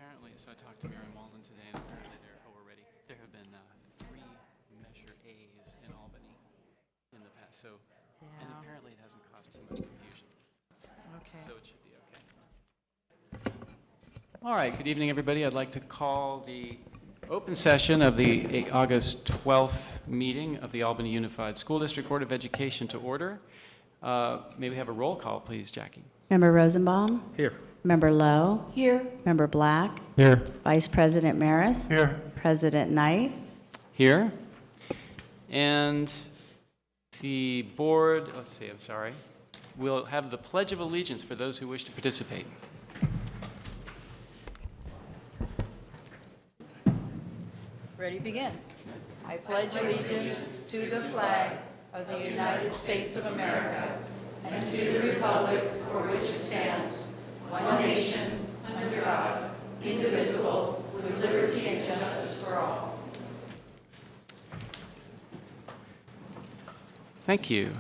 apparently, so I talked to Mary Malden today, and apparently there have been 3 Measure A's in Albany in the past, so, and apparently it hasn't caused too much confusion. Okay. So it should be okay. All right, good evening, everybody. I'd like to call the open session of the August 12th meeting of the Albany Unified School District Board of Education to order. May we have a roll call, please, Jackie? Member Rosenbaum? Here. Member Lowe? Here. Member Black? Here. Vice President Maris? Here. President Knight? Here. And the board, let's see, I'm sorry. We'll have the Pledge of Allegiance for those who wish to participate. Ready, begin. I pledge allegiance to the flag of the United States of America and to the republic for which it stands, one nation, under God, indivisible, with liberty and justice for all. Thank you.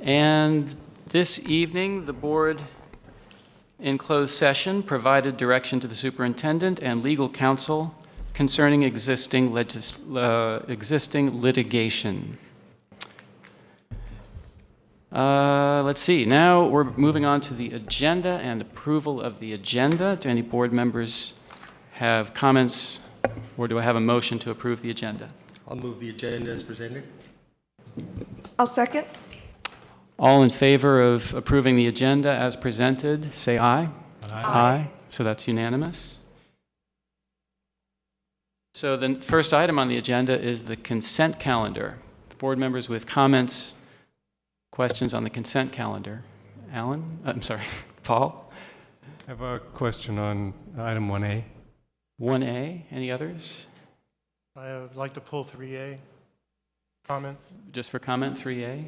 And this evening, the board, in closed session, provided direction to the superintendent and legal counsel concerning existing litigation. Let's see. Now we're moving on to the agenda and approval of the agenda. Do any board members have comments, or do I have a motion to approve the agenda? I'll move the agenda as presented. I'll second. All in favor of approving the agenda as presented, say aye. Aye. So that's unanimous. So the first item on the agenda is the consent calendar. Board members with comments, questions on the consent calendar. Alan? I'm sorry, Paul? I have a question on item 1A. 1A, any others? I would like to pull 3A comments. Just for comment, 3A?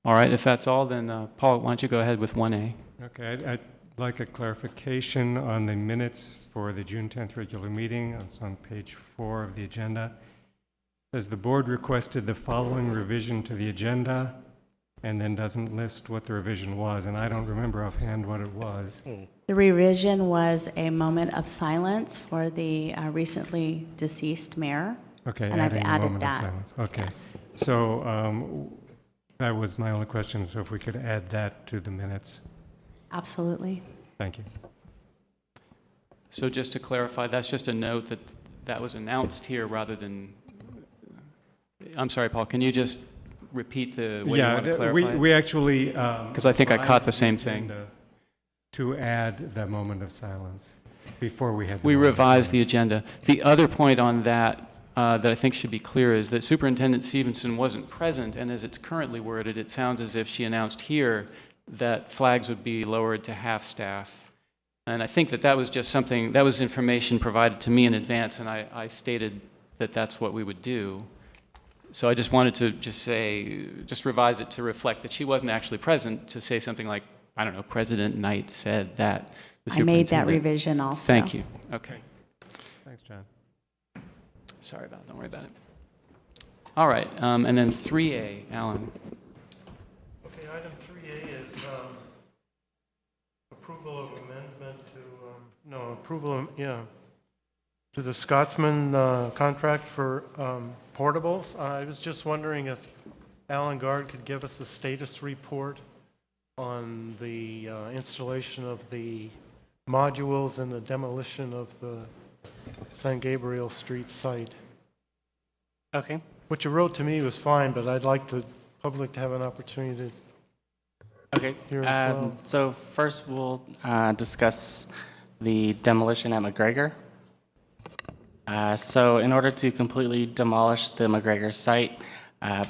All right, if that's all, then Paul, why don't you go ahead with 1A? Okay, I'd like a clarification on the minutes for the June 10th regular meeting. It's on page 4 of the agenda. It says the board requested the following revision to the agenda, and then doesn't list what the revision was, and I don't remember offhand what it was. The revision was a moment of silence for the recently deceased mayor. Okay, And I've adding a added moment of that. silence. Okay, Yes. so that was my only question, so if we could add that to the minutes. Absolutely. Thank you. So just to clarify, that's just a note that that was announced here rather than, I'm sorry, Paul, can you just repeat the way you want to clarify? we actually... Because I think I caught the same thing. To add that moment of silence before we had... We revised the agenda. The other point on that that I think should be clear is that Superintendent Stevenson wasn't present, and as it's currently worded, it sounds as if she announced here that flags would be lowered to half staff. And I think that that was just something, that was information provided to me in advance, and I stated that that's what we would do. So I just wanted to just revise it to reflect that she wasn't actually present, to say something like, I don't know, President Knight said that. I made that revision also. Thank you. Okay. Thanks, John. Sorry about it. Don't worry about it. All right. And then 3A, Alan. Okay, item 3A is approval of amendment to the Scotsman contract for portables. I was just wondering if Alan Gard could give us a status report on the installation of the modules and the demolition of the San Gabriel Street site. Okay. What you wrote to me was fine, but I'd like the public to have an opportunity Okay. to hear as well. So first we'll discuss the demolition at McGregor. So in order to completely demolish the McGregor site,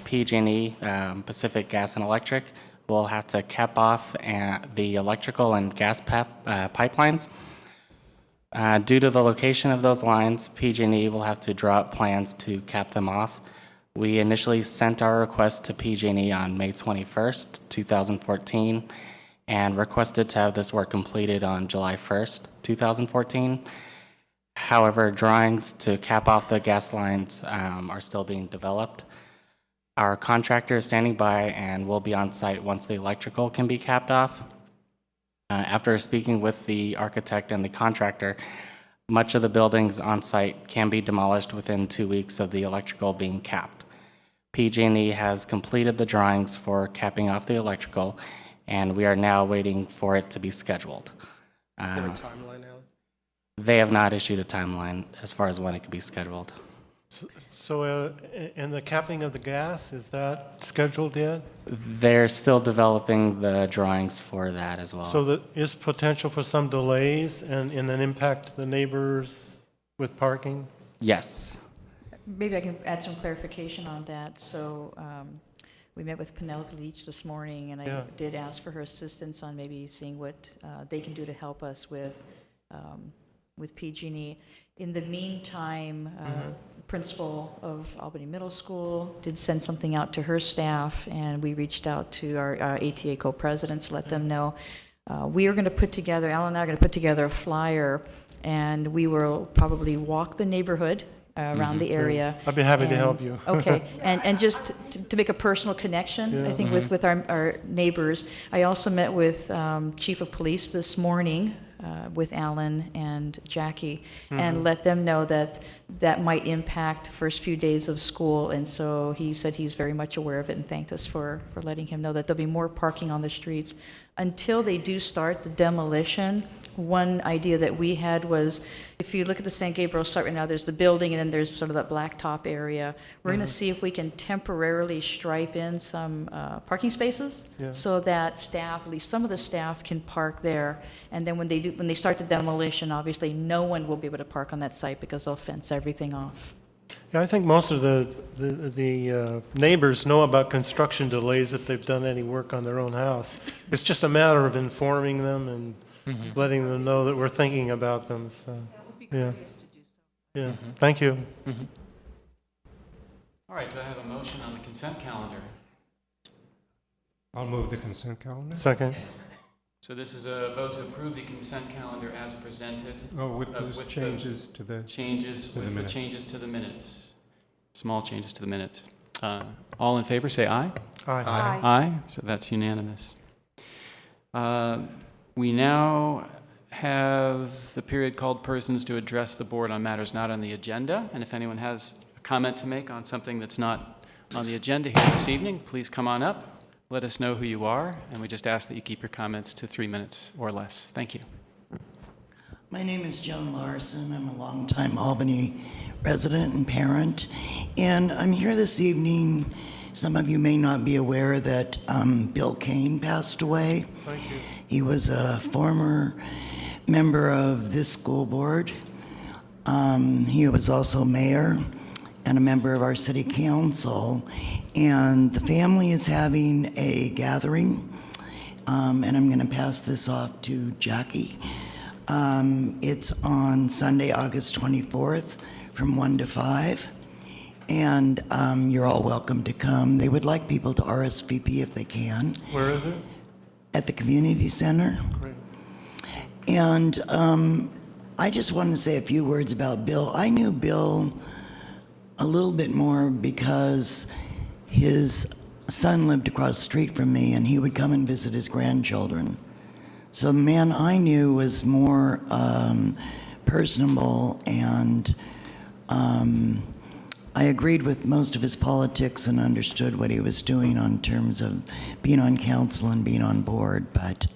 PG&E, Pacific Gas and Electric, will have to cap off the electrical and gas pipelines. Due to the location of those lines, PG&E will have to draw up plans to cap them off. We initially sent our request to PG&E on May 21st, 2014, and requested to have this work completed on July 1st, 2014. However, drawings to cap off the gas lines are still being developed. Our contractor is standing by and will be on site once the electrical can be capped off. After speaking with the architect and the contractor, much of the buildings on site can be demolished within 2 weeks of the electrical being capped. PG&E has completed the drawings for capping off the electrical, and we are now waiting for it to be scheduled. Is there a timeline, Alan? They have not issued a timeline as far as when it could be scheduled. So, and the capping of the gas, is that scheduled yet? They're still developing the drawings for that as well. So there is potential for some delays and an impact to the neighbors with parking? Yes. Maybe I can add some clarification on that. So we met with Penelope Leach this morning, and I Yeah. did ask for her assistance on maybe seeing what they can do to help us with PG&E. In the meantime, principal of Albany Middle School did send something out to her staff, and we reached out to our ATA co-presidents, let them know. We are going to put together, Alan and I are going to put together a flyer, and we will probably walk the neighborhood around the area. I'd be happy to And- help you. Okay, and just to make a personal connection, I think, with our neighbors. I also met with Chief of Police this morning, with Alan and Jackie, and let them know that that might impact first few days of school, and so he said he's very much aware of it and thanked us for letting him know that there'll be more parking on the streets. Until they do start the demolition, one idea that we had was, if you look at the St. Gabriel site right now, there's the building and then there's sort of that blacktop area. We're going to see if we can temporarily stripe in some parking spaces Yeah. so that staff, at least some of the staff, can park there. And then when they start the demolition, obviously no one will be able to park on that site because they'll fence everything off. Yeah, I think most of the neighbors know about construction delays if they've done any work on their own house. It's just a matter of informing them and letting them know that we're thinking about them, so, yeah. Yeah, thank you. All right, do I have a motion on the consent calendar? I'll move the consent calendar. Second. So this is a vote to approve the consent calendar as presented. Oh, with those with the changes to the, Changes, To the with the minutes. changes to the minutes. Small changes to the minutes. All in favor, say aye. Aye. Aye, so that's unanimous. We now have the period called persons to address the board on matters not on the agenda. And if anyone has a comment to make on something that's not on the agenda here this evening, please come on up. Let us know who you are, and we just ask that you keep your comments to 3 minutes or less. Thank you. My name is Joan Larson. I'm a longtime Albany resident and parent. And I'm here this evening. Some of you may not be aware that Bill Kane passed away. Thank you. He was a former member of this school board. He was also mayor and a member of our city council. And the family is having a gathering, and I'm going to pass this off to Jackie. It's on Sunday, August 24th from 1 to 5, and you're all welcome to come. They would like people to RSVP if they can Where is it? at the community center. Great. And I just wanted to say a few words about Bill. I knew Bill a little bit more because his son lived across the street from me, and he would come and visit his grandchildren. So the man I knew was more personable, and I agreed with most of his politics and understood what he was doing on terms of being on council and being on board. But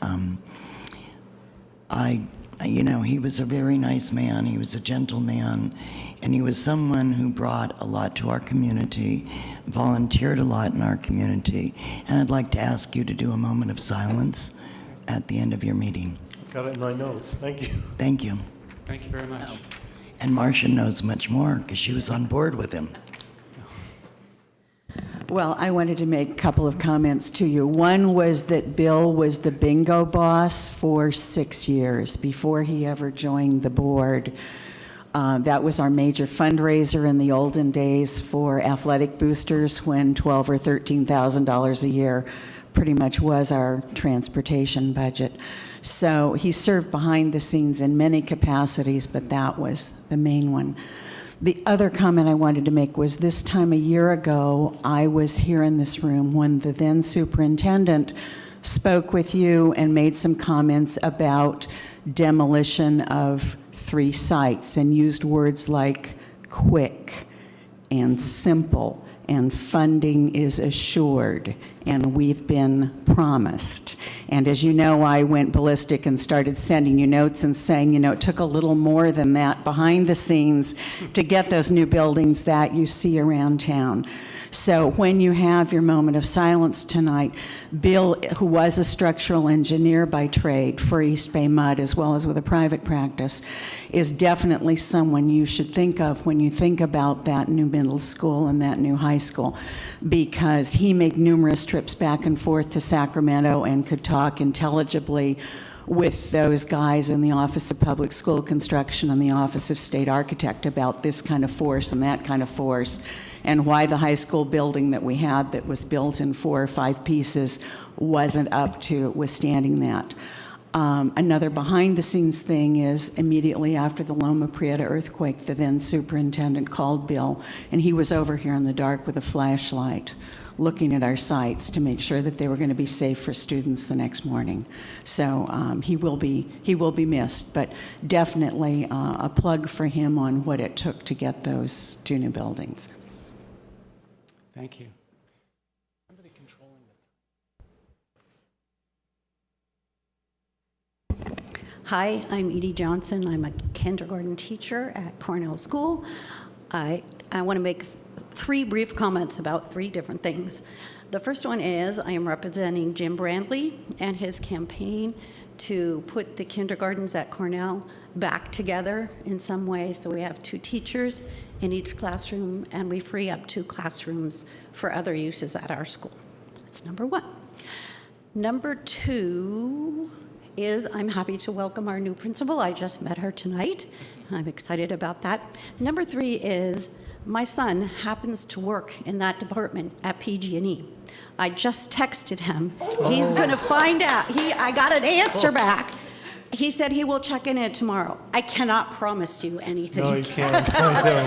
he was a very nice man. He was a gentleman, and he was someone who brought a lot to our community, volunteered a lot in our community. And I'd like to ask you to do a moment of silence at the end of your meeting. Got it in my notes. Thank you. Thank you. Thank you very much. And Marcia knows much more because she was on board with him. Well, I wanted to make a couple of comments to you. One was that Bill was the bingo boss for 6 years before he ever joined the board. That was our major fundraiser in the olden days for athletic boosters, when $12,000 or $13,000 a year pretty much was our transportation budget. So he served behind the scenes in many capacities, but that was the main one. The other comment I wanted to make was, this time a year ago, I was here in this room when the then superintendent spoke with you and made some comments about demolition of 3 sites and used words like quick and simple and funding is assured and we've been promised. And as you know, I went ballistic and started sending you notes and saying, it took a little more than that behind the scenes to get those new buildings that you see around town. So when you have your moment of silence tonight, Bill, who was a structural engineer by trade for East Bay Mud, as well as with a private practice, is definitely someone you should think of when you think about that new middle school and that new high school, because he made numerous trips back and forth to Sacramento and could talk intelligibly with those guys in the Office of Public School Construction and the Office of State Architect about this kind of force and that kind of force, and why the high school building that we had that was built in 4 or 5 pieces wasn't up to withstanding that. Another behind-the-scenes thing is immediately after the Loma Prieta earthquake, the then superintendent called Bill, and he was over here in the dark with a flashlight looking at our sites to make sure that they were going to be safe for students the next morning. So he will be missed, but definitely a plug for him on what it took to get those 2 new buildings. Thank you. Somebody controlling the Hi, I'm Edie Johnson. I'm a kindergarten teacher at Cornell School. I want to make 3 brief comments about 3 different things. The first one is I am representing Jim Brandley and his campaign to put the kindergartens at Cornell back together in some way. So we have 2 teachers in each classroom, and we free up 2 classrooms for other uses at our school. That's number 1. Number 2 is I'm happy to welcome our new principal. I just met her tonight. I'm excited about that. Number 3 is my son happens to work in that department at PG&E. I just texted him. He's going to find out. I got an answer back. He said he will check in it tomorrow. I cannot promise you anything. No, you can't.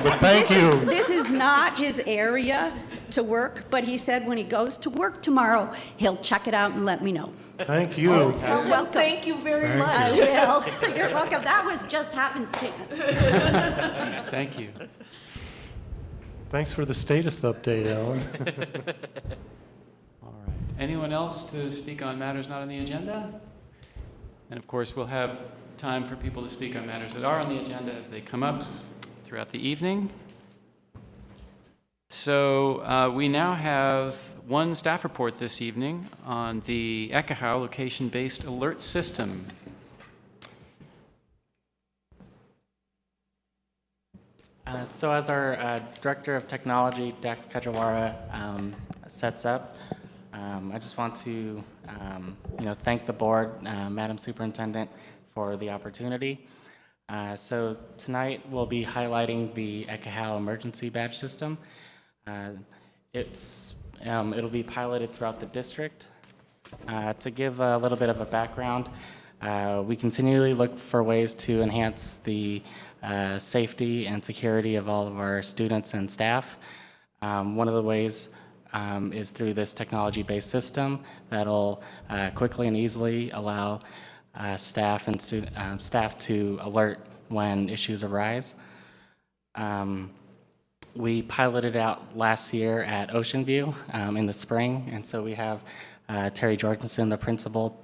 But thank you. This is not his area to work, but he said when he goes to work tomorrow, he'll check it out and let me know. Thank you. You're welcome. Thank you very much. I will. You're welcome. That was just happenstance. Thank you. Thanks for the status update, Alan. All right. Anyone else to speak on matters not on the agenda? And of course, we'll have time for people to speak on matters that are on the agenda as they come up throughout the evening. So we now have one staff report this evening on the Ekahau location-based alert system. So as our Director of Technology, Dax Kajawara, sets up, I just want to thank the board, Madam Superintendent, for the opportunity. So tonight we'll be highlighting the Ekahau emergency badge system. It'll be piloted throughout the district. To give a little bit of a background, we continually look for ways to enhance the safety and security of all of our students and staff. One of the ways is through this technology-based system that'll quickly and easily allow staff to alert when issues arise. We piloted out last year at Ocean View in the spring, and so we have Terry Jorgensen, the principal,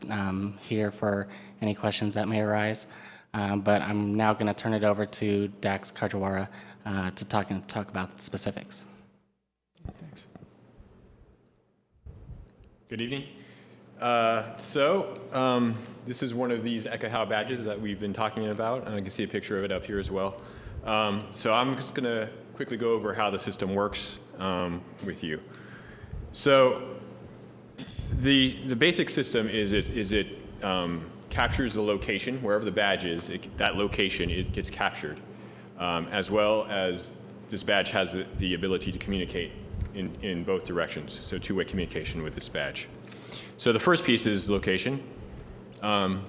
here for any questions that may arise. But I'm now going to turn it over to Dax Kajawara to talk about the specifics. Thanks. Good evening. This is one of these Ekahau badges that we've been talking about, and I can see a picture of it up here as well. So I'm just going to quickly go over how the system works with you. So the basic system is it captures the location wherever the badge is. That location it gets captured, as well as this badge has the ability to communicate in both directions. So 2-way communication with this badge. So the first piece is location. When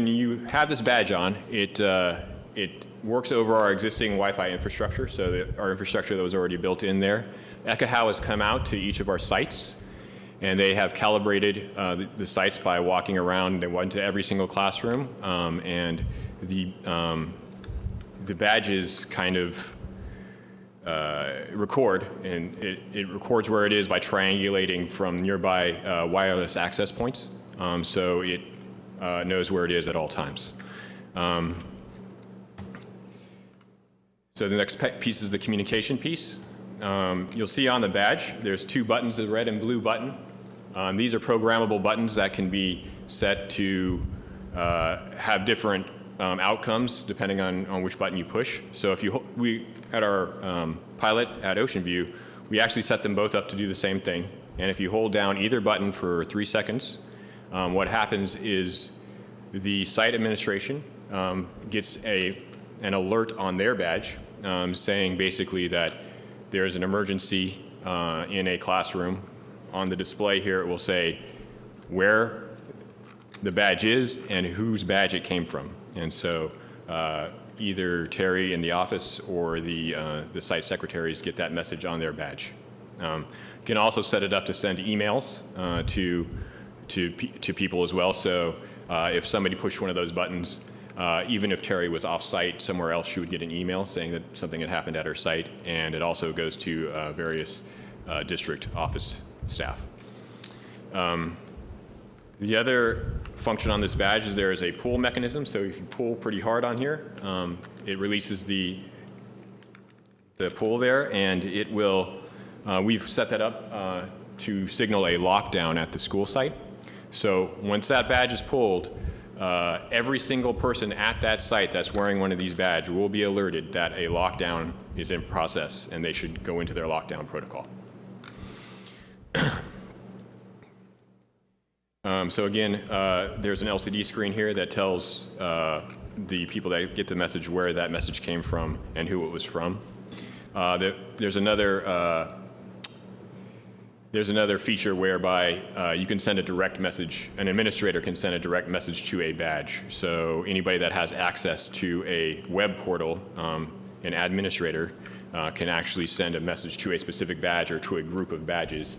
you have this badge on, it works over our existing Wi-Fi infrastructure, so our infrastructure that was already built in there. Ekahau has come out to each of our sites and they have calibrated the sites by walking around. They went to every single classroom, and the badges kind of record, and it records where it is by triangulating from nearby wireless access points, so it knows where it is at all times. So the next piece is the communication piece. You'll see on the badge, there's two buttons, the red and blue button. These are programmable buttons that can be set to have different outcomes depending on which button you push. So if we at our pilot at Ocean View, we actually set them both up to do the same thing. And if you hold down either button for 3 seconds, what happens is the site administration gets an alert on their badge saying basically that there's an emergency in a classroom. On the display here, it will say where the badge is and whose badge it came from. And so either Terry in the office or the site secretaries get that message on their badge. You can also set it up to send emails to people as well. So if somebody pushed one of those buttons, even if Terry was off-site somewhere else, she would get an email saying that something had happened at her site, and it also goes to various district office staff. The other function on this badge is there is a pull mechanism. So if you pull pretty hard on here, it releases the pull there, and it will, we've set that up to signal a lockdown at the school site. So once that badge is pulled, every single person at that site that's wearing one of these badges will be alerted that a lockdown is in process, and they should go into their lockdown protocol. So again, there's an LCD screen here that tells the people that get the message where that message came from and who it was from. There's another feature whereby you can send a direct message, an administrator can send a direct message to a badge. So anybody that has access to a web portal, an administrator, can actually send a message to a specific badge or to a group of badges.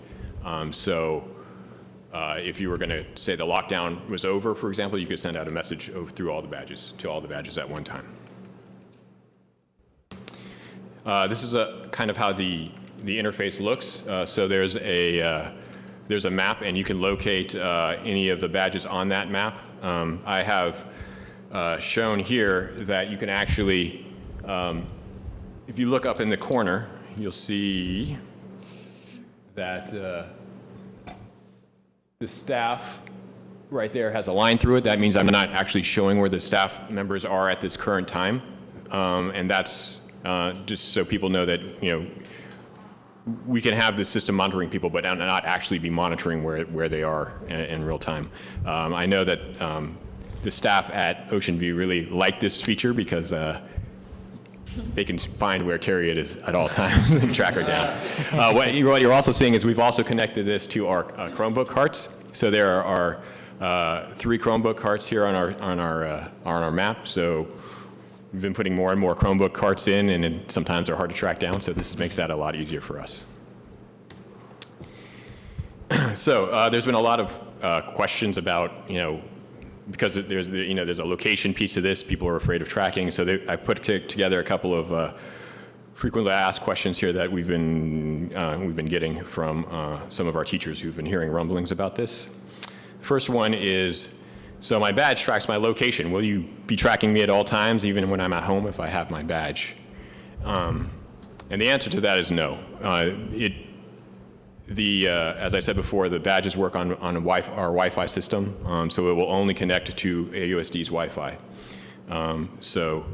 If you were going to say the lockdown was over, for example, you could send out a message through all the badges, to all the badges at one time. This is kind of how the interface looks. So there's a map, and you can locate any of the badges on that map. I have shown here that you can actually, if you look up in the corner, you'll see that the staff right there has a line through it. That means I'm not actually showing where the staff members are at this current time. And that's just so people know that, we can have this system monitoring people, but not actually be monitoring where they are in real time. I know that the staff at Ocean View really like this feature because they can find where Terry is at all times and track her down. What you're also seeing is we've also connected this to our Chromebook carts. So there are 3 Chromebook carts here on our map. So we've been putting more and more Chromebook carts in, and sometimes they're hard to track down. So this makes that a lot easier for us. So there's been a lot of questions about, because there's a location piece of this, people are afraid of tracking. So I put together a couple of frequently asked questions here that we've been getting from some of our teachers who've been hearing rumblings about this. The first one is, so my badge tracks my location. Will you be tracking me at all times, even when I'm at home if I have my badge? And the answer to that is no. As I said before, the badges work on our Wi-Fi system, so it will only connect to AUSD's Wi-Fi. So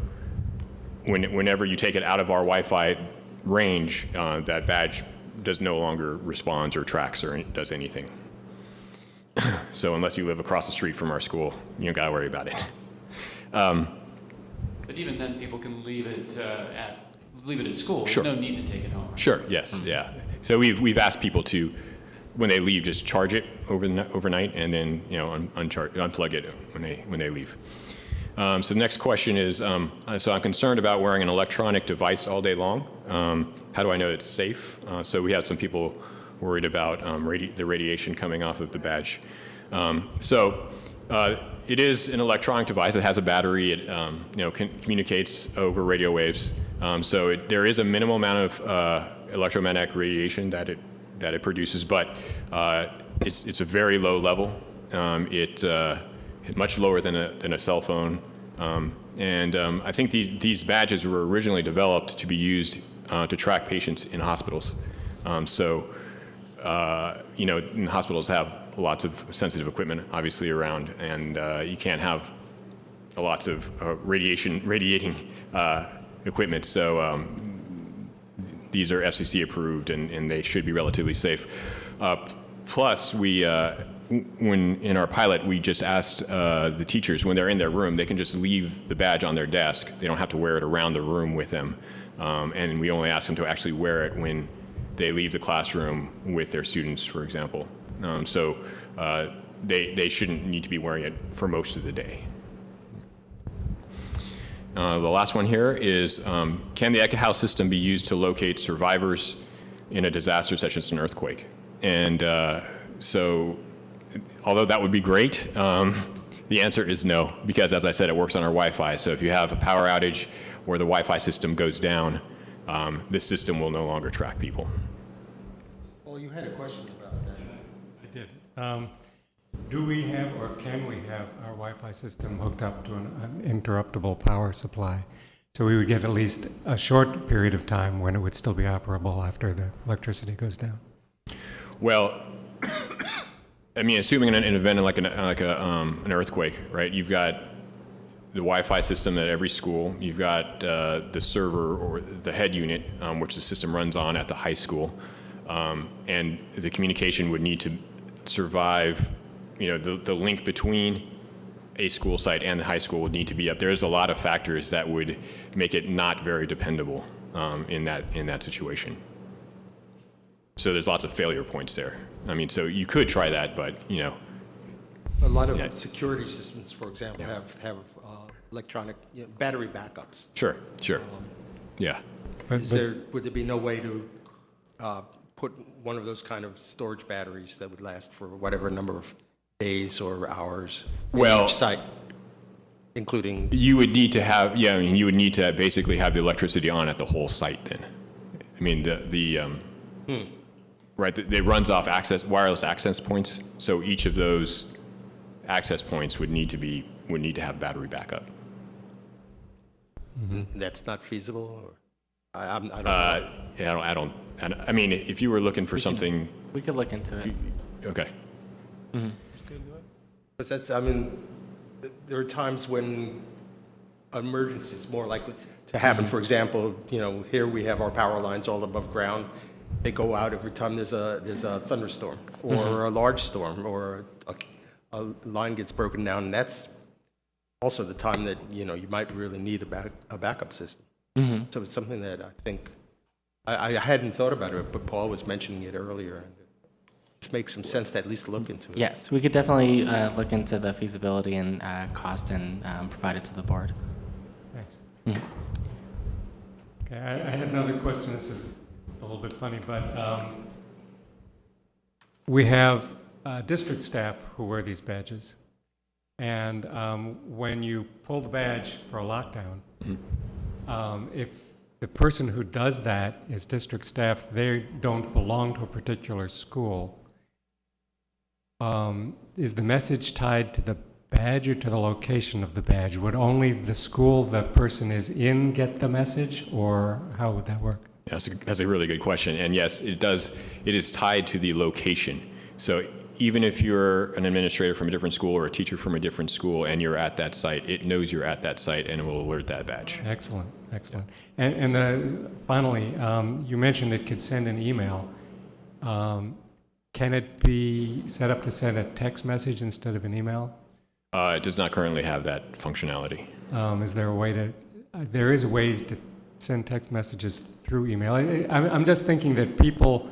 whenever you take it out of our Wi-Fi range, that badge does no longer responds or tracks or does anything. So unless you live across the street from our school, you don't got to worry about it. But even then, people can leave it at school. Sure. There's no need to take it home. Sure. Yes. Yeah. So we've asked people to, when they leave, just charge it overnight, and then unplug it when they leave. So the next question is, so I'm concerned about wearing an electronic device all day long. How do I know it's safe? So we had some people worried about the radiation coming off of the badge. It is an electronic device. It has a battery. It communicates over radio waves. There is a minimal amount of electromagnetic radiation that it produces, but it's a very low level. It's much lower than a cell phone. I think these badges were originally developed to be used to track patients in hospitals. And hospitals have lots of sensitive equipment, obviously, around, and you can't have lots of radiating equipment. So these are FCC approved, and they should be relatively safe. Plus, when in our pilot, we just asked the teachers, when they're in their room, they can just leave the badge on their desk. They don't have to wear it around the room with them. And we only ask them to actually wear it when they leave the classroom with their students, for example. They shouldn't need to be wearing it for most of the day. The last one here is, can the Ekahau system be used to locate survivors in a disaster such as an earthquake? And although that would be great, the answer is no, because as I said, it works on our Wi-Fi. So if you have a power outage or the Wi-Fi system goes down, this system will no longer track people. Well, you had a question about that. I did. Do we have or can we have our Wi-Fi system hooked up to an uninterruptible power supply? So we would get at least a short period of time when it would still be operable after the electricity goes down. Well, I mean, assuming an event like an earthquake, right? You've got the Wi-Fi system at every school. You've got the server or the head unit, which the system runs on at the high school, and the communication would need to survive. The link between a school site and the high school would need to be up. There's a lot of factors that would make it not very dependable in that situation. So there's lots of failure points there. I mean, so you could try that, but A lot of security systems, for example, have electronic battery backups. Sure. Yeah. Would there be no way to put one of those kind of storage batteries that would last for whatever number of days or hours in each site, including? You would need to have, you would need to basically have the electricity on at the whole site then. I mean, right, it runs off wireless access points, so each of those access points would need to have battery backup. Mm-hmm. That's not feasible? Or? I don't know. I mean, if you were looking for something... We could look into it. Okay. Mm-hmm. But there are times when emergency is more likely to happen. For example, here we have our power lines all above ground. They go out every time there's a thunderstorm or a large storm or a line gets broken down, and that's also the time that you might really need a backup system. Mm-hmm. So it's something that I think I hadn't thought about it, but Paul was mentioning it earlier. And it makes some sense to at least look into it. Yes, we could definitely look into the feasibility and cost and provide it to the board. Thanks. Mm-hmm. Okay, I had another question. This is a little bit funny, but we have district staff who wear these badges. And when you pull the badge for a lockdown, if the person who does that is district staff, they don't belong to a particular school. Is the message tied to the badge or to the location of the badge? Would only the school the person is in get the message, or how would that work? Yes, that's a really good question. And yes, it does. It is tied to the location. So even if you're an administrator from a different school or a teacher from a different school and you're at that site, it knows you're at that site and it will alert that badge. Excellent, excellent. And finally, you mentioned it could send an email. Can it be set up to send a text message instead of an email? It does not currently have that functionality. Is there a way to, there is ways to send text messages through email. I'm just thinking that people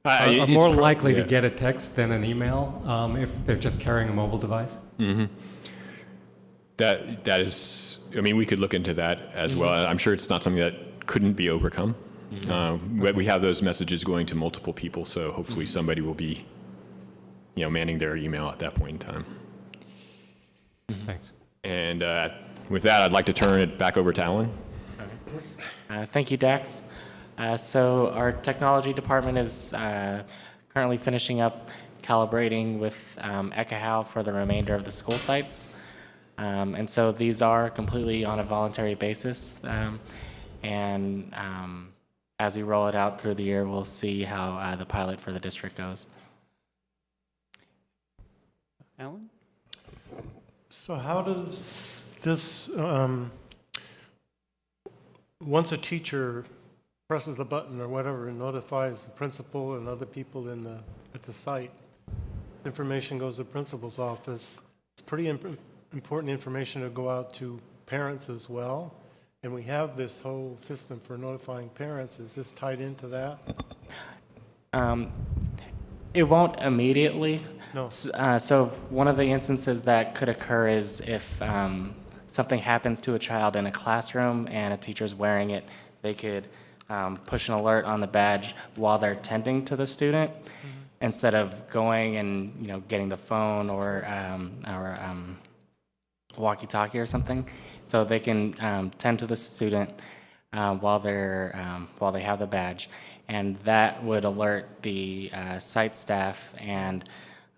are more likely to get a text than an email if they're just carrying a mobile device. Mm-hmm. That is, I mean, we could look into that as well. I'm sure it's not something that couldn't be overcome. But we have those messages going to multiple people, so hopefully somebody will be, manning their email at that point in time. Thanks. And with that, I'd like to turn it back over to Alan. Thank you, Dax. So our technology department is currently finishing up calibrating with Ekahau for the remainder of the school sites. And so these are completely on a voluntary basis. And as we roll it out through the year, we'll see how the pilot for the district goes. Alan? So how does this, once a teacher presses the button or whatever and notifies the principal and other people at the site, information goes to the principal's office. It's pretty important information to go out to parents as well. And we have this whole system for notifying parents. Is this tied into that? It won't immediately. No. So one of the instances that could occur is if something happens to a child in a classroom and a teacher's wearing it, they could push an alert on the badge while they're tending to the student, instead of going and getting the phone or walkie-talkie or something. So they can tend to the student while they have the badge, and that would alert the site staff and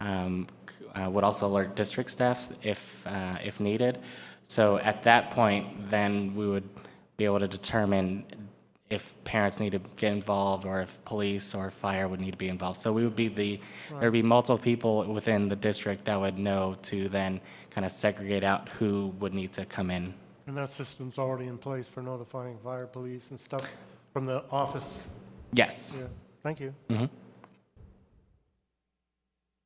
would also alert district staffs if needed. So at that point, then we would be able to determine if parents need to get involved or if police or fire would need to be involved. So we would be there would be multiple people within the district that would know to then kind of segregate out who would need to come in. And that system's already in place for notifying fire, police, and stuff from the office? Yes. Yeah, thank you. Mm-hmm.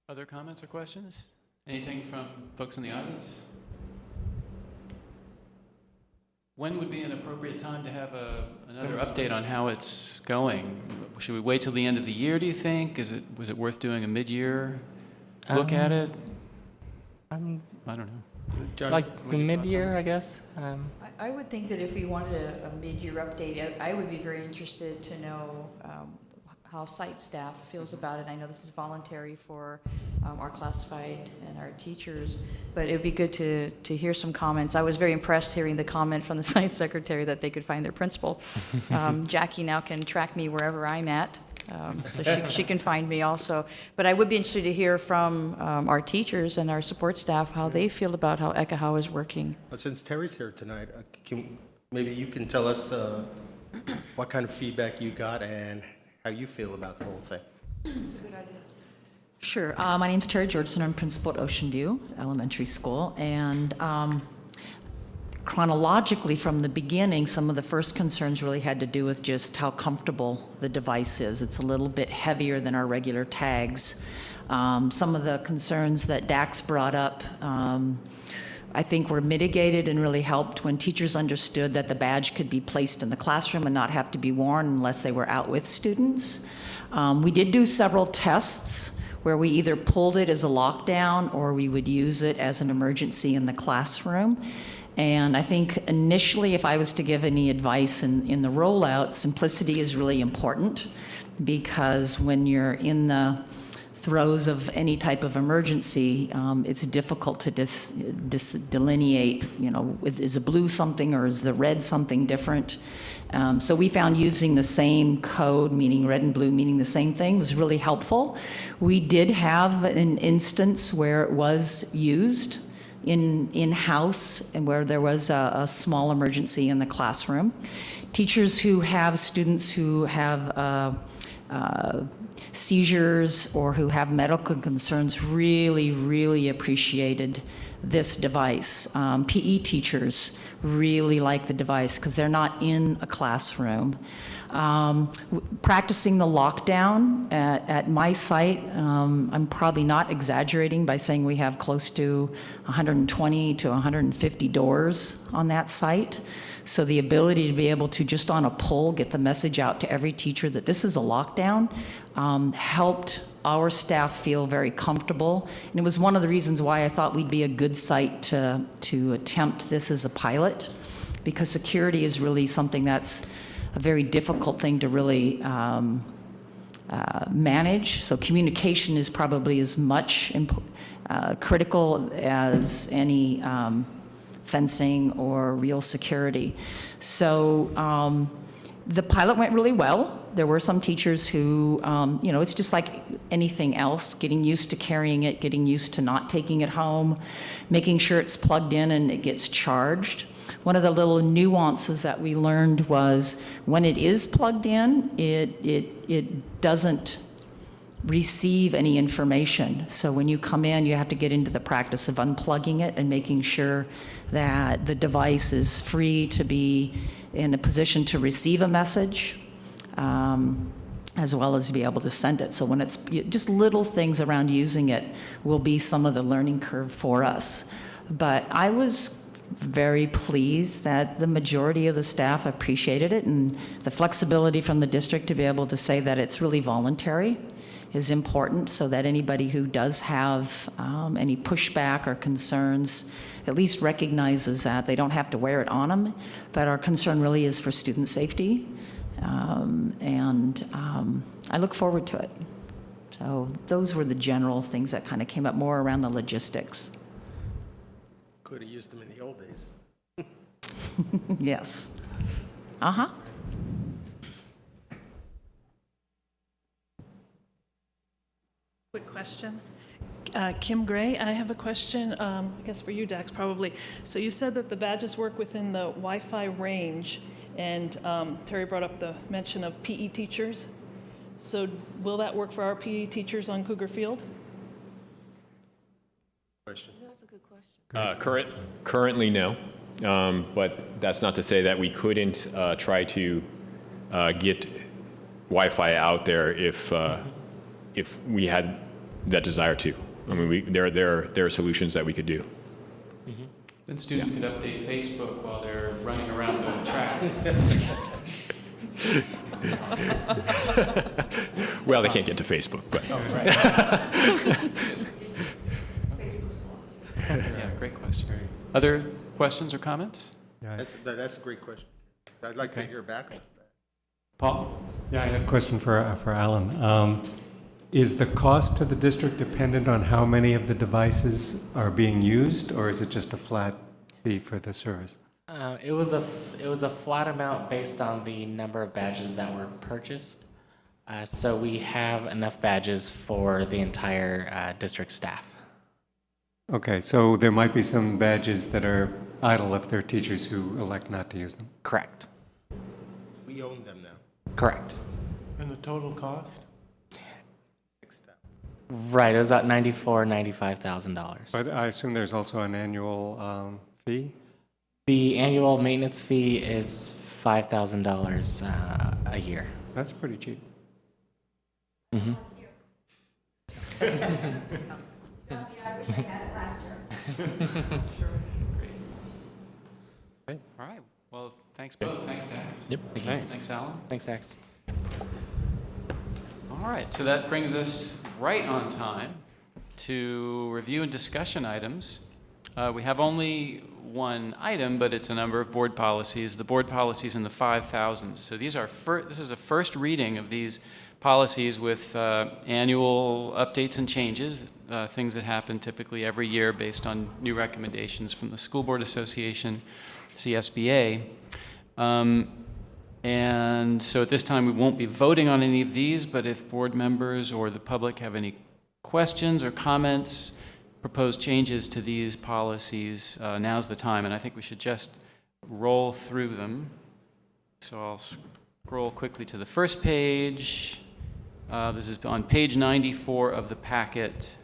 Other comments or questions? Anything from folks in the audience? When would be an appropriate time to have another update on how it's going? Should we wait till the end of the year, do you think? Was it worth doing a mid-year look at it? I don't know. John, Like mid-year, I guess. I would think that if we wanted a mid-year update, I would be very interested to know how site staff feels about it. I know this is voluntary for our classified and our teachers, but it would be good to hear some comments. I was very impressed hearing the comment from the site secretary that they could find their principal. Jackie now can track me wherever I'm at, so she can find me also. But I would be interested to hear from our teachers and our support staff how they feel about how Ekahau is working. Since Terry's here tonight, maybe you can tell us what kind of feedback you got and how you feel about the whole thing. It's a good idea. Sure. My name's Terry Georgeson. I'm principal at Ocean View Elementary School. And chronologically, from the beginning, some of the first concerns really had to do with just how comfortable the device is. It's a little bit heavier than our regular tags. Some of the concerns that Dax brought up I think were mitigated and really helped when teachers understood that the badge could be placed in the classroom and not have to be worn unless they were out with students. We did do several tests where we either pulled it as a lockdown or we would use it as an emergency in the classroom. And I think initially, if I was to give any advice in the rollout, simplicity is really important, because when you're in the throes of any type of emergency, it's difficult to delineate, is a blue something or is the red something different? So we found using the same code, meaning red and blue, meaning the same thing, was really helpful. We did have an instance where it was used in-house and where there was a small emergency in the classroom. Teachers who have students who have seizures or who have medical concerns really appreciated this device. PE teachers really like the device because they're not in a classroom. Practicing the lockdown at my site, I'm probably not exaggerating by saying we have close to 120 to 150 doors on that site. So the ability to be able to just on a pull get the message out to every teacher that this is a lockdown helped our staff feel very comfortable. And it was one of the reasons why I thought we'd be a good site to attempt this as a pilot, because security is really something that's a very difficult thing to really manage. So communication is probably as much critical as any fencing or real security. So the pilot went really well. There were some teachers who, it's just like anything else, getting used to carrying it, getting used to not taking it home, making sure it's plugged in and it gets charged. One of the little nuances that we learned was when it is plugged in, it doesn't receive any information. So when you come in, you have to get into the practice of unplugging it and making sure that the device is free to be in a position to receive a message, as well as be able to send it. So when it's just little things around using it will be some of the learning curve for us. But I was very pleased that the majority of the staff appreciated it, and the flexibility from the district to be able to say that it's really voluntary is important, so that anybody who does have any pushback or concerns at least recognizes that they don't have to wear it on them, but our concern really is for student safety, and I look forward to it. So those were the general things that kind of came up more around the logistics. Could have used them in the old days. Yes. Uh-huh. Quick question. Kim Gray, I have a question, I guess for you, Dax, probably. So you said that the badges work within the Wi-Fi range, and Terry brought up the mention of PE teachers. So will that work for our PE teachers on Cougar Field? Question. That's a good question. Currently, no. But that's not to say that we couldn't try to get Wi-Fi out there if we had that desire to. I mean, there are solutions that we could do. Then students could update Facebook while they're running around the track. Well, they can't get to Facebook, but. Oh, right. Yeah, great question. Other questions or comments? Yeah, That's a great question. I'd like to hear back on that. Paul? yeah, I had a question for Alan. Is the cost to the district dependent on how many of the devices are being used, or is it just a flat fee for the service? It was a flat amount based on the number of badges that were purchased. So we have enough badges for the entire district staff. Okay, so there might be some badges that are idle if there are teachers who elect not to use them. Correct. We own them now. Correct. And the total cost? Right, it was about $95,000. But I assume there's also an annual fee? The annual maintenance fee is $5,000 a year. That's pretty cheap. Mm-hmm. All right. Well, thanks both. Thanks, Dax. Yep. Thanks, Alan. Thanks, Dax. All right, so that brings us right on time to review and discussion items. We have only one item, but it's a number of board policies. The board policies in the 5,000s. So these are this is a first reading of these policies with annual updates and changes, things that happen typically every year based on new recommendations from the School Board Association, CSBA. And so at this time, we won't be voting on any of these, but if board members or the public have any questions or comments, proposed changes to these policies, now's the time. And I think we should just roll through them. So I'll scroll quickly to the first page. This is on page 94 of the packet.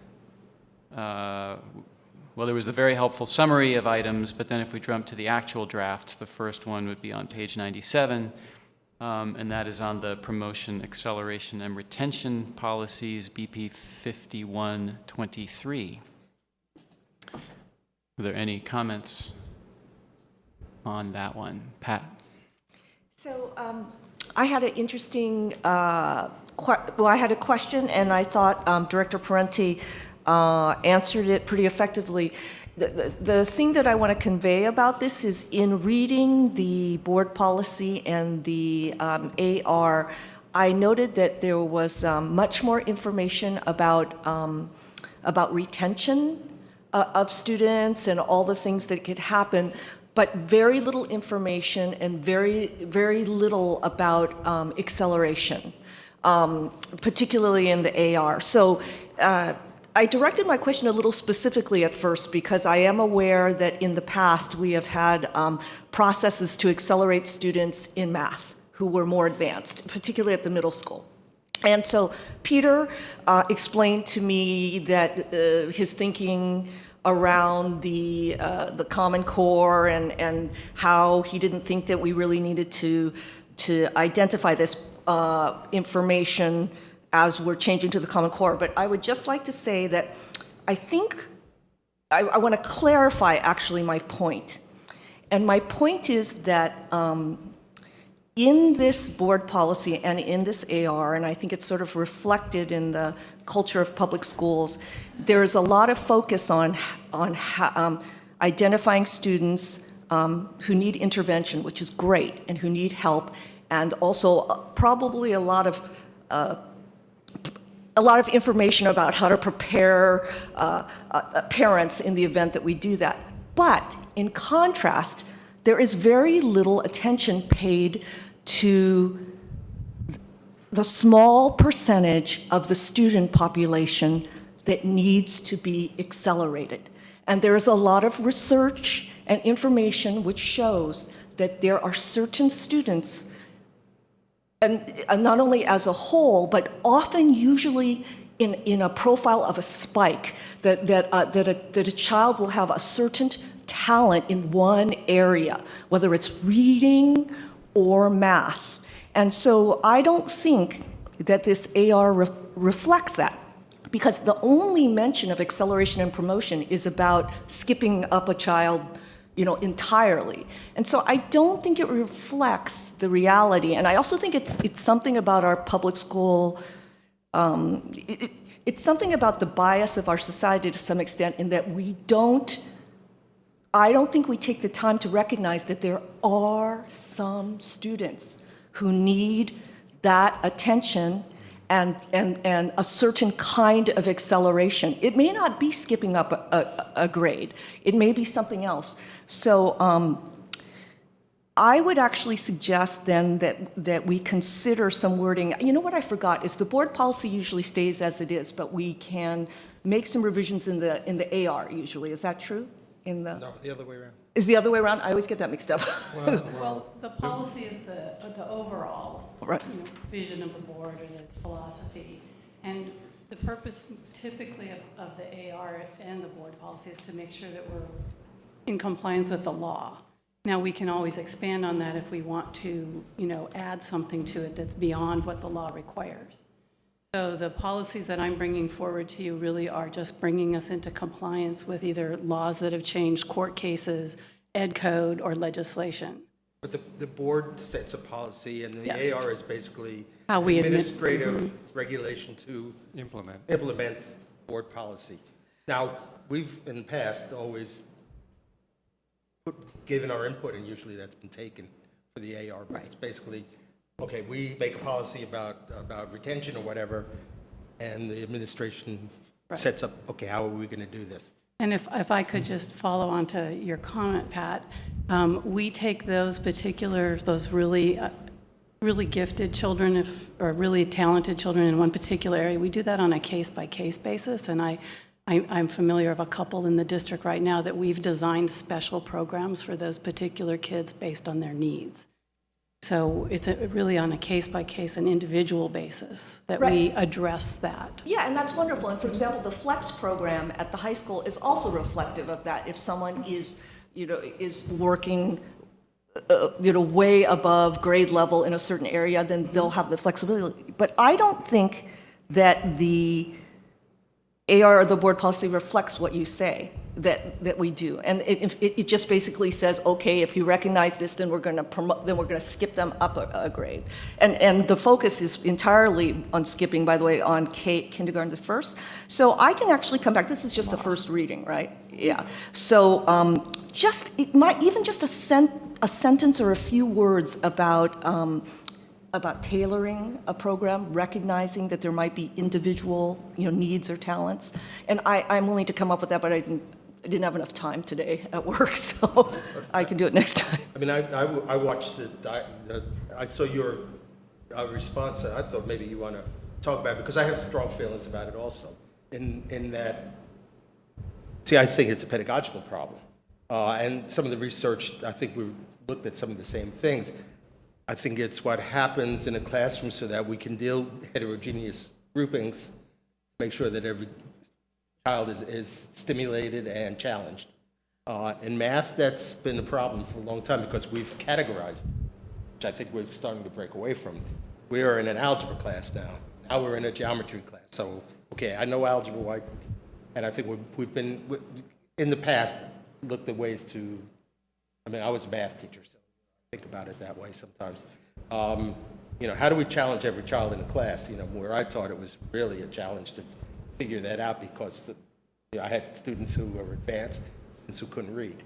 Well, there was the very helpful summary of items, but then if we jump to the actual drafts, the first one would be on page 97, and that is on the promotion, acceleration, and retention policies, BP 5123. Are there any comments on that one? Pat? So I had an interesting, I had a question, and I thought Director Parenti answered it pretty effectively. The thing that I want to convey about this is in reading the board policy and the AR, I noted that there was much more information about retention of students and all the things that could happen, but very little information and very little about acceleration, particularly in the AR. So I directed my question a little specifically at first because I am aware that in the past we have had processes to accelerate students in math who were more advanced, particularly at the middle school. And so Peter explained to me that his thinking around the Common Core and how he didn't think that we really needed to identify this information as we're changing to the Common Core. But I would just like to say that I think I want to clarify actually my point. And my point is that in this board policy and in this AR, and I think it's sort of reflected in the culture of public schools, there is a lot of focus on identifying students who need intervention, which is great, and who need help, and also probably a lot of information about how to prepare parents in the event that we do that. But in contrast, there is very little attention paid to the small percentage of the student population that needs to be accelerated. And there is a lot of research and information which shows that there are certain students, and not only as a whole, but often usually in a profile of a spike, that a child will have a certain talent in one area, whether it's reading or math. And so I don't think that this AR reflects that, because the only mention of acceleration and promotion is about skipping up a child, entirely. And so I don't think it reflects the reality. And I also think it's something about our public school, it's something about the bias of our society to some extent, in that I don't think we take the time to recognize that there are some students who need that attention and a certain kind of acceleration. It may not be skipping up a grade. It may be something else. So I would actually suggest then that we consider some wording. You know what I forgot is the board policy usually stays as it is, but we can make some revisions in the AR usually. Is that true? No, the other way around. Is the other way around? I always get that mixed up. Well, the policy is the overall Right. vision of the board or the philosophy. And the purpose typically of the AR and the board policy is to make sure that we're in compliance with the law. Now, we can always expand on that if we want to, add something to it that's beyond what the law requires. So the policies that I'm bringing forward to you really are just bringing us into compliance with either laws that have changed, court cases, ed code, or legislation. But the board sets a policy, and the Yes. AR is basically How we administrative regulation to Implement. board policy. Now, we've in the past always given our input, and usually that's been taken for the AR. But it's basically, okay, we make a policy about retention or whatever, and the administration sets up, okay, how are we going to do this? And if I could just follow on to your comment, Pat, we take those really gifted children, or really talented children in one particular area, we do that on a case-by-case basis, and I'm familiar of a couple in the district right now that we've designed special programs for those particular kids based on their needs. So it's really on a case-by-case and individual basis that we address that. Yeah, and that's wonderful. And for example, the Flex program at the high school is also reflective of that. If someone is working, way above grade level in a certain area, then they'll have the flexibility. But I don't think that the AR or the board policy reflects what you say. that we do. And it just basically says, okay, if you recognize this, then we're going to promote, then we're going to skip them up a grade. And the focus is entirely on skipping, by the way, on kindergarten to first. So I can actually come back. This is just the first reading, right? Yeah. So even just a sentence or a few words about tailoring a program, recognizing that there might be individual, needs or talents. And I'm willing to come up with that, but I didn't have enough time today at work, so I can do it next time. I mean, I watched I saw your response, and I thought maybe you want to talk about it, because I have strong feelings about it also, in that, see, I think it's a pedagogical problem. And some of the research, I think we've looked at some of the same things. I think it's what happens in a classroom so that we can deal with heterogeneous groupings, make sure that every child is stimulated and challenged. In math, that's been a problem for a long time because we've categorized, which I think we're starting to break away from. We are in an algebra class now. Now we're in a geometry class. So, okay, I know algebra, and I think we've been, in the past, looked at ways to, I was a math teacher, so I think about it that way sometimes. How do we challenge every child in a class? Where I taught, it was really a challenge to figure that out because I had students who were advanced, students who couldn't read.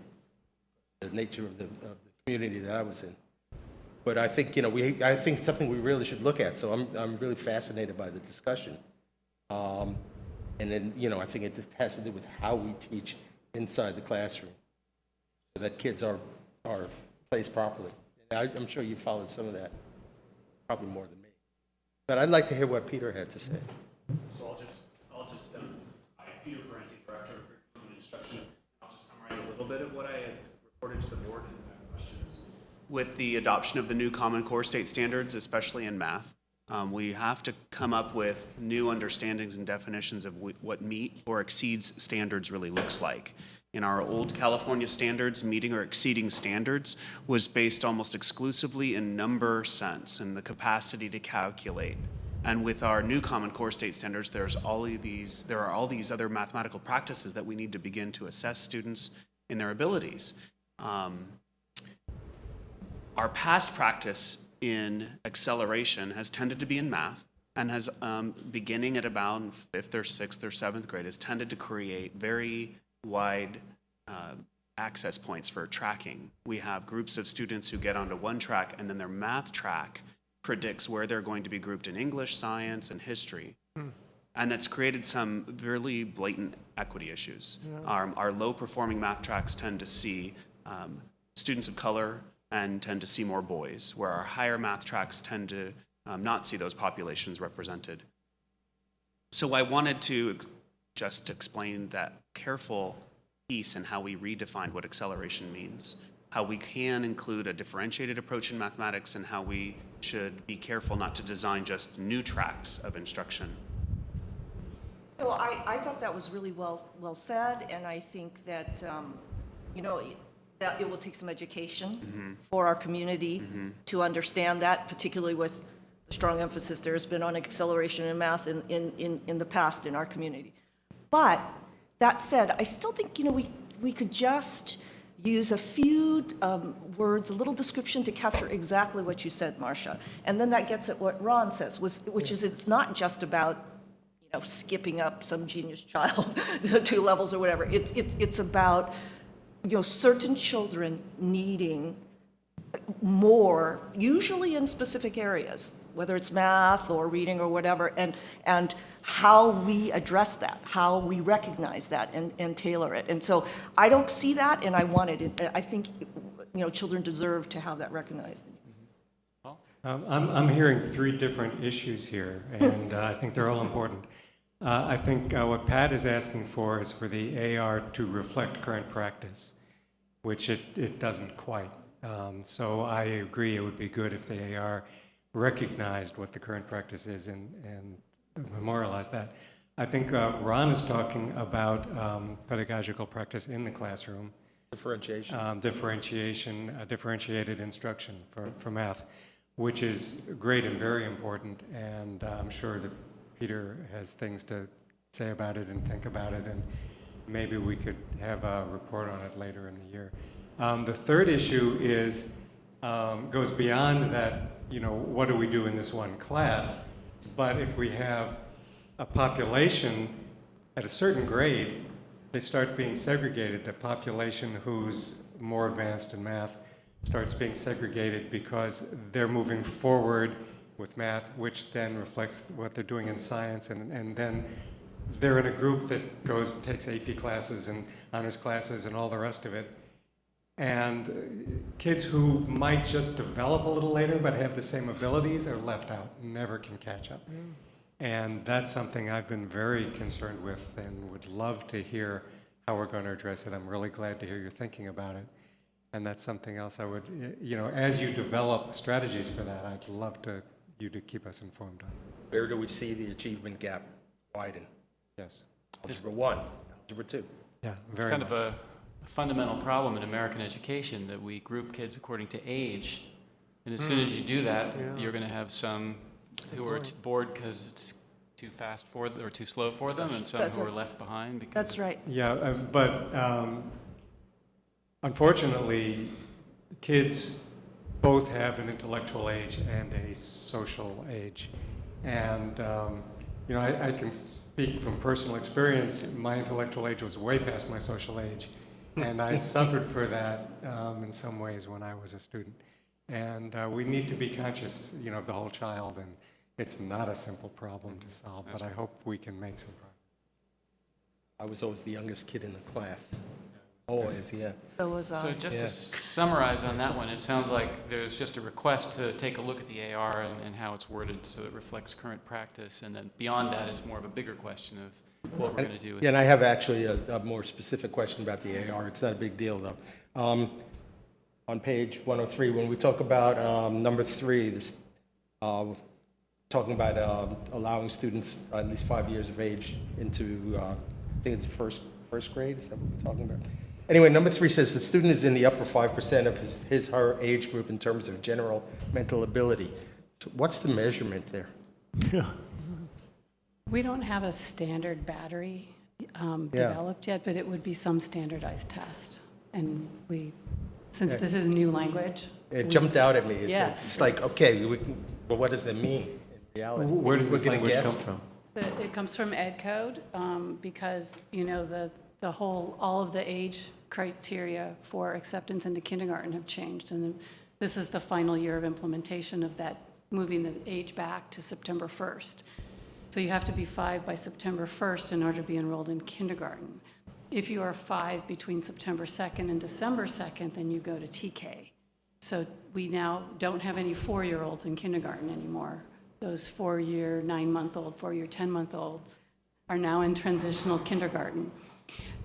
The nature of the community that I was in. But I think, I think it's something we really should look at. So I'm really fascinated by the discussion. And then, I think it has to do with how we teach inside the classroom so that kids are placed properly. And I'm sure you followed some of that, probably more than me. But I'd like to hear what Peter had to say. So I'll just I'm Peter Parenti, Director of Curriculum and Instruction. I'll just summarize a little bit of what I had reported to the board and questions. With the adoption of the new Common Core state standards, especially in math, we have to come up with new understandings and definitions of what meet or exceeds standards really looks like. In our old California standards, meeting or exceeding standards was based almost exclusively in number sense and the capacity to calculate. And with our new Common Core state standards, there are all these other mathematical practices that we need to begin to assess students in their abilities. Our past practice in acceleration has tended to be in math and has, beginning at about 5th or 6th or 7th grade, has tended to create very wide access points for tracking. We have groups of students who get onto one track and then their math track predicts where they're going to be grouped in English, science, and history. And that's created some really blatant equity issues. Yeah. Our low-performing math tracks tend to see students of color and tend to see more boys, where our higher math tracks tend to not see those populations represented. So I wanted to just explain that careful piece in how we redefined what acceleration means, how we can include a differentiated approach in mathematics, and how we should be careful not to design just new tracks of instruction. So I thought that was really well said, and I think that, that it will take some education for our community to understand that, particularly with the strong emphasis there has been on acceleration in math in the past in our community. But that said, I still think, we could just use a few words, a little description to capture exactly what you said, Marcia. And then that gets at what Ron says, which is it's not just about, skipping up some genius child to 2 levels or whatever. It's about, certain children needing more, usually in specific areas, whether it's math or reading or whatever, and how we address that, how we recognize that and tailor it. And so I don't see that, and I want it. I think, children deserve to have that recognized. I'm hearing 3 different issues here, and I think they're all important. I think what Pat is asking for is for the AR to reflect current practice, which it doesn't quite. So I agree it would be good if the AR recognized what the current practice is and memorialized that. I think Ron is talking about pedagogical practice in the classroom. Differentiation. Differentiated instruction for math, which is great and very important, and I'm sure that Peter has things to say about it and think about it. And maybe we could have a report on it later in the year. The third issue is, goes beyond that, what do we do in this one class? But if we have a population at a certain grade, they start being segregated. The population who's more advanced in math starts being segregated because they're moving forward with math, which then reflects what they're doing in science, and then they're in a group that takes AP classes and honors classes and all the rest of it. And kids who might just develop a little later but have the same abilities are left out, never can catch up. And that's something I've been very concerned with and would love to hear how we're going to address it. I'm really glad to hear you're thinking about it. And that's something else I would, as you develop strategies for that, I'd love you to keep us informed on. Where do we see the achievement gap widen? Yes. Algebra 1, Algebra 2. Yeah, It's kind of a fundamental problem in American education that we group kids according to age. And as soon as you do that, you're going to have some who are bored because it's too fast for them or too slow for them, and some who are left behind. Because That's right. Yeah, but unfortunately, kids both have an intellectual age and a social age. And, I can speak from personal experience. My intellectual age was way past my social age. And I suffered for that in some ways when I was a student. And we need to be conscious, of the whole child. And it's not a simple problem to solve, but I hope we can make some progress. I was always the youngest kid in the class. Always, yeah. So was I. So just to summarize on that one, it sounds like there's just a request to take a look at the AR and how it's worded so it reflects current practice. And then beyond that, it's more of a bigger question of what we're going to do with Yeah, and I have actually a more specific question about the AR. It's not a big deal, though. On page 103, when we talk about number 3, this, talking about allowing students at least 5 years of age into, I think it's first grade, is that what we're talking about? Anyway, number 3 says the student is in the upper 5% of her age group in terms of general mental ability. So what's the measurement there? Yeah. We don't have a standard battery developed yet, but it would be some standardized test. And since this is a new language. It jumped out at me. Yes. It's like, okay, well, what does that mean in reality? Where does this We're gonna language come guess? from? It comes from Ed Code because, all of the age criteria for acceptance into kindergarten have changed. And this is the final year of implementation of that, moving the age back to September 1st. So you have to be 5 by September 1st in order to be enrolled in kindergarten. If you are 5 between September 2nd and December 2nd, then you go to TK. So we now don't have any 4-year-olds in kindergarten anymore. Those 4-year, 9-month-old, 4-year, 10-month-olds are now in transitional kindergarten.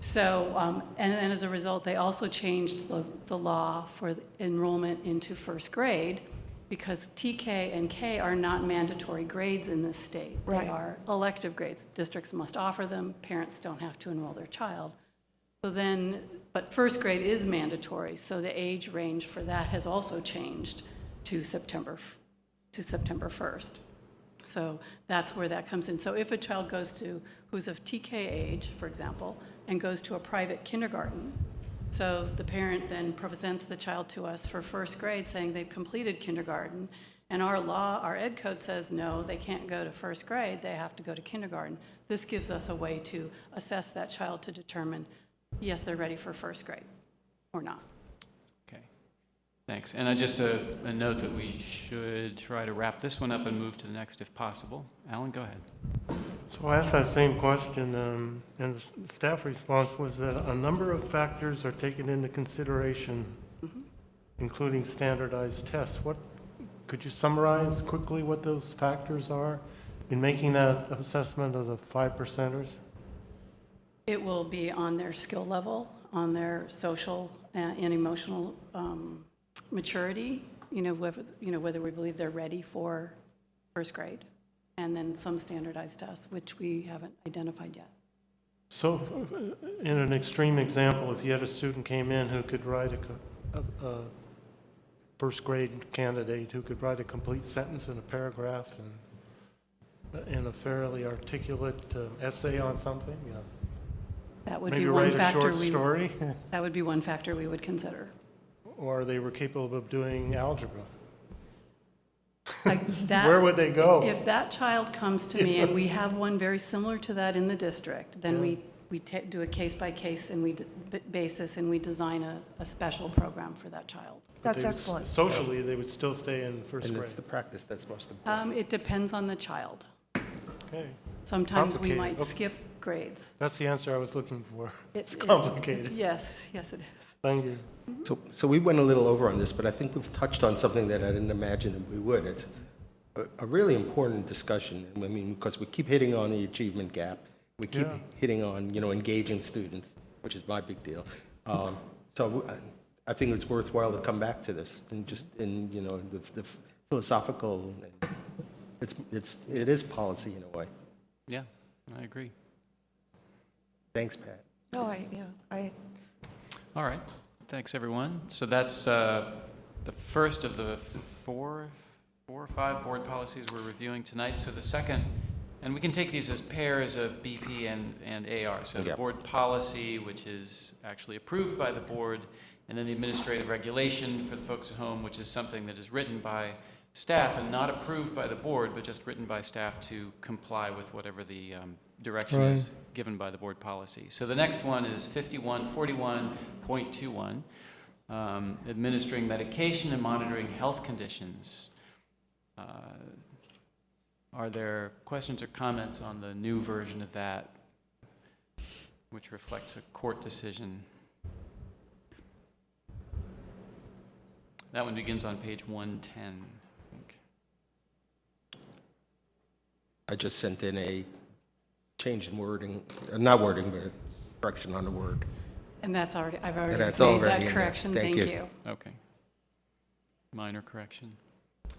So, and as a result, they also changed the law for enrollment into first grade, because TK and K are not mandatory grades in this state. Right. They are elective grades. Districts must offer them. Parents don't have to enroll their child. So then, but first grade is mandatory, so the age range for that has also changed to September 1st. So that's where that comes in. So if a child who's of TK age, for example, and goes to a private kindergarten, so the parent then presents the child to us for first grade saying they've completed kindergarten, and our ed code says, no, they can't go to first grade, they have to go to kindergarten. This gives us a way to assess that child to determine, yes, they're ready for first grade or not. Okay, thanks. And just a note that we should try to wrap this one up and move to the next if possible. Alan, go ahead. So I asked that same question, and the staff response was that a number of factors are taken into consideration, including standardized tests. Could you summarize quickly what those factors are in making that assessment of the 5%ers? It will be on their skill level, on their social and emotional maturity, whether we believe they're ready for first grade, and then some standardized tests, which we haven't identified yet. So in an extreme example, if you had a student came in who could write a first grade candidate who could write a complete sentence in a paragraph and in a fairly articulate essay on something, would be Maybe one write a factor short we, story? that would be one factor we would consider. Or they were capable of doing algebra? Like that. Where would they go? If that child comes to me and we have one very similar to that in the district, then Yeah. we do a case-by-case and basis, and we design a special program for that child. But they would socially, they would still stay in first And grade. it's the practice that's most important. It depends on the child. Okay. Sometimes we Complicated. might Okay. skip grades. That's the answer I was looking for. It's It- complicated. Yes, yes, it is. Thank you. So we went a little over on this, but I think we've touched on something that I didn't imagine that we would. It's a really important discussion. I mean, because we keep hitting on the achievement gap. We keep Yeah. hitting on, engaging students, which is my big deal. So I think it's worthwhile to come back to this and just, the philosophical, it is policy in a way. Yeah, I agree. Thanks, Pat. No, All right, thanks, everyone. So that's the first of the four or five board policies we're reviewing tonight. So the second, and we can take these as pairs of BP and AR. So the Yep. board policy, which is actually approved by the board, and then the administrative regulation for the folks at home, which is something that is written by staff and not approved by the board, but just written by staff to comply with whatever the direction is given by the board policy. So the next one is 5141.21, administering medication and monitoring health conditions. Are there questions or comments on the new version of that, which reflects a court decision? That one begins on page 110. I think. I just sent in a change in wording, not wording, but correction on the word. And that's already, I've already And that's made already in that there. correction, Thank thank you. you. Okay. Minor correction.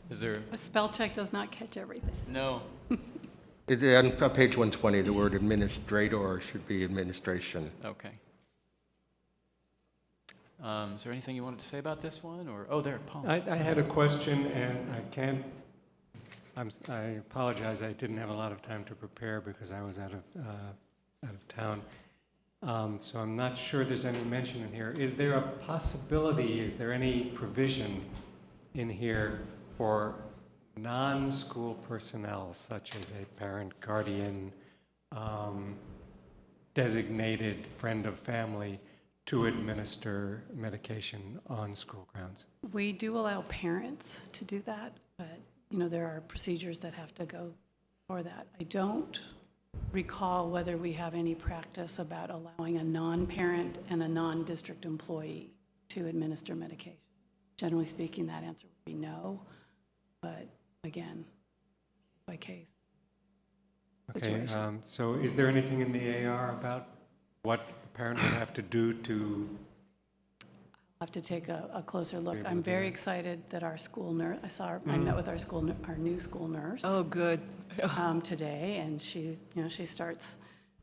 Is there? A spell check does not catch everything. No. On page 120, the word administrator should be administration. Okay. Is there anything you wanted to say about this one? Or oh, there, Paul. I had a question, and I can't, I apologize, I didn't have a lot of time to prepare because I was out of town. So I'm not sure there's any mention in here. Is there a possibility, is there any provision in here for non-school personnel, such as a parent, guardian, designated friend of family, to administer medication on school grounds? We do allow parents to do that, but, there are procedures that have to go for that. I don't recall whether we have any practice about allowing a non-parent and a non-district employee to administer medication. Generally speaking, that answer would be no, but again, by case. Okay, situation. so is there anything in the AR about what the parent would have to do to? I'll have to take a closer look. Be able I'm to do very that. excited that our school nurse, I met with our new school nurse. Oh, good. Today, and she starts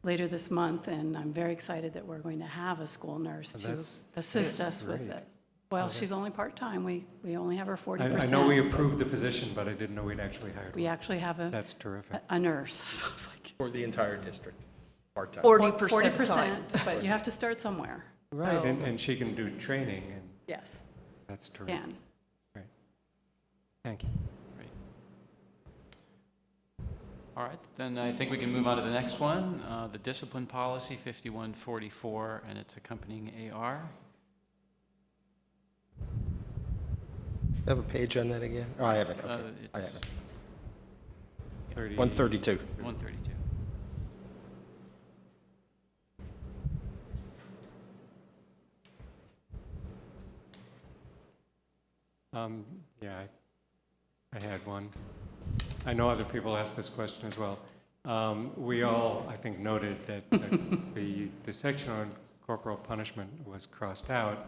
later this month, and I'm very excited that we're going to have a school nurse to assist us with great. this. Well, she's only part-time. We only have her 40%. I know we approved the position, but I didn't know we'd actually hired We one. actually have That's terrific. a nurse. So it's like For the entire district, part-time. 40% time. 40%, but you have to start somewhere. Right, So, and she can do training, and yes, that's terrific. can. Great. Thank you. Great. All right, then I think we can move on to the next one, the discipline policy 5144 and its accompanying AR. Have a page on that again? Oh, I have it, okay. I have It's it. 30 132. 132. Yeah, I had one. I know other people asked this question as well. We all, I think, noted that the section on corporal punishment was crossed out,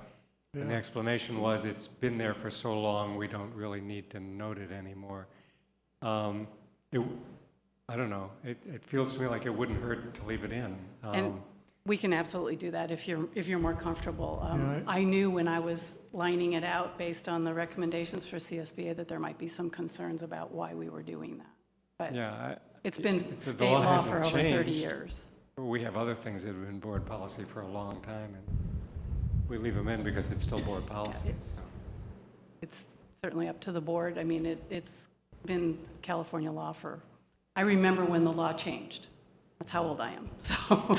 and the explanation was it's been there for so long, we don't really need to note it anymore. I don't know, it feels to me like it wouldn't hurt to leave it in. And we can absolutely do that if you're more comfortable. Yeah, I knew when I was lining it out based on the recommendations for CSBA that there might be some concerns about why we were doing that. But Yeah, it's been the state law law hasn't for over 30 changed. years. we have other things that have been board policy for a long time, and we leave them in because it's still board policy. So. It's certainly up to the board. I mean, it's been California law for, I remember when the law changed. That's how old I am, so.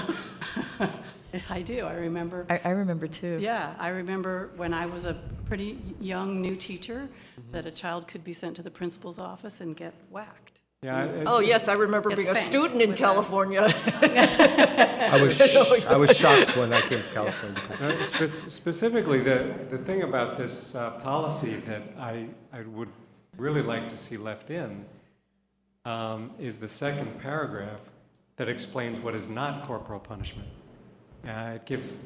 I do, I remember. I remember too. Yeah, I remember when I was a pretty young new teacher, that a child could be sent to the principal's office and get whacked. Yeah. Oh, yes, I remember being a student in California. I was shocked when I came to California. Specifically, the thing about this policy that I would really like to see left in is the second paragraph that explains what is not corporal punishment. It gives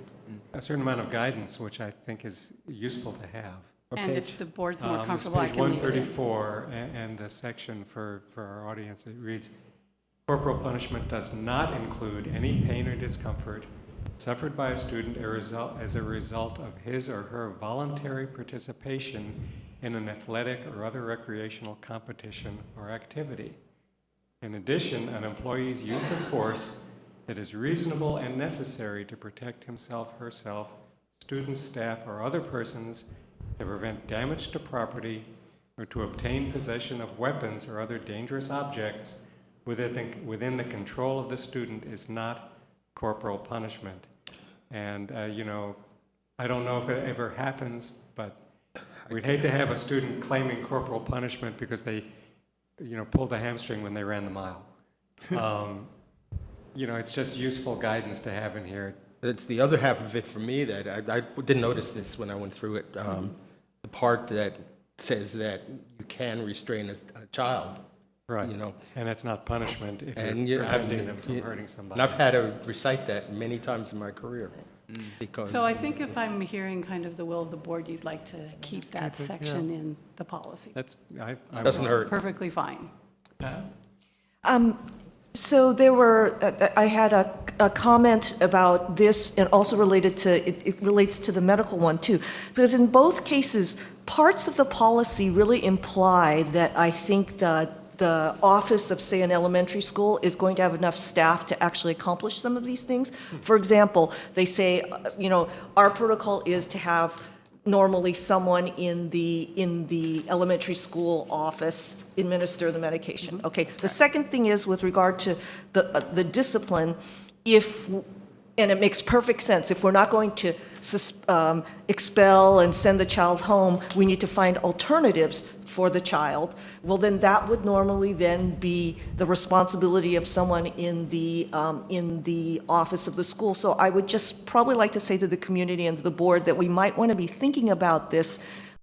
a certain amount of guidance, which I think is useful to have. And if the board's more comfortable, I Page can leave it in. 134, and the section for our audience, it reads, corporal punishment does not include any pain or discomfort suffered by a student as a result of his or her voluntary participation in an athletic or other recreational competition or activity. In addition, an employee's use of force that is reasonable and necessary to protect himself, herself, students, staff, or other persons to prevent damage to property or to obtain possession of weapons or other dangerous objects within the control of the student is not corporal punishment. And, you know, I don't know if it ever happens, but we'd hate to have a student claiming corporal punishment because they, you know, pulled a hamstring when they ran the mile. You know, it's just useful guidance to have in here. It's the other half of it for me that I didn't notice this when I went through it. The part that says that you can restrain a child. Right. You know. And that's not punishment if And you're preventing them from hurting somebody. And I've had to recite that many times in my career. Because So I think if I'm hearing kind of the will of the board, you'd like to keep that section in the policy. That's, doesn't hurt. Perfectly fine. So I had a comment about this, and also related to, it relates to the medical one too, because in both cases, parts of the policy really imply that I think the office of, say, an elementary school is going to have enough staff to actually accomplish some of these things. For example, they say, you know, our protocol is to have normally someone in the elementary school office administer the medication. Okay. The second thing is with regard to the discipline, and it makes perfect sense, if we're not going to expel and send the child home, we need to find alternatives for the child. Well, then that would normally then be the responsibility of someone in the office of the school. So I would just probably like to say to the community and to the board that we might want to be thinking about this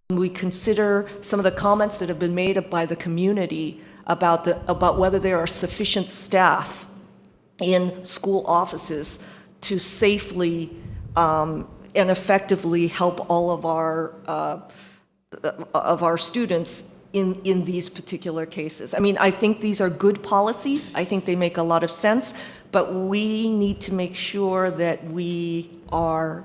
when we consider some of the comments that have been made by the community about whether there are sufficient staff in school offices to safely and effectively help all of our students in these particular cases. I mean, I think these are good policies. I think they make a lot of sense, but we need to make sure that we are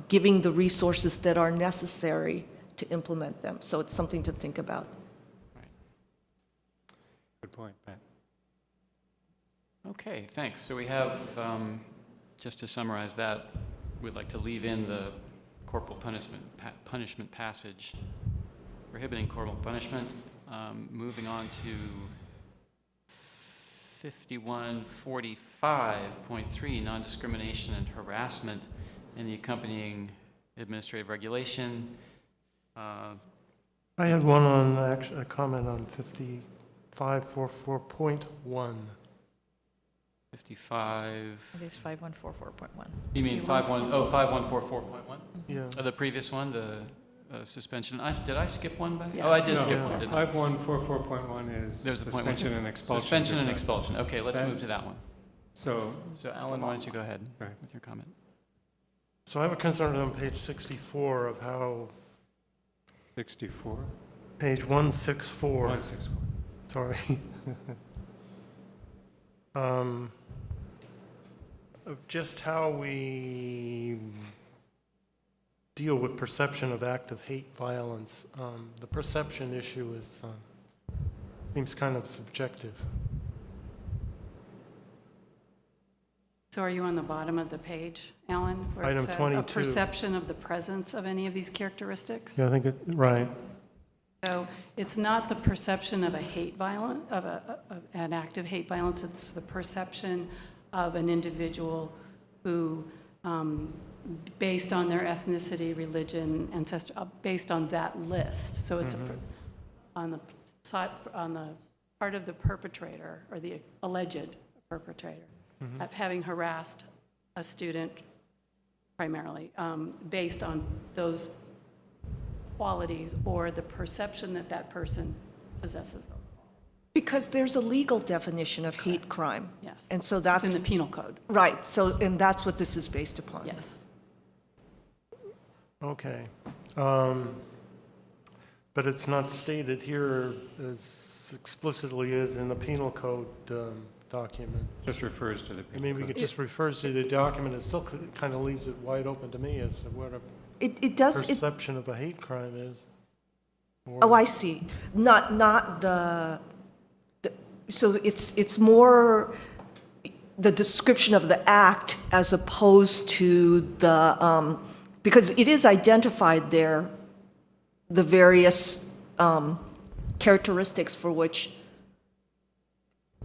giving the resources that are necessary to implement them. So it's something to think about. Right. Good point, Pat. Okay, thanks. So we have, just to summarize that, we'd like to leave in the corporal punishment passage, prohibiting corporal punishment. Moving on to 5145.3, non-discrimination and harassment, and the accompanying administrative regulation. I had one on, a comment on 5544.1. 55. It is 5144.1. You mean 5144.1? Yeah. The previous one, the suspension. Did I skip one back? Yeah. Oh, I did skip one, didn't I? 5144.1 is There's the point. suspension and expulsion. Suspension and expulsion. Okay, let's move to that one. So Alan, why don't you go ahead Right. with your comment? So I have a concern on page 64 of how, 64? page 164. 164. Sorry. Of just how we deal with perception of active hate violence. The perception issue is seems kind of subjective. So are you on the bottom of the page, Alan? Where it Item says 22. a perception of the presence of any of these characteristics? Yeah, I think right. So it's not the perception of a hate violence, of an act of hate violence, it's the perception of an individual who, based on their ethnicity, religion, ancestry, based on that list. So it's on the part of the perpetrator, or the alleged perpetrator, having harassed a student primarily, based on those qualities or the perception that that person possesses those. Because there's a legal definition of hate crime. Yes. And so that's. It's in the penal code. Right, so, and that's what this is based upon. Yes. Okay. But it's not stated here as explicitly as in the penal code document. Just refers to the. I mean, we could just refer to the document. It still kind of leaves it wide open to me as to what a It does. perception of a hate crime is. Oh, I see. Not so it's more the description of the act as opposed to the, because it is identified there, the various characteristics for which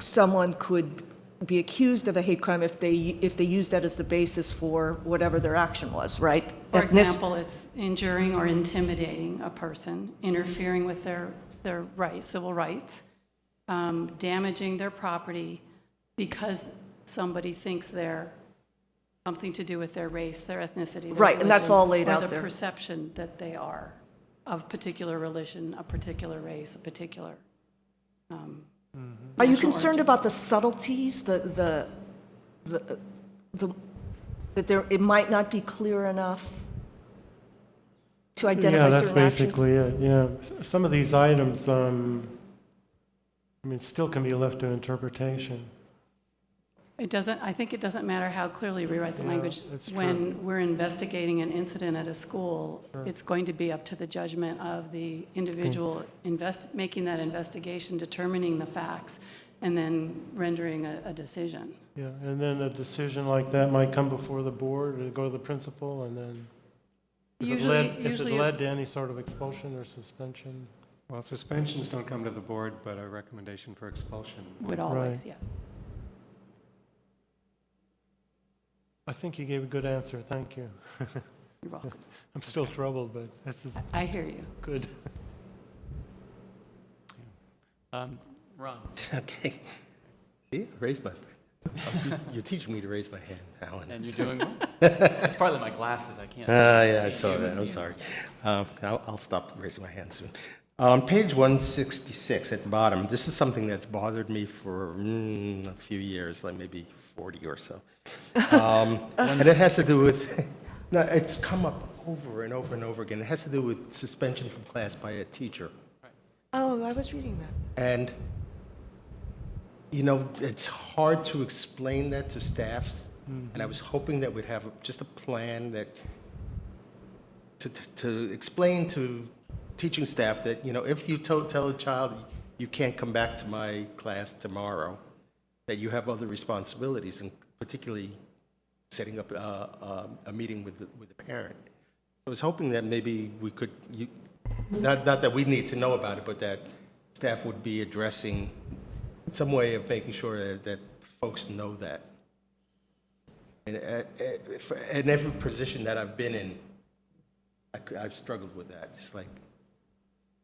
someone could be accused of a hate crime if they use that as the basis for whatever their action was, right? For example, it's injuring or intimidating a person, interfering with their rights, civil rights, damaging their property because somebody thinks they're something to do with their race, their ethnicity, their right, and that's religion, all laid out or there. the perception that they are of a particular religion, a particular race, a particular. Are you concerned about the subtleties, that it might not be clear enough to identify certain actions? Yeah, that's basically it, yeah. Some of these items, I mean, still can be left to interpretation. I think it doesn't matter how clearly we write the language. that's true. When we're investigating an incident at a school, it's going to be up to the judgment of the individual making that investigation, determining the facts, and then rendering a decision. Yeah, and then a decision like that might come before the board and go to the principal, and then if it led to any sort of expulsion or suspension. Well, suspensions don't come to the board, but a recommendation for expulsion. Would always, yes. I think you gave a good answer, thank you. You're welcome. I'm still troubled, but this is I hear you. good. Ron. Okay. See, raise my, you're teaching me to raise my hand, Alan. And you're doing well. It's partly my glasses, I can't. Yeah, I see saw you. that, I'm sorry. I'll stop raising my hand soon. On page 166 at the bottom, this is something that's bothered me for a few years, like maybe 40 or so. And it has to do with, no, it's come up over and over and over again. It has to do with suspension from class by a teacher. Oh, I was reading that. And, you know, it's hard to explain that to staffs. And I was hoping that we'd have just a plan that, to explain to teaching staff that, you know, if you tell a child you can't come back to my class tomorrow, that you have other responsibilities, and particularly setting up a meeting with the parent. I was hoping that maybe we could, not that we need to know about it, but that staff would be addressing some way of making sure that folks know that. And in every position that I've been in, I've struggled with that. Just like,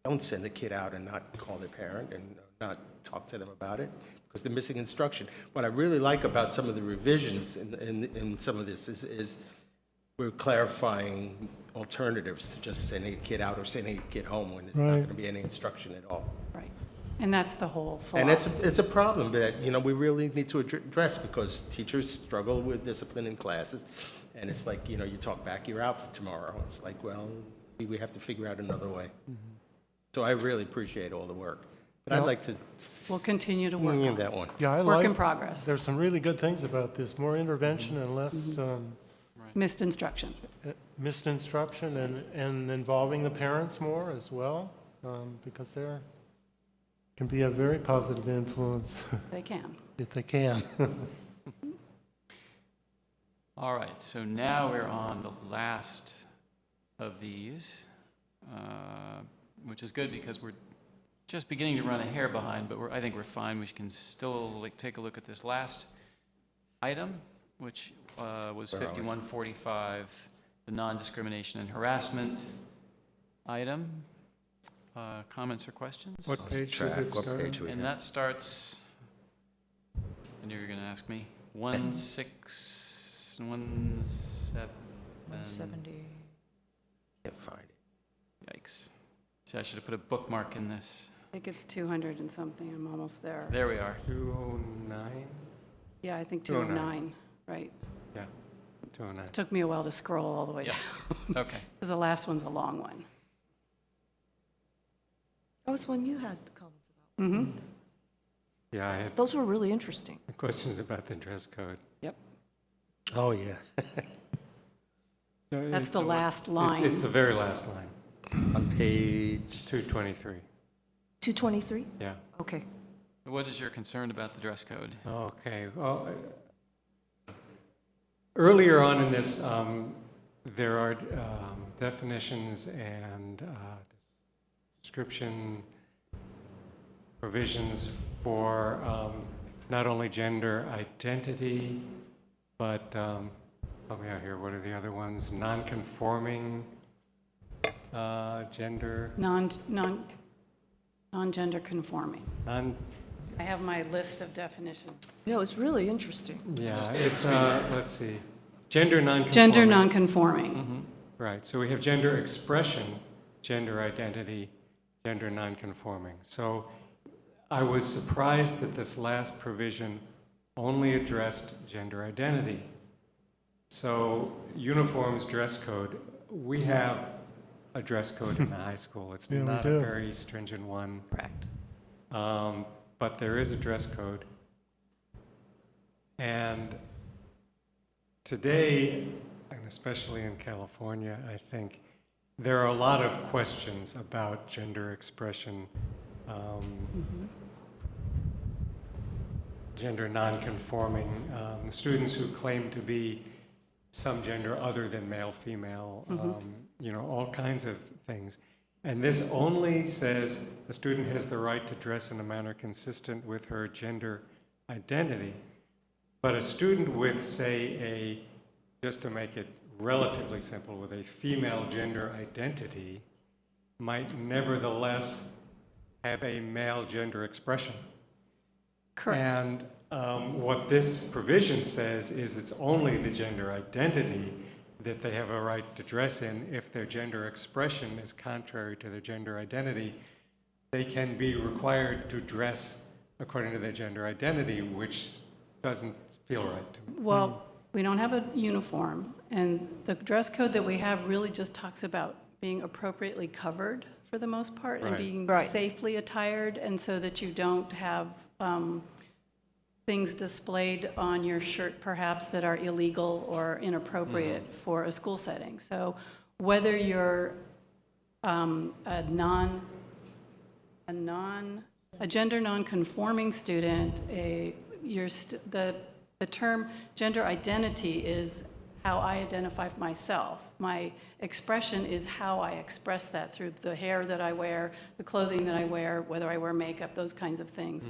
don't send a kid out and not call their parent and not talk to them about it, because they're missing instruction. What I really like about some of the revisions in some of this is we're clarifying alternatives to just sending a kid out or sending a kid home when there's not going to be any instruction at all. Right. And that's the whole And philosophy. it's a problem that, you know, we really need to address, because teachers struggle with discipline in classes. And it's like, you know, you talk back, you're out for tomorrow. It's like, well, we have to figure out another way. So I really appreciate all the work. But I'd like to... We'll continue to work on that one. Yeah, I Work like. in progress. There's some really good things about this, more intervention and less Missed instruction. missed instruction, and involving the parents more as well, because they're, can be a very positive influence They can. if they can. All right, so now we're on the last of these, which is good because we're just beginning to run a hair behind, but I think we're fine. We can still take a look at this last item, which was 5145, the non-discrimination and harassment item. Comments or questions? What page does it start on? And that starts, I knew you were going to ask me, 170. Can't find it. Yikes. See, I should have put a bookmark in this. I think it's 200 and something. I'm almost there. There we are. 209? Yeah, I think 209. 209, right. Yeah, 209. It took me a while to scroll all the way Yep. down. Okay. Because the last one's a long one. That was one you had the comments about. Mm-hmm. Yeah, I had Those were really interesting. questions about the dress code. Yep. Oh, yeah. No, That's it's the last line. It's the very last line, On page, 223. 223? Yeah. Okay. What is your concern about the dress code? Okay. Well, earlier on in this, there are definitions and description provisions for not only gender identity, but help me out here. What are the other ones? Non-conforming gender. Non-gender conforming. Non. I have my list of definitions. Yeah, it was really interesting. Yeah, it's let's see. Gender non-conforming. Gender non-conforming. Mm-hmm. Right. So we have gender expression, gender identity, gender non-conforming. So I was surprised that this last provision only addressed gender identity. So uniforms, dress code, we have a dress code in the high school. It's Yeah, we not do. a very stringent one. Correct. But there is a dress code. And today, and especially in California, I think, there are a lot of questions about gender expression, gender non-conforming, students who claim to be some gender other than male, female, all kinds of things. And this only says a student has the right to dress in a manner consistent with her gender identity. But a student with, say, just to make it relatively simple, with a female gender identity might nevertheless have a male gender expression. Correct. And what this provision says is it's only the gender identity that they have a right to dress in. If their gender expression is contrary to their gender identity, they can be required to dress according to their gender identity, which doesn't feel right to me. Well, we don't have a uniform, and the dress code that we have really just talks about being appropriately covered for the most part, and Right. being Right. safely attired, and so that you don't have things displayed on your shirt perhaps that are illegal or inappropriate for a school setting. So whether you're a gender non-conforming student, the term gender identity is how I identify myself. My expression is how I express that through the hair that I wear, the clothing that I wear, whether I wear makeup, those kinds of things.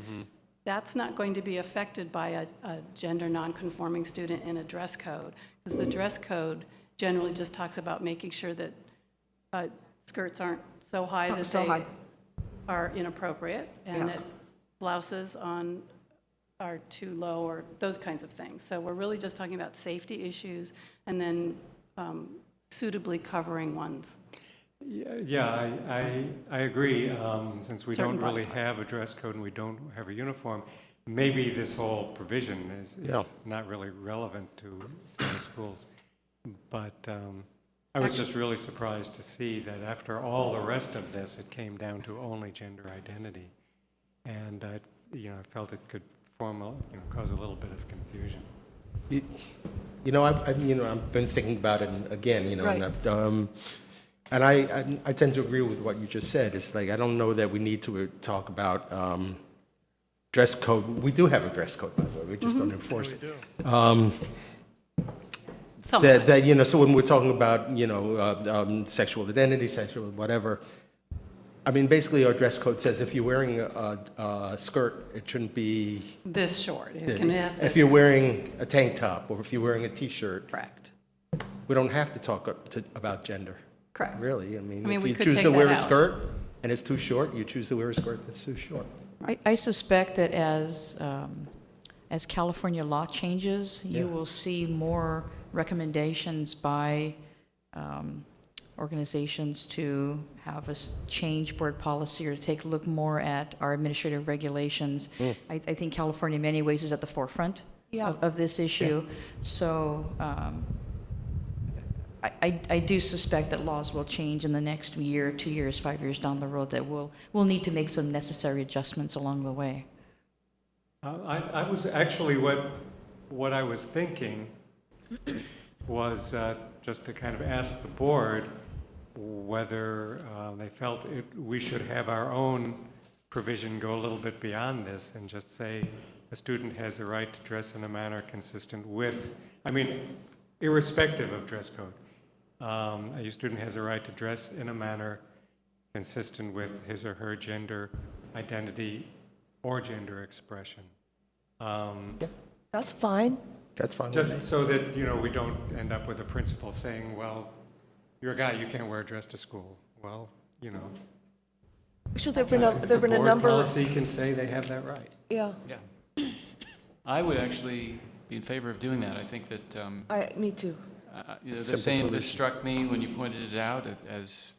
That's not going to be affected by a gender non-conforming student in a dress code, because the dress code generally just talks about making sure that skirts aren't so high that they are inappropriate, and that blouses are too low, or those kinds of things. So we're really just talking about safety issues, and then suitably covering ones. Yeah, I agree. Since we Certain don't really body have a dress code and we don't have a uniform, maybe this whole provision is not really relevant to the schools. But I was just really surprised to see that after all the rest of this, it came down to only gender identity. And I felt it could cause a little bit of confusion. I've been thinking about it again, and I tend to agree with what you just said. It's like, I don't know that we need to talk about dress code. We do have a dress code, by the way. We just don't enforce it. Sometimes. That, you know, so when we're talking about, you know, sexual identity, sexual whatever, I mean, basically our dress code says if you're wearing a skirt, it shouldn't be, This short. It can ask if you're wearing a tank top or if you're wearing a T-shirt, Correct. we don't have to talk about gender. Correct. Really, I mean, I mean, if we you could choose take to wear that a out. skirt and it's too short, you choose to wear a skirt that's too short. I suspect that as California law changes, you Yeah. will see more recommendations by organizations to have us change board policy or to take a look more at our administrative regulations. I think California in many ways is at the forefront of this issue. So I do suspect that laws will change in the next year, 2 years, 5 years down the road, that we'll need to make some necessary adjustments along the way. I was actually, what I was thinking was just to kind of ask the board whether they felt we should have our own provision go a little bit beyond this and just say a student has the right to dress in a manner consistent with, I mean, irrespective of dress code. A student has a right to dress in a manner consistent with his or her gender identity or gender expression. That's fine. That's fine. Just so that, you know, we don't end up with a principal saying, well, you're a guy, you can't wear a dress to school. Well, you know. Actually, there've been a Board number. policy can say they have that right. Yeah, Yeah. I would actually be in favor of doing that. I think that me too. you know, the Simple same solution. that struck me when you pointed it out as,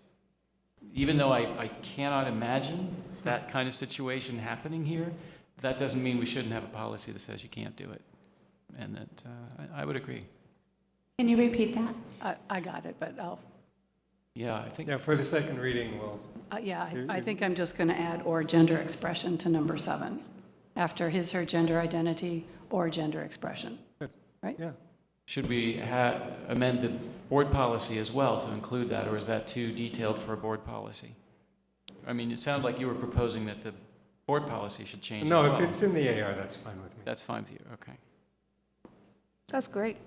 even though I cannot imagine that kind of situation happening here, that doesn't mean we shouldn't have a policy that says you can't do it. And that I would agree. Can you repeat that? I got it, but I'll, Yeah, I think. Yeah, for the second reading, we'll. I think I'm just going to add or gender expression to number 7, after his, her gender identity or gender expression. Good. Right? Yeah. Should we amend the board policy as well to include that, or is that too detailed for a board policy? I mean, it sounded like you were proposing that the board policy should change as No, well. if it's in the AR, that's fine with me. That's fine with you, okay. That's great.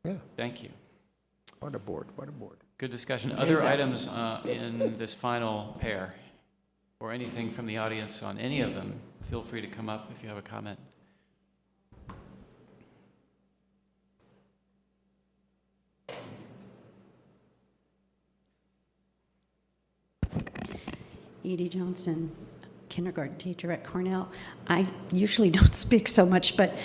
Yeah, Thank you. what a board, what a board. Good discussion. Other items in this final pair, or anything from the audience on any of them, feel free to come up if you have a comment. Edie Johnson, kindergarten teacher at Cornell. I usually don't speak so much, but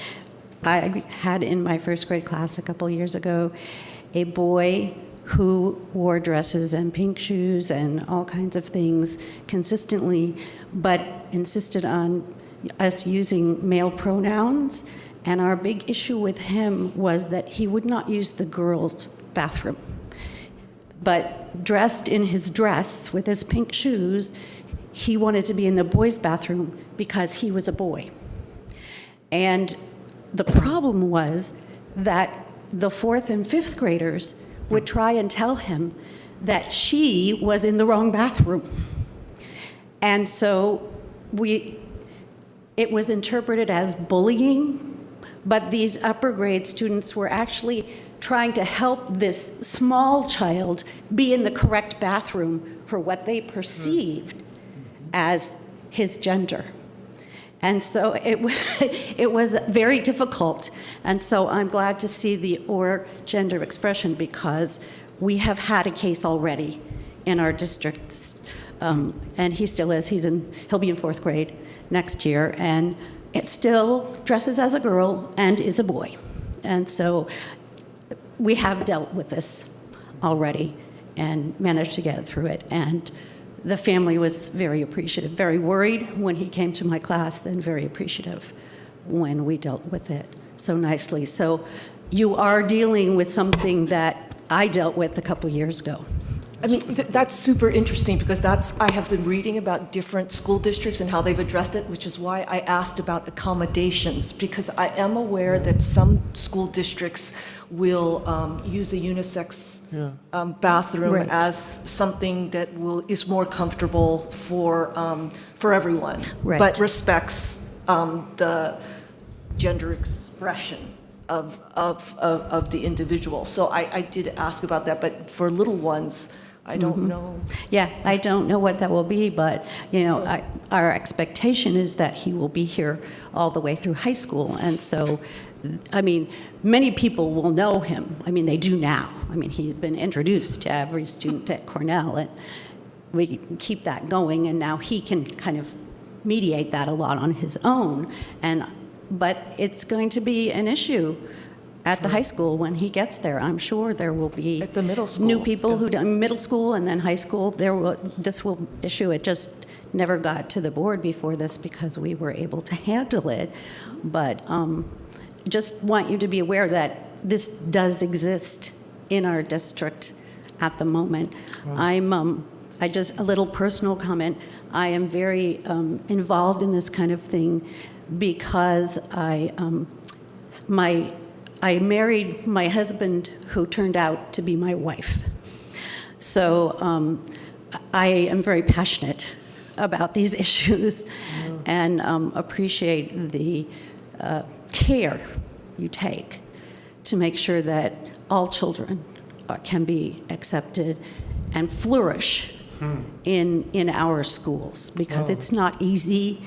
I had in my first grade class a couple years ago a boy who wore dresses and pink shoes and all kinds of things consistently, but insisted on us using male pronouns. And our big issue with him was that he would not use the girls' bathroom. But dressed in his dress with his pink shoes, he wanted to be in the boys' bathroom because he was a boy. And the problem was that the 4th and 5th graders would try and tell him that she was in the wrong bathroom. And so it was interpreted as bullying, but these upper grade students were actually trying to help this small child be in the correct bathroom for what they perceived as his gender. And so it was very difficult. And so I'm glad to see the or gender expression, because we have had a case already in our district, and he still is. He'll be in 4th grade next year, and it still dresses as a girl and is a boy. And so we have dealt with this already and managed to get through it. And the family was very appreciative, very worried when he came to my class, and very appreciative when we dealt with it so nicely. So you are dealing with something that I dealt with a couple years ago. I mean, that's super interesting, because I have been reading about different school districts and how they've addressed it, which is why I asked about accommodations, because I am aware that some school districts will use a unisex bathroom Right. as something that is more comfortable for everyone, Right. but respects the gender expression of the individual. So I did ask about that, but for little ones, I don't know. Yeah, I don't know what that will be, but, you know, our expectation is that he will be here all the way through high school. And so, I mean, many people will know him. I mean, they do now. I mean, he's been introduced to every student at Cornell, and we keep that going, and now he can kind of mediate that a lot on his own. But it's going to be an issue at the high school when he gets there. I'm sure there will be At the middle school. new people who middle school and then high school. This will issue. It just never got to the board before this because we were able to handle it. But just want you to be aware that this does exist in our district at the moment. I just a little personal comment. I am very involved in this kind of thing because I married my husband, who turned out to be my wife. So I am very passionate about these issues and appreciate the care you take to make sure that all children can be accepted and flourish in our schools, because it's not easy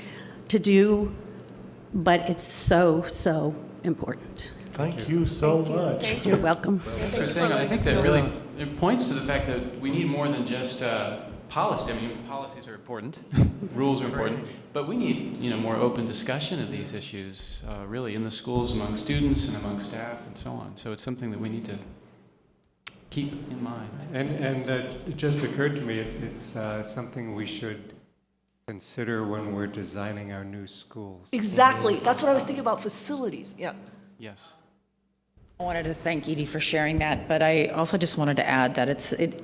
to do, but it's so important. Thank you so much. You're welcome. As we're saying, I think that really it points to the fact that we need more than just policy. I mean, policies are important, rules are important, but we need, you know, more open discussion of these issues, really in the schools, among students and among staff and so on. So it's something that we need to keep in mind. And it just occurred to me, it's something we should consider when we're designing our new schools. Exactly. That's what I was thinking about, facilities. Yeah. Yes. I wanted to thank Edie for sharing that, but I also just wanted to add that it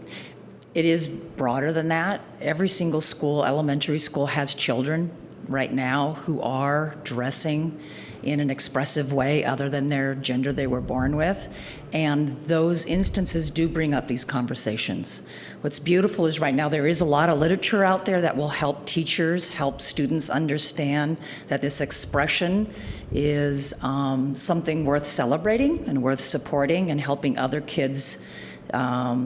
is broader than that. Every single school, elementary school, has children right now who are dressing in an expressive way other than their gender they were born with. And those instances do bring up these conversations. What's beautiful is right now there is a lot of literature out there that will help teachers, help students understand that this expression is something worth celebrating and worth supporting, and helping other kids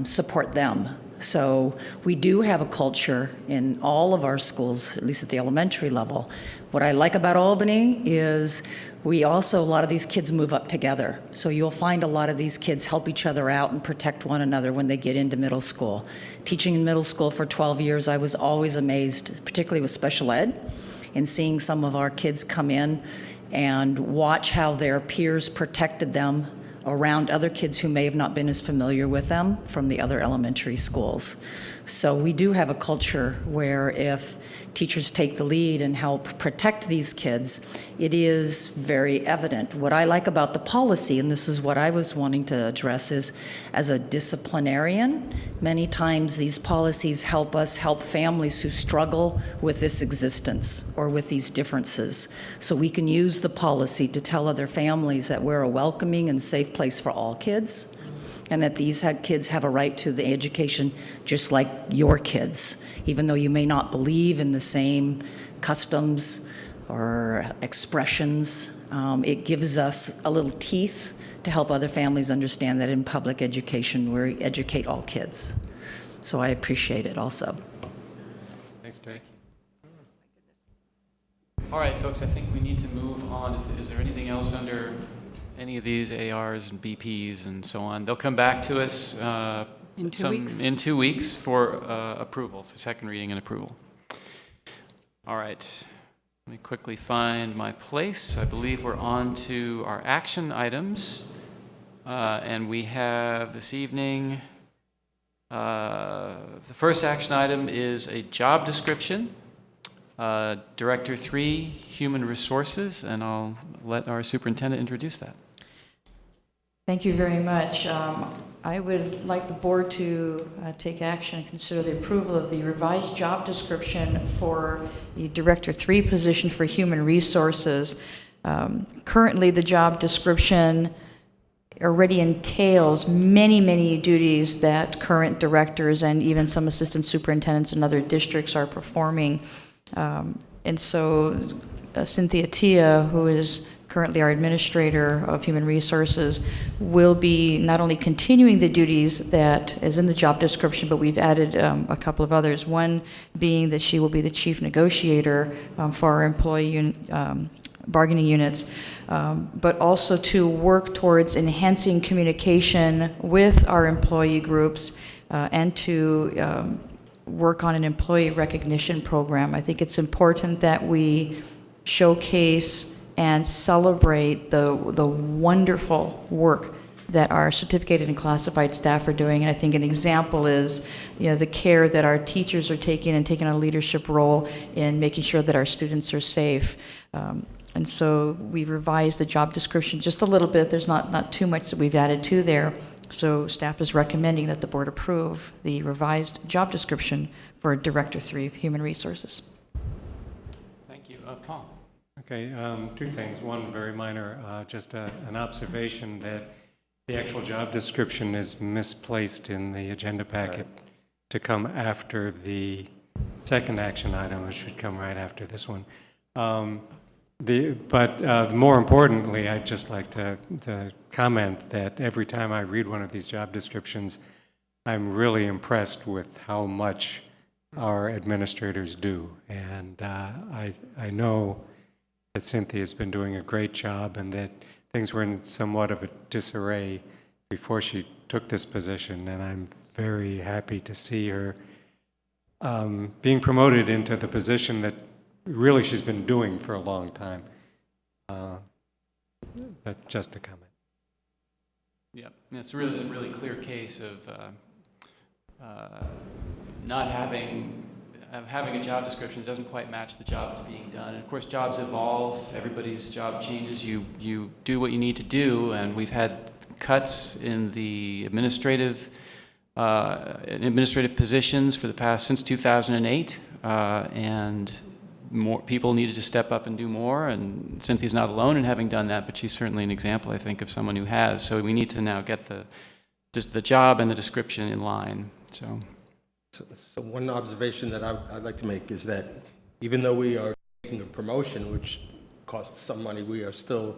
support them. So we do have a culture in all of our schools, at least at the elementary level. What I like about Albany is we also, a lot of these kids move up together. So you'll find a lot of these kids help each other out and protect one another when they get into middle school. Teaching in middle school for 12 years, I was always amazed, particularly with special ed, in seeing some of our kids come in and watch how their peers protected them around other kids who may have not been as familiar with them from the other elementary schools. So we do have a culture where if teachers take the lead and help protect these kids, it is very evident. What I like about the policy, and this is what I was wanting to address, is as a disciplinarian, many times these policies help us help families who struggle with this existence or with these differences. So we can use the policy to tell other families that we're a welcoming and safe place for all kids, and that these kids have a right to the education just like your kids, even though you may not believe in the same customs or expressions. It gives us a little teeth to help other families understand that in public education we educate all kids. So I appreciate it also. Thanks, Jake. All right, folks, I think we need to move on. Is there anything else under any of these ARs and BPs and so on? They'll come back to us In 2 weeks. in 2 weeks for approval, for second reading and approval. All right, let me quickly find my place. I believe we're on to our action items. And we have this evening, the first action item is a job description. Director 3, Human Resources, and I'll let our superintendent introduce that. Thank you very much. I would like the board to take action and consider the approval of the revised job description for the Director 3 position for Human Resources. Currently, the job description already entails many duties that current directors and even some assistant superintendents in other districts are performing. And so Cynthia Tia, who is currently our Administrator of Human Resources, will be not only continuing the duties that is in the job description, but we've added a couple of others. One being that she will be the Chief Negotiator for our employee bargaining units, but also to work towards enhancing communication with our employee groups and to work on an employee recognition program. I think it's important that we showcase and celebrate the wonderful work that our certificated and classified staff are doing. And I think an example is, the care that our teachers are taking and taking a leadership role in making sure that our students are safe. And so we've revised the job description just a little bit. There's not too much that we've added to there. So staff is recommending that the board approve the revised job description for Director 3 of Human Resources. Thank you. Paul? Okay, two things. One, very minor, just an observation that the actual job description is misplaced in the agenda packet to come after the second action item. It should come right after this one. But more importantly, I'd just like to comment that every time I read one of these job descriptions, I'm really impressed with how much our administrators do. And I know that Cynthia's been doing a great job and that things were in somewhat of a disarray before she took this position. And I'm very happy to see her being promoted into the position that really she's been doing for a long time. But just a comment. Yeah, it's really a really clear case of not having a job description that doesn't quite match the job that's being done. And of course, jobs evolve. Everybody's job changes. You do what you need to do, and we've had cuts in the administrative positions for the past since 2008, and more people needed to step up and do more, and Cynthia's not alone in having done that, but she's certainly an example, I think, of someone who has. So we need to now get the job and the description in line. So one observation that I'd like to make is that even though we are making a promotion, which costs some money, we are still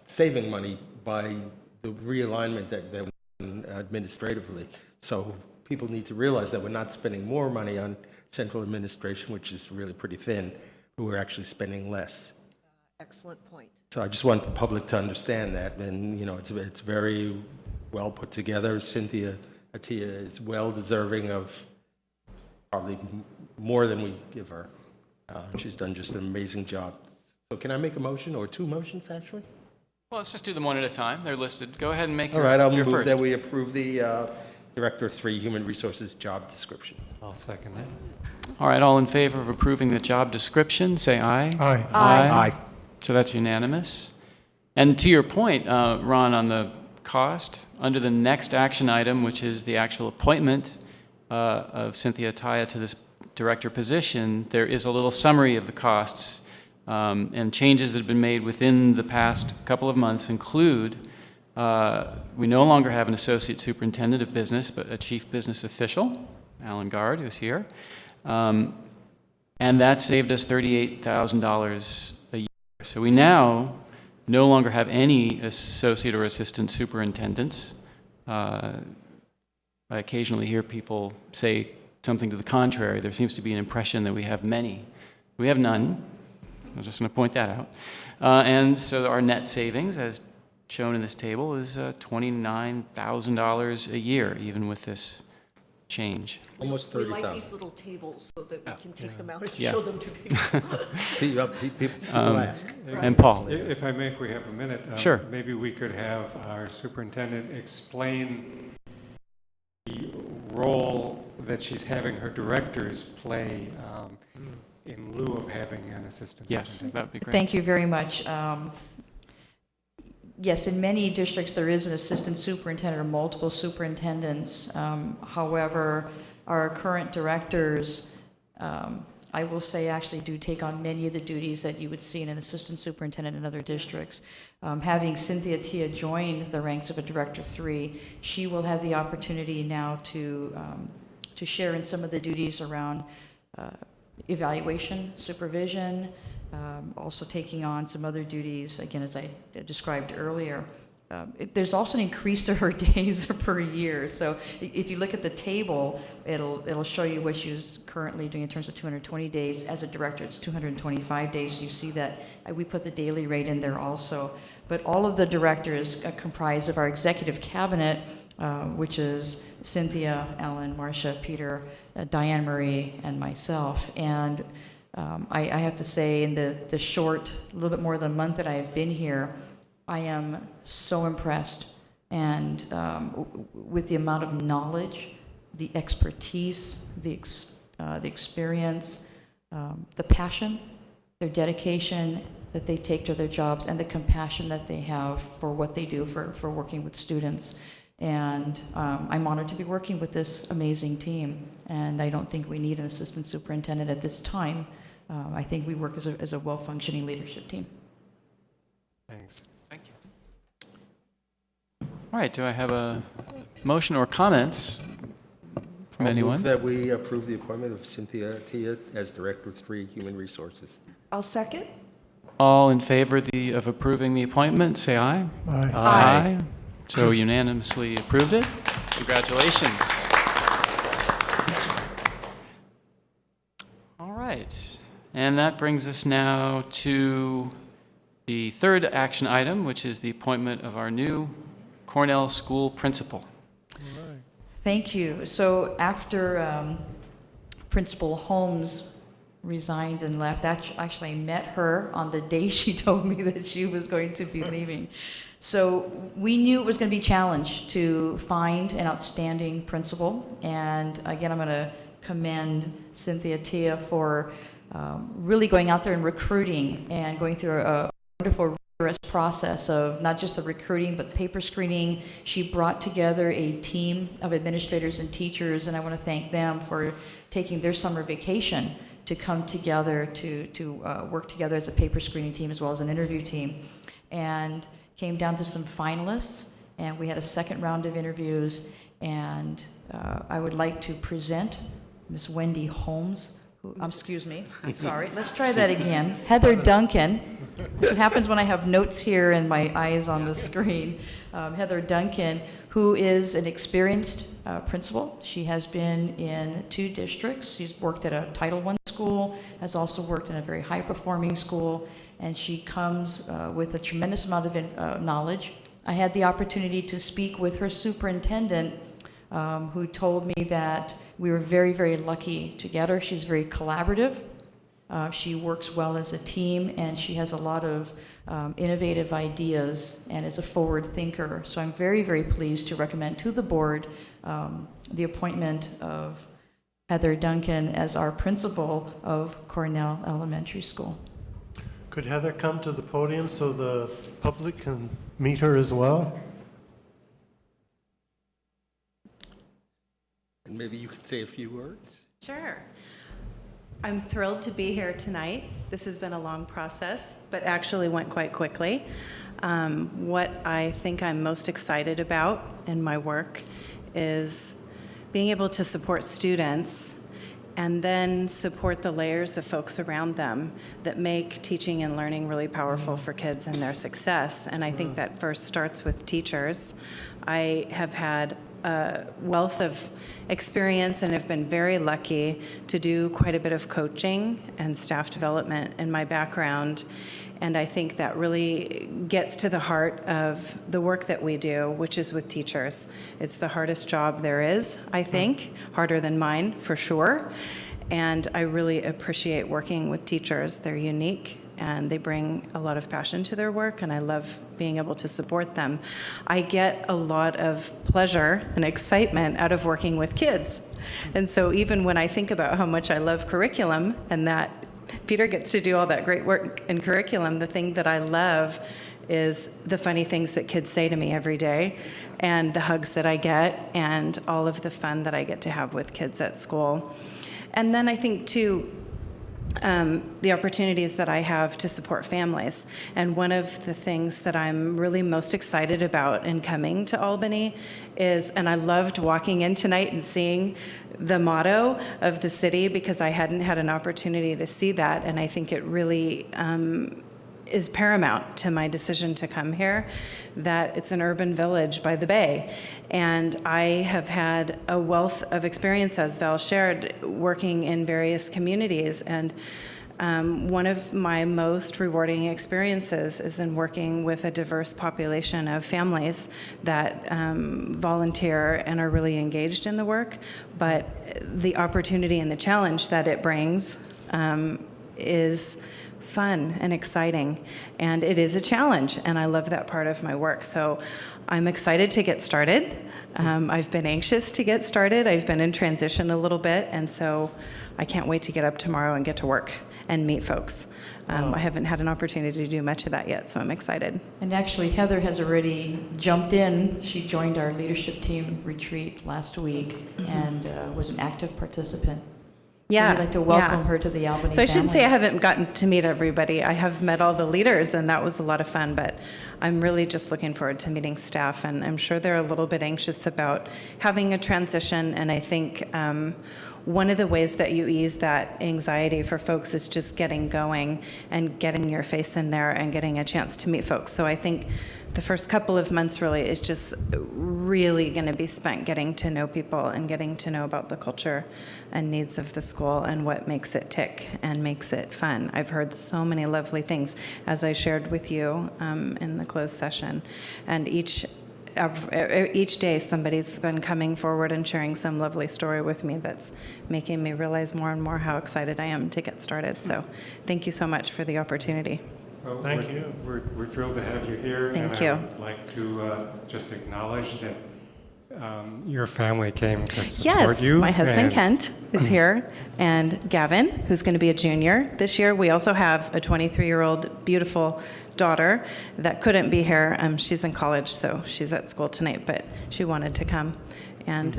saving money by the realignment that we've done administratively. So people need to realize that we're not spending more money on central administration, which is really pretty thin, but we're actually spending less. Excellent point. So I just want the public to understand that, and it's very well put together. Cynthia Atia is well deserving of probably more than we give her. She's done just an amazing job. So can I make a motion, or two motions actually? well, let's just do them one at a time. They're listed. Go ahead and make your All right, I'll move first. that we approve the Director 3 Human Resources job description. I'll second that. All right, all in favor of approving the job description, say aye. Aye. Aye. So that's unanimous. And to your point, Ron, on the cost, under the next action item, which is the actual appointment of Cynthia Taya to this director position, there is a little summary of the costs, and changes that have been made within the past couple of months include we no longer have an associate superintendent of business, but a chief business official, Alan Gard, who's here. And that saved us $38,000 a year. So we now no longer have any associate or assistant superintendents. I occasionally hear people say something to the contrary. There seems to be an impression that we have many. We have none. I'm just going to point that out. And so our net savings, as shown in this table, is $29,000 a year, even with this change. Almost We 30,000. like these little tables so that we can take them out and Yeah. show them to people. People ask. And Paul. If I may, if we have a minute. Sure. Maybe we could have our superintendent explain the role that she's having her directors play in lieu of having an assistant Yes, superintendent. that would be great. Thank you very much. Yes, in many districts, there is an assistant superintendent or multiple superintendents. However, our current directors, I will say, actually do take on many of the duties that you would see in an assistant superintendent in other districts. Having Cynthia Tia join the ranks of a Director 3, she will have the opportunity now to share in some of the duties around evaluation, supervision, also taking on some other duties, again, as I described earlier. There's also an increase to her days per year. So if you look at the table, it'll show you what she's currently doing in terms of 220 days. As a director, it's 225 days. So you see that we put the daily rate in there also. But all of the directors comprise of our executive cabinet, which is Cynthia, Ellen, Marcia, Peter, Diane Marie, and myself. And I have to say, in the short, a little bit more than a month that I have been here, I am so impressed and with the amount of knowledge, the expertise, the experience, the passion, their dedication that they take to their jobs, and the compassion that they have for what they do for working with students. And I'm honored to be working with this amazing team. And I don't think we need an assistant superintendent at this time. I think we work as a well-functioning leadership team. Thanks. Thank you. All right, do I have a motion or comments from anyone? Move that we approve the appointment of Cynthia Tia as Director of 3 Human Resources. I'll second. All in favor of approving the appointment, say aye. Aye. Aye. So unanimously approved it. Congratulations. All right. And that brings us now to the third action item, which is the appointment of our new Cornell School principal. Thank you. So after Principal Holmes resigned and left, actually I met her on the day she told me that she was going to be leaving. So we knew it was going to be a challenge to find an outstanding principal. And again, I'm going to commend Cynthia Tia for really going out there and recruiting and going through a wonderful, rigorous process of not just the recruiting, but paper screening. She brought together a team of administrators and teachers, and I want to thank them for taking their summer vacation to come together to work together as a paper screening team as well as an interview team. And came down to some finalists, and we had a second round of interviews, and I would like to present Miss Wendy Holmes, excuse me, sorry, let's try that again. Heather Duncan. That's what happens when I have notes here and my eyes on the screen. Heather Duncan, who is an experienced principal. She has been in 2 districts. She's worked at a Title I school, has also worked in a very high-performing school, and she comes with a tremendous amount of knowledge. I had the opportunity to speak with her superintendent, who told me that we were very, very lucky to get her. She's very collaborative. She works well as a team, and she has a lot of innovative ideas and is a forward thinker. So I'm very, very pleased to recommend to the board the appointment of Heather Duncan as our principal of Cornell Elementary School. Could Heather come to the podium so the public can meet her as well? And maybe you could say a few words? Sure. I'm thrilled to be here tonight. This has been a long process, but actually went quite quickly. What I think I'm most excited about in my work is being able to support students and then support the layers of folks around them that make teaching and learning really powerful for kids and their success. And I think that first starts with teachers. I have had a wealth of experience and have been very lucky to do quite a bit of coaching and staff development in my background. And I think that really gets to the heart of the work that we do, which is with teachers. It's the hardest job there is, I think, harder than mine for sure. And I really appreciate working with teachers. They're unique and they bring a lot of passion to their work, and I love being able to support them. I get a lot of pleasure and excitement out of working with kids. And so even when I think about how much I love curriculum and that Peter gets to do all that great work in curriculum, the thing that I love is the funny things that kids say to me every day, and the hugs that I get, and all of the fun that I get to have with kids at school. And then I think, too, the opportunities that I have to support families. And one of the things that I'm really most excited about in coming to Albany is, and I loved walking in tonight and seeing the motto of the city, because I hadn't had an opportunity to see that, and I think it really is paramount to my decision to come here, that it's an urban village by the bay. And I have had a wealth of experience, as Val shared, working in various communities. And one of my most rewarding experiences is in working with a diverse population of families that volunteer and are really engaged in the work. But the opportunity and the challenge that it brings is fun and exciting, and it is a challenge, and I love that part of my work. So I'm excited to get started. I've been anxious to get started. I've been in transition a little bit, and so I can't wait to get up tomorrow and get to work and meet folks. I haven't had an opportunity to do much of that yet, so I'm excited. And actually, Heather has already jumped in. She joined our leadership team retreat last week and was an active participant. Yeah, So we'd like to welcome her to the Albany So I shouldn't family. say I haven't gotten to meet everybody. I have met all the leaders, and that was a lot of fun, but I'm really just looking forward to meeting staff, and I'm sure they're a little bit anxious about having a transition, and I think one of the ways that you ease that anxiety for folks is just getting going and getting your face in there and getting a chance to meet folks. So I think the first couple of months really is just really going to be spent getting to know people and getting to know about the culture and needs of the school and what makes it tick and makes it fun. I've heard so many lovely things, as I shared with you in the closed session, and each day somebody's been coming forward and sharing some lovely story with me that's making me realize more and more how excited I am to get started. So thank you so much for the opportunity. Well, Thank you. We're thrilled to have you here. Thank you. And I would like to just acknowledge that your family came to support you. Yes, my husband and- Kent is here, and Gavin, who's going to be a junior this year. We also have a 23-year-old beautiful daughter that couldn't be here. She's in college, so she's at school tonight, but she wanted to come. And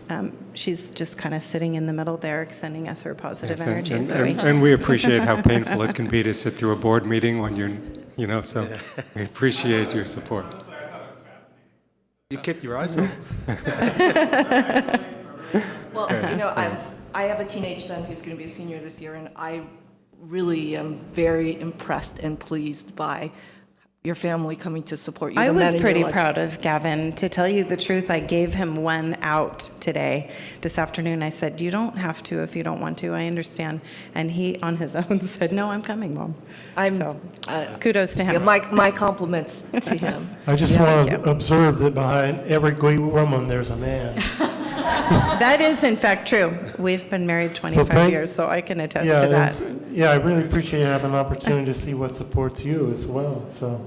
she's just kind of sitting in the middle there, sending us her positive Yes, energy. and, So and we appreciate how painful it can be to sit through a board meeting when you're, so we appreciate your support. You kept your eyes open. Well, I have a teenage son who's going to be a senior this year, and I really am very impressed and pleased by your family coming to support you. I the men was in your pretty life. proud of Gavin. To tell you the truth, I gave him one out today. This afternoon, I said, you don't have to if you don't want to. I understand. And he, on his own, said, no, I'm coming, Mom. So kudos to him. Yeah, my compliments to him. I just want Thank to observe that behind every great woman, there's a man. That is, in fact, true. We've been married 25 years, so I can attest to that. Yeah, I really appreciate having an opportunity to see what supports you as well, so.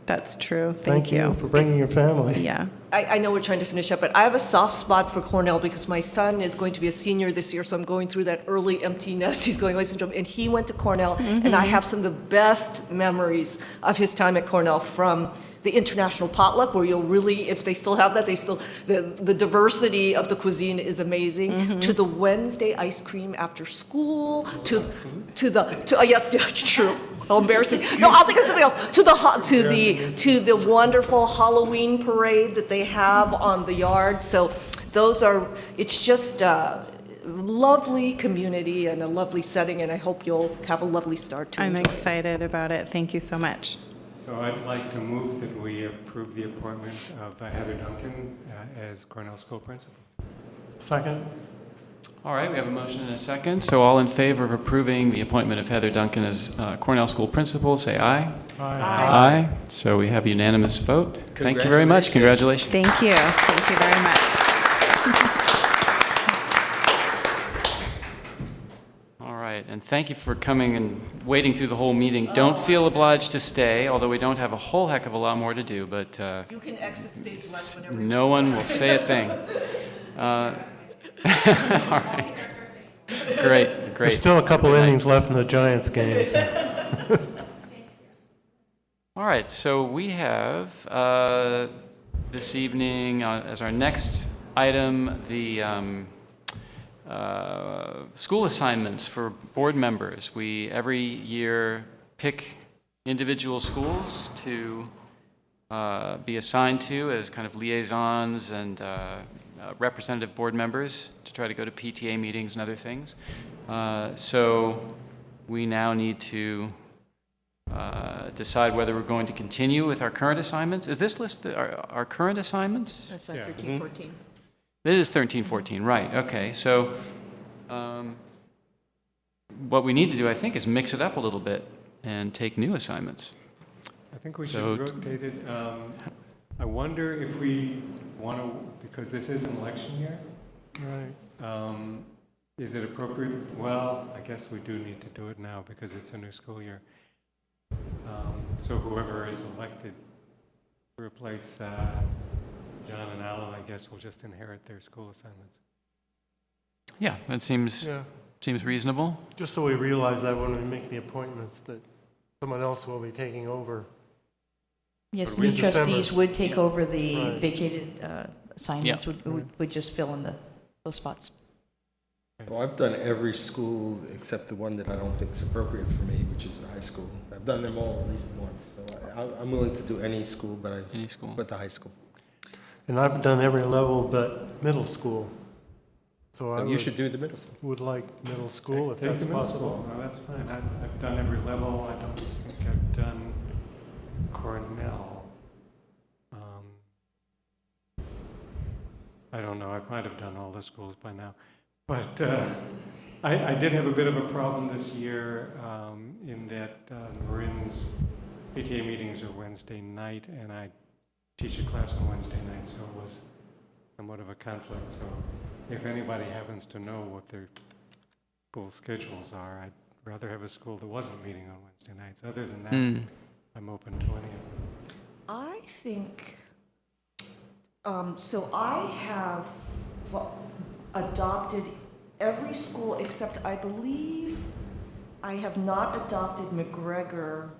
That's true. Thank you for bringing your family. Yeah. I know we're trying to finish up, but I have a soft spot for Cornell because my son is going to be a senior this year, so I'm going through that early empty nest. He's going away syndrome, and he went to Cornell, and I have some of the best memories of his time at Cornell from the international potluck, where you'll really, if they still have that, the diversity of the cuisine is amazing. To the Wednesday ice cream after school, true. How embarrassing. No, I'll think of something else. To the wonderful Halloween parade that they have on the yard. So it's just a lovely community and a lovely setting, and I hope you'll have a lovely start to I'm enjoy. excited about it. Thank you so much. So I'd like to move that we approve the appointment of Heather Duncan as Cornell School Principal. Second? All right, we have a motion and a second. So all in favor of approving the appointment of Heather Duncan as Cornell School Principal, say aye. Aye. So we have unanimous vote. Thank you very much. Congratulations. Thank you. Thank you very much. All right, and thank you for coming and waiting through the whole meeting. Don't feel obliged to stay, although we don't have a whole heck of a lot more to do, but You can exit stage left whenever no one will say a thing. All right. Great. There's still a couple innings left in the Giants game. So. All right, so we have this evening as our next item the school assignments for board members. We every year pick individual schools to be assigned to as kind of liaisons and representative board members to try to go to PTA meetings and other things. So we now need to decide whether we're going to continue with our current assignments. Is this list our current assignments? That's like 13, 14. It is 13, 14, right, okay. So what we need to do, I think, is mix it up a little bit and take new assignments. I think we So- should rotate it. I wonder if we want to, because this is an election year, Right. is it appropriate? Well, I guess we do need to do it now because it's a new school year. So whoever is elected to replace John and Alan, I guess, will just inherit their school assignments. Yeah, that seems reasonable. Just so we realize that when we make the appointments, that someone else will be taking over. Yes, In new December. trustees would take over the Right. vacated assignments, would just fill in those spots. Well, I've done every school except the one that I don't think is appropriate for me, which is the high school. I've done them all at least once, so I'm willing to do any school, but the high school. And I've done every level but middle school. So I So you should do the middle school. would like middle school if Take that's the middle possible. school. No, that's fine. I've done every level. I don't think I've done Cornell. I don't know. I might have done all the schools by now. But I did have a bit of a problem this year in that Marin's PTA meetings are Wednesday night, and I teach a class on Wednesday night, so it was somewhat of a conflict. So if anybody happens to know what their school schedules are, I'd rather have a school that wasn't meeting on Wednesday nights. Other than that, I'm open to any of them. I think, so I have adopted every school except I believe I have not adopted McGregor.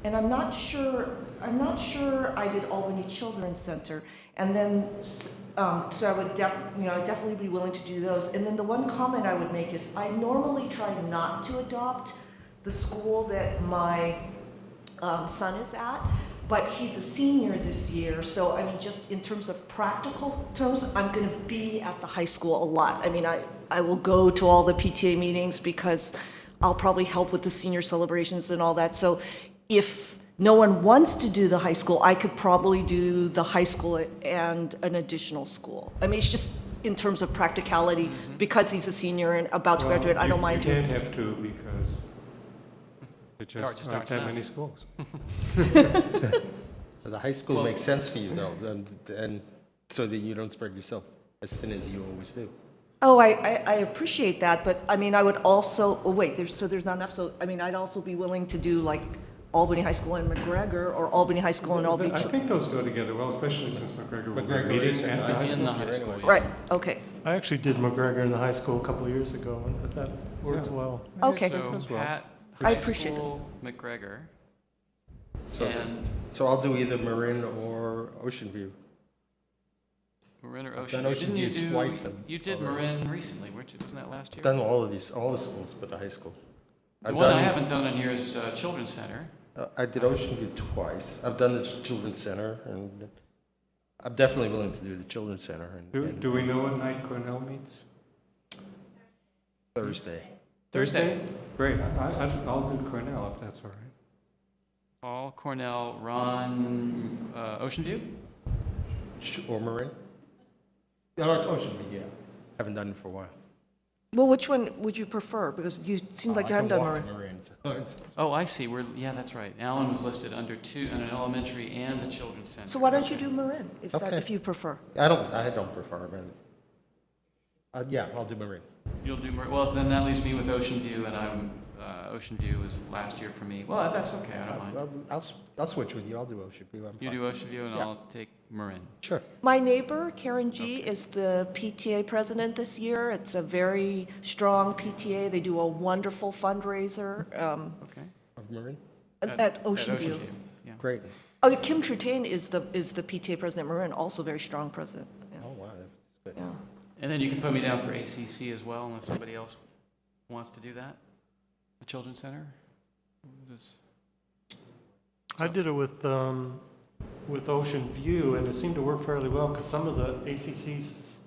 And I'm not sure I did Albany Children's Center. And then, so I would I'd definitely be willing to do those. And then the one comment I would make is I normally try not to adopt the school that my son is at, but he's a senior this year. So, I mean, just in terms of practical terms, I'm going to be at the high school a lot. I mean, I will go to all the PTA meetings because I'll probably help with the senior celebrations and all that. So if no one wants to do the high school, I could probably do the high school and an additional school. I mean, it's just in terms of practicality, because he's a senior and about to graduate, I don't mind You doing. can't have two because there just aren't that many schools. The high school makes sense for you, though, and so that you don't spread yourself as thin as you always do. Oh, I appreciate that, but I mean, I would also, oh wait, there's not enough, so, I mean, I'd also be willing to do like Albany High School and McGregor, or Albany High School and Albany. I think those go together well, especially since McGregor will be McGregor meeting is at the high in the school. high school. Right, okay, I actually did McGregor in the high school a couple of years ago, and that worked well. okay. So as well. Pat, I high appreciate it. school, McGregor, So, and so I'll do either Marin or Ocean View. Marin or I've Ocean. done Ocean Didn't you View do? twice You did already. Marin recently, weren't you? Wasn't that last year? Done all the schools but the high school. The I've one I done- haven't done on here is Children's Center. I did Ocean View twice. I've done the Children's Center, and I'm definitely willing to do the Children's Center. And Do we know what night Cornell meets? Thursday. Thursday. Great, I'll do Cornell if that's all right. Paul, Cornell, Ron, Ocean View? Or Marin? No, not Ocean View, yeah. Haven't done it for a while. Well, which one would you prefer? Because you seem like you I hadn't can done walk Marin. to Marin. Oh, I see. Yeah, that's right. Alan was listed under two, in an elementary and the Children's Center. So why don't you do Marin, Okay. if you prefer? I don't prefer, but, yeah, I'll do Marin. You'll do Marin. Well, then that leaves me with Ocean View, and Ocean View was last year for me. Well, that's okay. I don't mind. I'll switch with you. I'll do Ocean View. I'm You fine. do Ocean View, and Yeah. I'll take Marin. Sure. My neighbor, Karen G., is the PTA president this year. It's a very strong PTA. They do a wonderful fundraiser Okay. Of Marin? at Ocean View. Yeah. Great. Oh, Kim Trutain is the PTA president at Marin, also very strong president. Yeah. Oh, wow, that's good. Yeah. And then you can put me down for ACC as well, unless somebody else wants to do that. The Children's Center? I did it with Ocean View, and it seemed to work fairly well, because some of the ACC's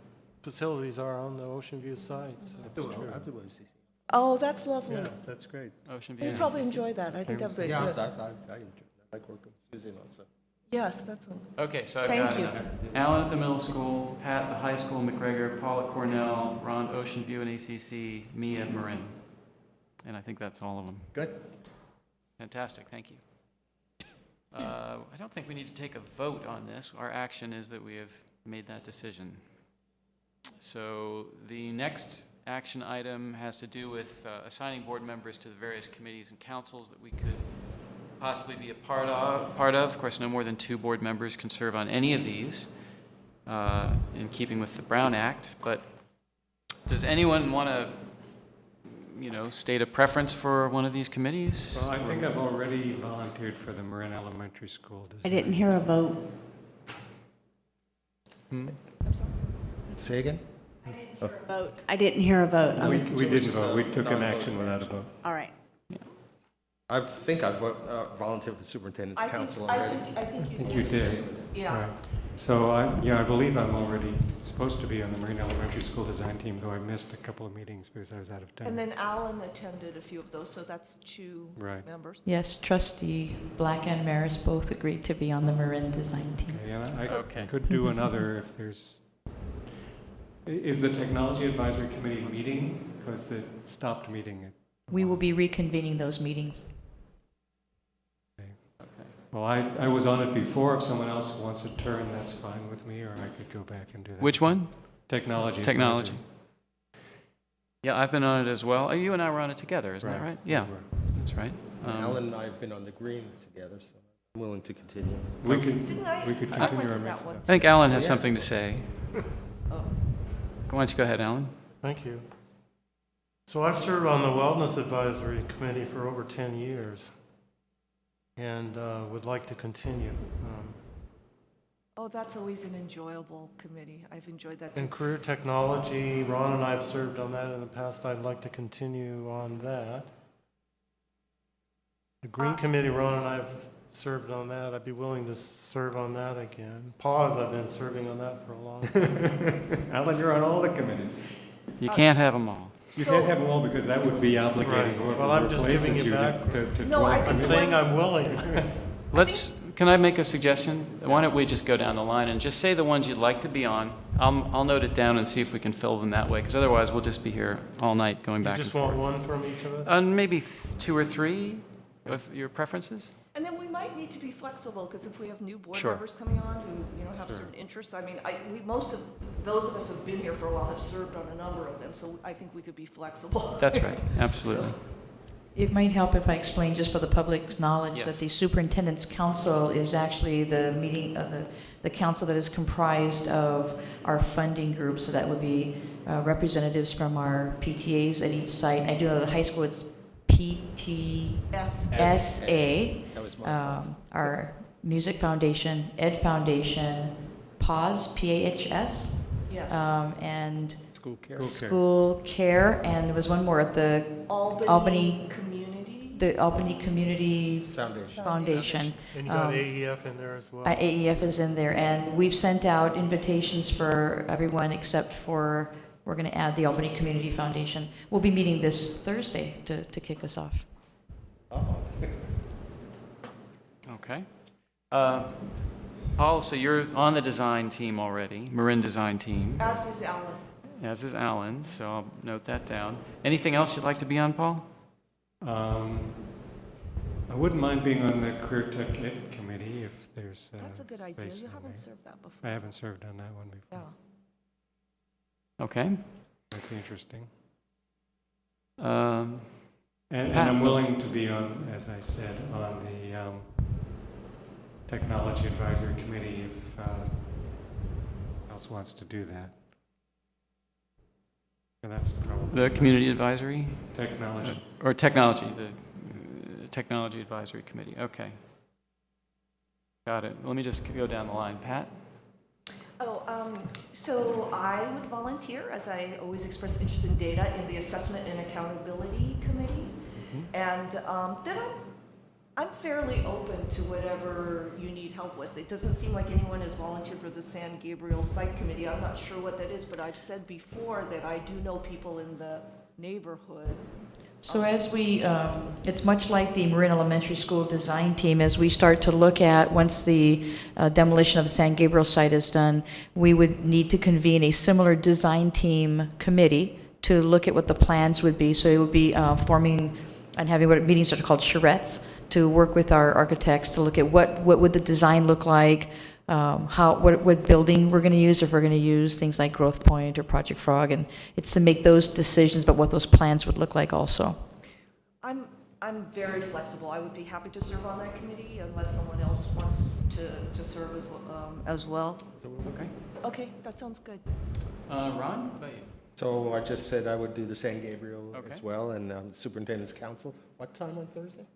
facilities are on the Ocean View site. So I'll do ACC. Oh, that's lovely. Yeah, that's great. Ocean View. You'd and probably ACC. enjoy that. I think that would be Yeah, good. I like working with Susan also. Yes, that's a. Okay, so I've Thank got you. Alan at the middle school, Pat at the high school, McGregor, Paul at Cornell, Ron Ocean View and ACC, me at Marin. And I think that's all of them. Good. Fantastic, thank you. I don't think we need to take a vote on this. Our action is that we have made that decision. So the next action item has to do with assigning board members to the various committees and councils that we could possibly be a part of. Of course, no more than 2 board members can serve on any of these in keeping with the Brown Act. But does anyone want to, state a preference for one of these committees? Well, I think I've already volunteered for the Marin Elementary School I design. didn't hear a vote. Say again? I didn't hear a vote. We didn't vote. We took an action without a vote. All right. I think I volunteered for the superintendent's council already. I think I think you did. Yeah. Right. So, I believe I'm already supposed to be on the Marine Elementary School design team, though I missed a couple of meetings because I was out of town. And then Alan attended a few of those, so that's 2 Right. members. Yes, Trustee Black and Maris both agreed to be on the Marin design team. Okay, and Okay. I could do another if there's... Is the Technology Advisory Committee meeting? Because it stopped meeting. We will be reconvening those meetings. Well, I was on it before. If someone else wants a turn, that's fine with me, or I could go back and do that. Which one? Technology. Technology. Advisory. Yeah, I've been on it as well. You and I were on it together, isn't that right? Yeah, that's right. Alan and I have been on the green together, so I'm willing to continue. We could Didn't I? continue I went our to mix. that one. I think Alan has Yeah. something to say. Oh. Why don't you go ahead, Alan? Thank you. So I've served on the Wellness Advisory Committee for over 10 years and would like to continue. Oh, that's always an enjoyable committee. I've enjoyed that too. In career technology, Ron and I have served on that in the past. I'd like to continue on that. The Green Committee, Ron and I have served on that. I'd be willing to serve on that again. Pause, I've been serving on that for a long time. Alan, you're on all the committees. You can't have them all. You can't have them all because that would be obligating Right. whoever Well, I'm just replaces giving it you back. to No, I draw think I'm from. saying I'm willing. Can I make a suggestion? Why don't we just go down the line and just say the ones you'd like to be on? I'll note it down and see if we can fill them that way, because otherwise we'll just be here all night going You back and just want forth. one from each of us? And maybe 2 or 3 of your preferences? And then we might need to be flexible, because if we have new board Sure. members coming on who, have certain interests, I mean, most of those of us who've been here for a while have served on a number of them, so I think we could be flexible. That's right, absolutely. It might help if I explain, just for the public's knowledge, Yes. that the Superintendent's Council is actually the meeting of the council that is comprised of our funding group, so that would be representatives from our PTAs at each site. I do know at the high school it's PTSA, That was my fault. our Music Foundation, Ed Foundation, PAWS, PAHS, Yes. and School care. School Care, and there was one more at the Albany Community. the Albany Community Foundation. And you got AEF in there as well? AEF is in there, and we've sent out invitations for everyone except for, we're going to add the Albany Community Foundation. We'll be meeting this Thursday to kick us off. Okay. Paul, so you're on the design team already, Marin design team, As is Alan. as is Alan, so I'll note that down. Anything else you'd like to be on, Paul? I wouldn't mind being on the Career Tech Ed Committee if there's That's a good idea. space You in haven't there. served that before. I haven't served on that one before. Yeah. Okay. That'd be interesting. Um, And Pat? I'm willing to be on, as I said, on the Technology Advisory Committee if else wants to do that. And that's probably... The Community Advisory? Technology. Or Technology, the Technology Advisory Committee, okay. Got it. Let me just go down the line. Pat? Oh, So I would volunteer, as I always express interest in data, in the Assessment and Accountability Committee. And then I'm fairly open to whatever you need help with. It doesn't seem like anyone has volunteered for the San Gabriel Site Committee. I'm not sure what that is, but I've said before that I do know people in the neighborhood. So as we, it's much like the Marin Elementary School design team, as we start to look at, once the demolition of the San Gabriel site is done, we would need to convene a similar design team committee to look at what the plans would be. So it would be forming and having what meetings are called charrettes to work with our architects to look at what would the design look like, what building we're going to use, if we're going to use things like Growth Point or Project Frog, and it's to make those decisions about what those plans would look like also. I'm very flexible. I would be happy to serve on that committee unless someone else wants to serve as well. Okay. Okay, that sounds good. Ron, what about you? So I just said I would do the San Gabriel Okay. as well, and Superintendent's Council. What time on Thursday?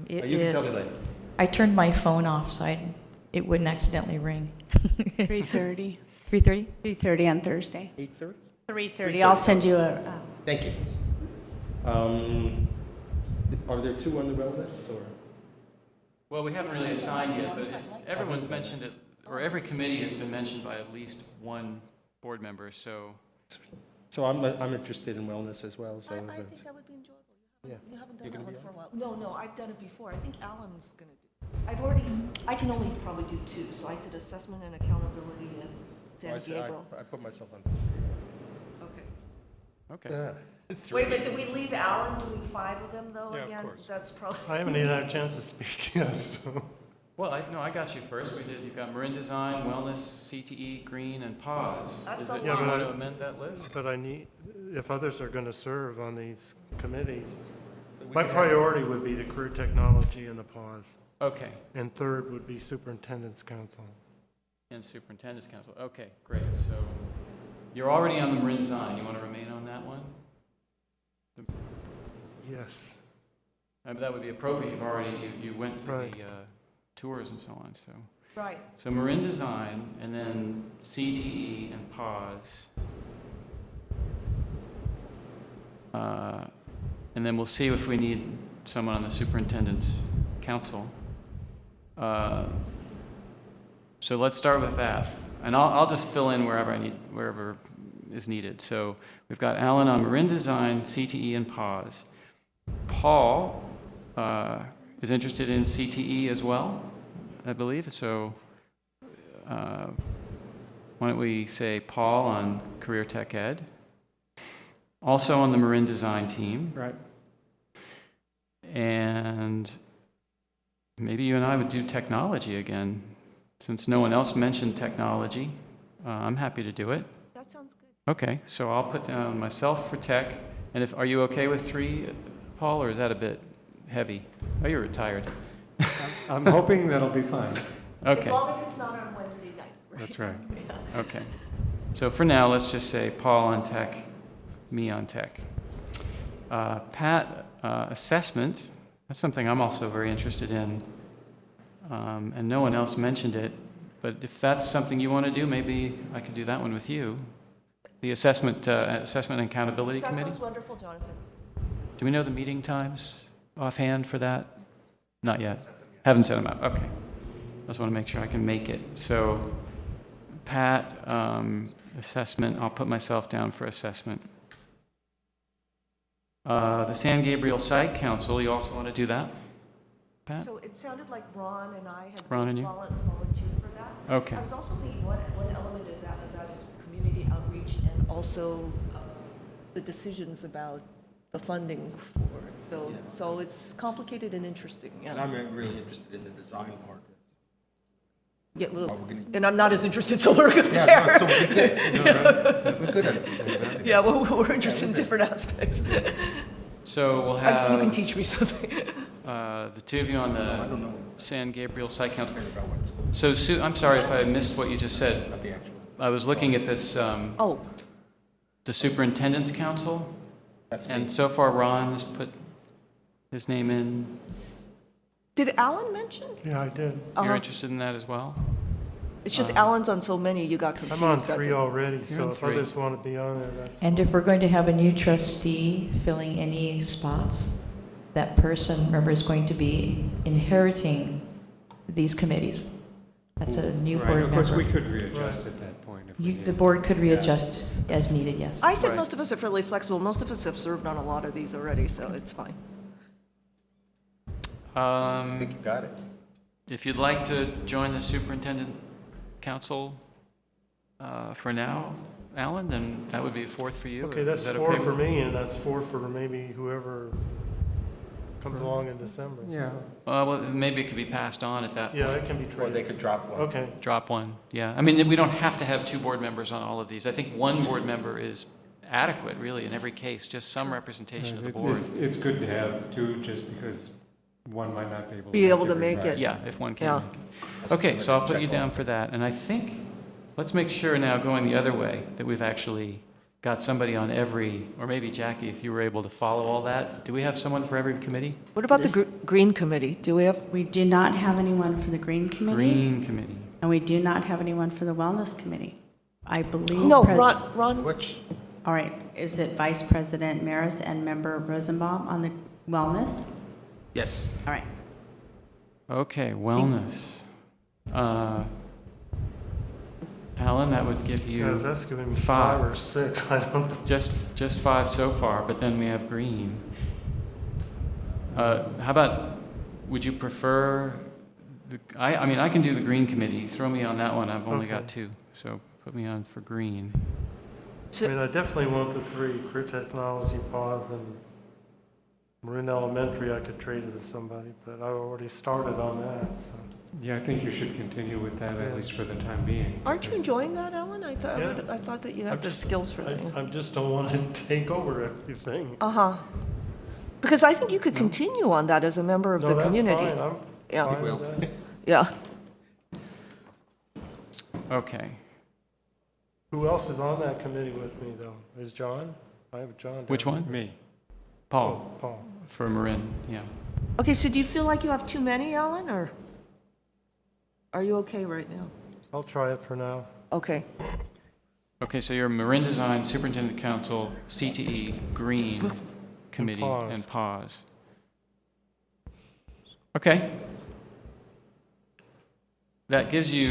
You can tell me later. I turned my phone off so it wouldn't accidentally ring. 3:30. 3:30? 3:30 on Thursday. 8:30? 3:30. I'll send you a. Thank you. Are there two on the wellness, or? Well, we haven't really assigned yet, but everyone's mentioned it, or every committee has been mentioned by at least one board member, so. So I'm interested in wellness as well, so. I think that would be enjoyable. You haven't done You're that gonna one be for a while. No, I've done it before. I think Alan's going to do. I can only probably do two, so I said assessment and accountability and San Gabriel. I put myself on. Okay. Okay. Wait a minute, did we leave Alan doing 5 of them though Yeah, of again? course. That's probably. I haven't even had a chance to speak yet, so. Well, I got you first. You've got Marin Design, Wellness, CTE, Green, and Pause. That's Is a it, lot. you want to amend that list? But if others are going to serve on these committees, my priority would be the career technology and the pause. Okay. And third would be Superintendent's Council. And Superintendent's Council. Okay, great. So you're already on the Marin Design. You want to remain on that one? Yes. That would be appropriate. You went to Right. the tours and so on. So. Right. So Marin Design, and then CTE and Pause. And then we'll see if we need someone on the Superintendent's Council. So let's start with that. And I'll just fill in wherever is needed. So we've got Alan on Marin Design, CTE, and Pause. Paul is interested in CTE as well, I believe. So why don't we say Paul on Career Tech Ed? Also on the Marin Design team. Right. And maybe you and I would do technology again. Since no one else mentioned technology, I'm happy to do it. That sounds good. Okay, so I'll put down myself for tech. And are you okay with 3, Paul, or is that a bit heavy? Oh, you're retired. I'm hoping that'll be fine. Okay. As long as it's not on Wednesday night. Right? That's right. Yeah. Okay. So for now, let's just say Paul on tech, me on tech. Pat, assessment. That's something I'm also very interested in. And no one else mentioned it. But if that's something you want to do, maybe I could do that one with you. The assessment and accountability That committee. sounds wonderful, Jonathan. Do we know the meeting times offhand for that? Not yet. Haven't set them up. Okay. I just want to make sure I can make it. So, Pat, assessment. I'll put myself down for assessment. The San Gabriel Site Council. You also want to do that, Pat? So it sounded like Ron and I had Ron both and you? volunteered for that. Okay. I was also thinking one element of that is community outreach and also the decisions about the funding for it. So it's complicated and interesting. Yeah. And I'm really interested in the design part. Yeah, well, and I'm not as interested, so we're good Yeah, there. no, so we could. Yeah, well, we're interested in different aspects. So we'll have. You can teach me something. The two of you on the San Gabriel Site Council. So, Sue, I'm sorry if I missed what you just said. I was looking at this. The Superintendent's Council. And so far, Ron has put his name in. Did Alan mention? Yeah, I did. You're interested in that as well? It's just Alan's on so many, you got confused. I'm on I think. 3 already, so on if 3. others want to be on there, that's. And if we're going to have a new trustee filling any spots, that person, remember, is going to be inheriting these committees. That's a new Right, board of course, we member. could readjust at that point if we The needed. board could readjust as needed, yes. I said Right. most of us are fairly flexible. Most of us have served on a lot of these already, so it's fine. I think you got it. If you'd like to join the superintendent council for now, Alan, then that would be a 4th for you. Okay, Is that's that 4 okay for with- me, and that's 4 for maybe whoever comes along in December. Yeah. Well, maybe it could be passed on at that point. Yeah, it can be Or they traded. could drop one. Okay, Drop one, yeah. I mean, we don't have to have 2 board members on all of these. I think 1 board member is adequate, really, in every case, just some representation of the board. It's good to have 2, just because one might not be able to. Be able to every make night. it. Yeah, if one Yeah. can. Okay, so I'll put you down for that. And I think, let's make sure now, going the other way, that we've actually got somebody on every, or maybe Jackie, if you were able to follow all that. Do we have someone for every committee? What about the Green Committee? Do we have? We do not have anyone for the Green Committee, Green Committee. and we do not have anyone for the Wellness Committee. I believe. No, Pres- Ron, Which, All right, is it Vice President Maris and Member Rosenbaum on the Wellness? yes. All right. Okay, wellness. Alan, that would give you because that's giving me 5. 5 or 6, I don't. Just 5 so far, but then we have green. How about, would you prefer, I mean, I can do the green committee. Throw me on that one. I've only got Okay. 2, so put me on for green. I mean, I definitely want the 3, career technology, pause, and Marin Elementary, I could trade it with somebody, but I already started on that, so. Yeah, I think you should continue with that, at least for the time being. aren't you enjoying that, Alan? I thought, Yeah. I thought that you had I'm the just- skills for that. I just don't want to take over everything. Uh-huh. Because I think you could continue on that as a member of No, the that's community. fine, I'm Yeah. fine Will. with that. Yeah. Okay. Who else is on that committee with me, though? Is John? I have John. down Which there. one? Me. Paul, Oh, Paul. for Marin, yeah. Okay, so do you feel like you have too many, Alan, or are you okay right now? I'll try it for now. Okay. Okay, so you're Marin Design, Superintendent Council, CTE, Green Committee, pause. and pause. Okay. That gives you,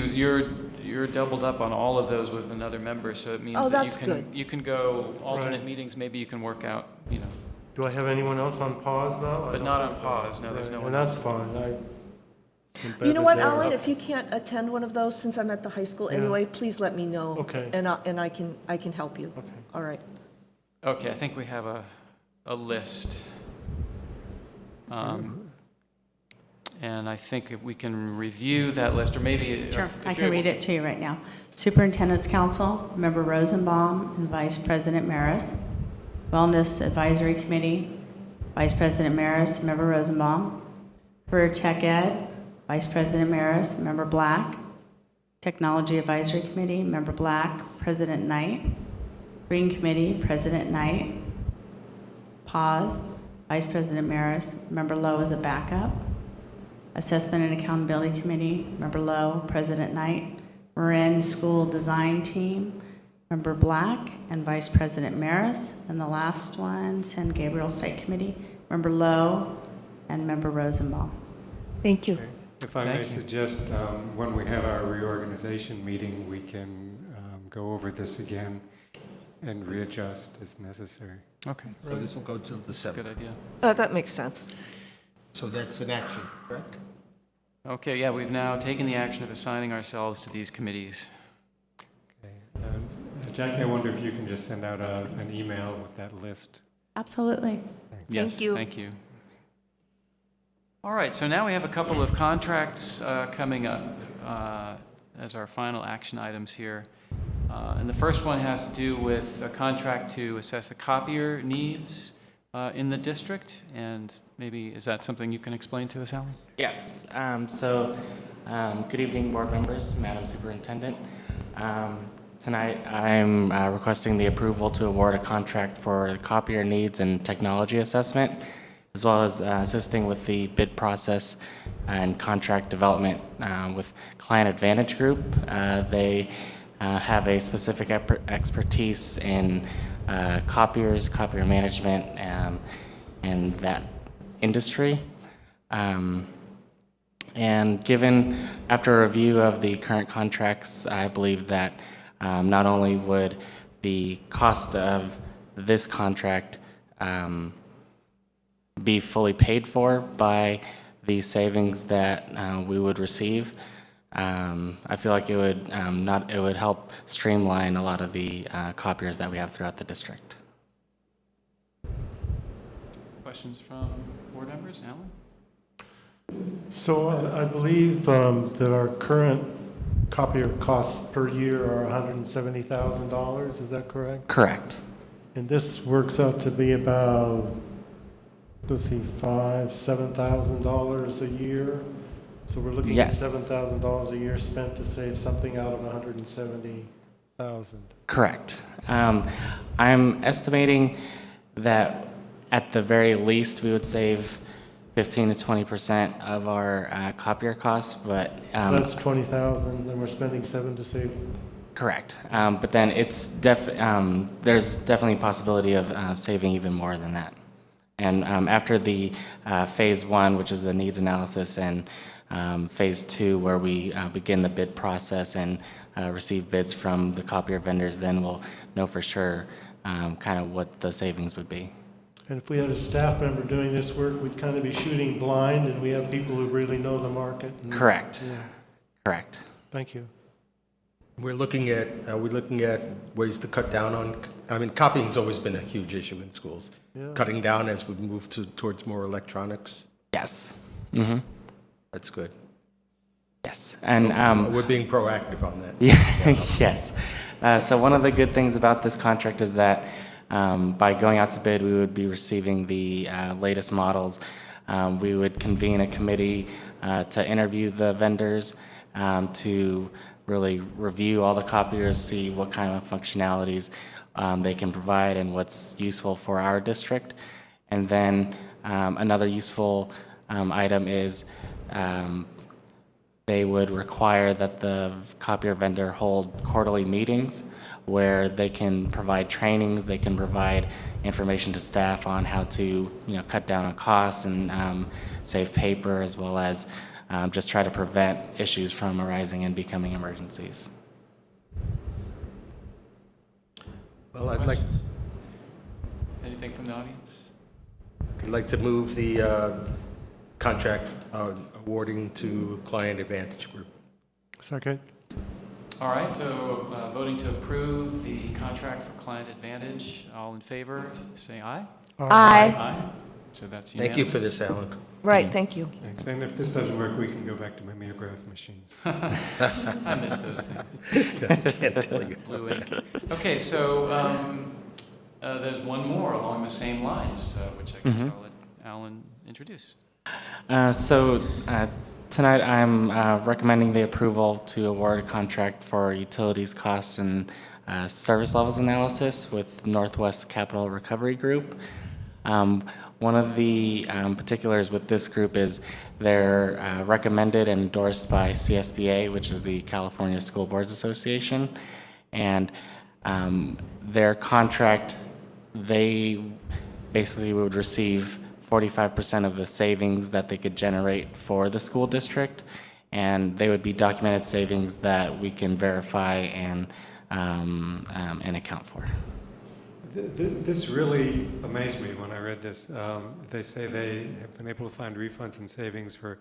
you're doubled up on all of those with another member, so it means Oh, that that's good. you can go alternate Right. meetings, maybe you can work out, you know, Do I have anyone else on pause, though? I but don't not on think so. pause, no, there's Right, no one And else. that's fine. You know embedded what, there. Alan, if you can't attend one of those, since I'm at the high school Yeah. anyway, please let me know. Okay. And I can help you. Okay. All right. Okay, I think we have a list. And I think if we can review that list, or maybe. Sure, I can read it to you right now. Superintendent's Council, Member Rosenbaum and Vice President Maris. Wellness Advisory Committee, Vice President Maris, Member Rosenbaum. Career Tech Ed, Vice President Maris, Member Black. Technology Advisory Committee, Member Black, President Knight. Green Committee, President Knight. Pause, Vice President Maris, Member Lowe as a backup. Assessment and Accountability Committee, Member Lowe, President Knight. Marin School Design Team, Member Black and Vice President Maris. And the last one, San Gabriel Site Committee, Member Lowe and Member Rosenbaum. Thank you. If I may Thank you. suggest, when we have our reorganization meeting, we can go over this again and readjust as necessary. Okay, So this will go till December. good idea. That makes sense. So that's an action, correct? Okay, yeah, we've now taken the action of assigning ourselves to these committees. Okay. Jackie, I wonder if you can just send out an email with that list. Absolutely. Yes, Thank you. thank you. All right, so now we have a couple of contracts coming up as our final action items here. And the first one has to do with a contract to assess the copier needs in the district. And maybe, is that something you can explain to us, Alan? Yes. Good evening, board members, Madam Superintendent. Tonight, I'm requesting the approval to award a contract for copier needs and technology assessment. as well as assisting with the bid process and contract development with Client Advantage Group. They have a specific expertise in copiers, copier management, and that industry. And given, after a review of the current contracts, I believe that not only would the cost of this contract be fully paid for by the savings that we would receive, I feel like it would help streamline a lot of the copiers that we have throughout the district. Questions from board members? Alan? So I believe that our current copier costs per year are $170,000, is that correct? Correct. And this works out to be about, let's see, $7,000 a year? So we're looking at Yes. $7,000 a year spent to save something out of $170,000. Correct. I'm estimating that at the very least we would save 15 to 20% of our copier costs, but So that's 20,000, and we're spending 7 to save. correct. But then it's there's definitely a possibility of saving even more than that. And after the phase 1, which is the needs analysis, and phase 2, where we begin the bid process and receive bids from the copier vendors, then we'll know for sure kind of what the savings would be. And if we had a staff member doing this work, we'd kind of be shooting blind, and we have people who really know the market. Correct. Yeah. Correct. Thank you. We're looking at ways to cut down on, I mean, copying's always been a huge issue in schools. Yeah. Cutting down as we move towards more electronics. Yes. Mm-hmm. That's good. Yes. And we're being proactive on that. yeah, yes. So one of the good things about this contract is that by going out to bid, we would be receiving the latest models. We would convene a committee to interview the vendors, to really review all the copiers, see what kind of functionalities they can provide and what's useful for our district. And then another useful item is they would require that the copier vendor hold quarterly meetings where they can provide trainings, they can provide information to staff on how to, cut down on costs and save paper, as well as just try to prevent issues from arising and becoming emergencies. Well, I'd Questions? Anything from the audience? like to move the contract awarding to Client Advantage Group. Second. All right, so voting to approve the contract for Client Advantage. All in favor, say aye. Aye. Aye. So that's Thank unanimous. you for this, Alan. Right, thank you. Thanks. And if this doesn't work, we can go back to mimeograph machines. I miss those things. Can't tell you. Blue ink. Okay, so there's one more along the same lines, which I guess I'll let Alan introduce. Tonight I'm recommending the approval to award a contract for utilities costs and service levels analysis with Northwest Capital Recovery Group. One of the particulars with this group is they're recommended and endorsed by CSBA, which is the California School Boards Association, and their contract, they basically would receive 45% of the savings that they could generate for the school district, and they would be documented savings that we can verify and account for. This really amazed me when I read this. They say they have been able to find refunds and savings for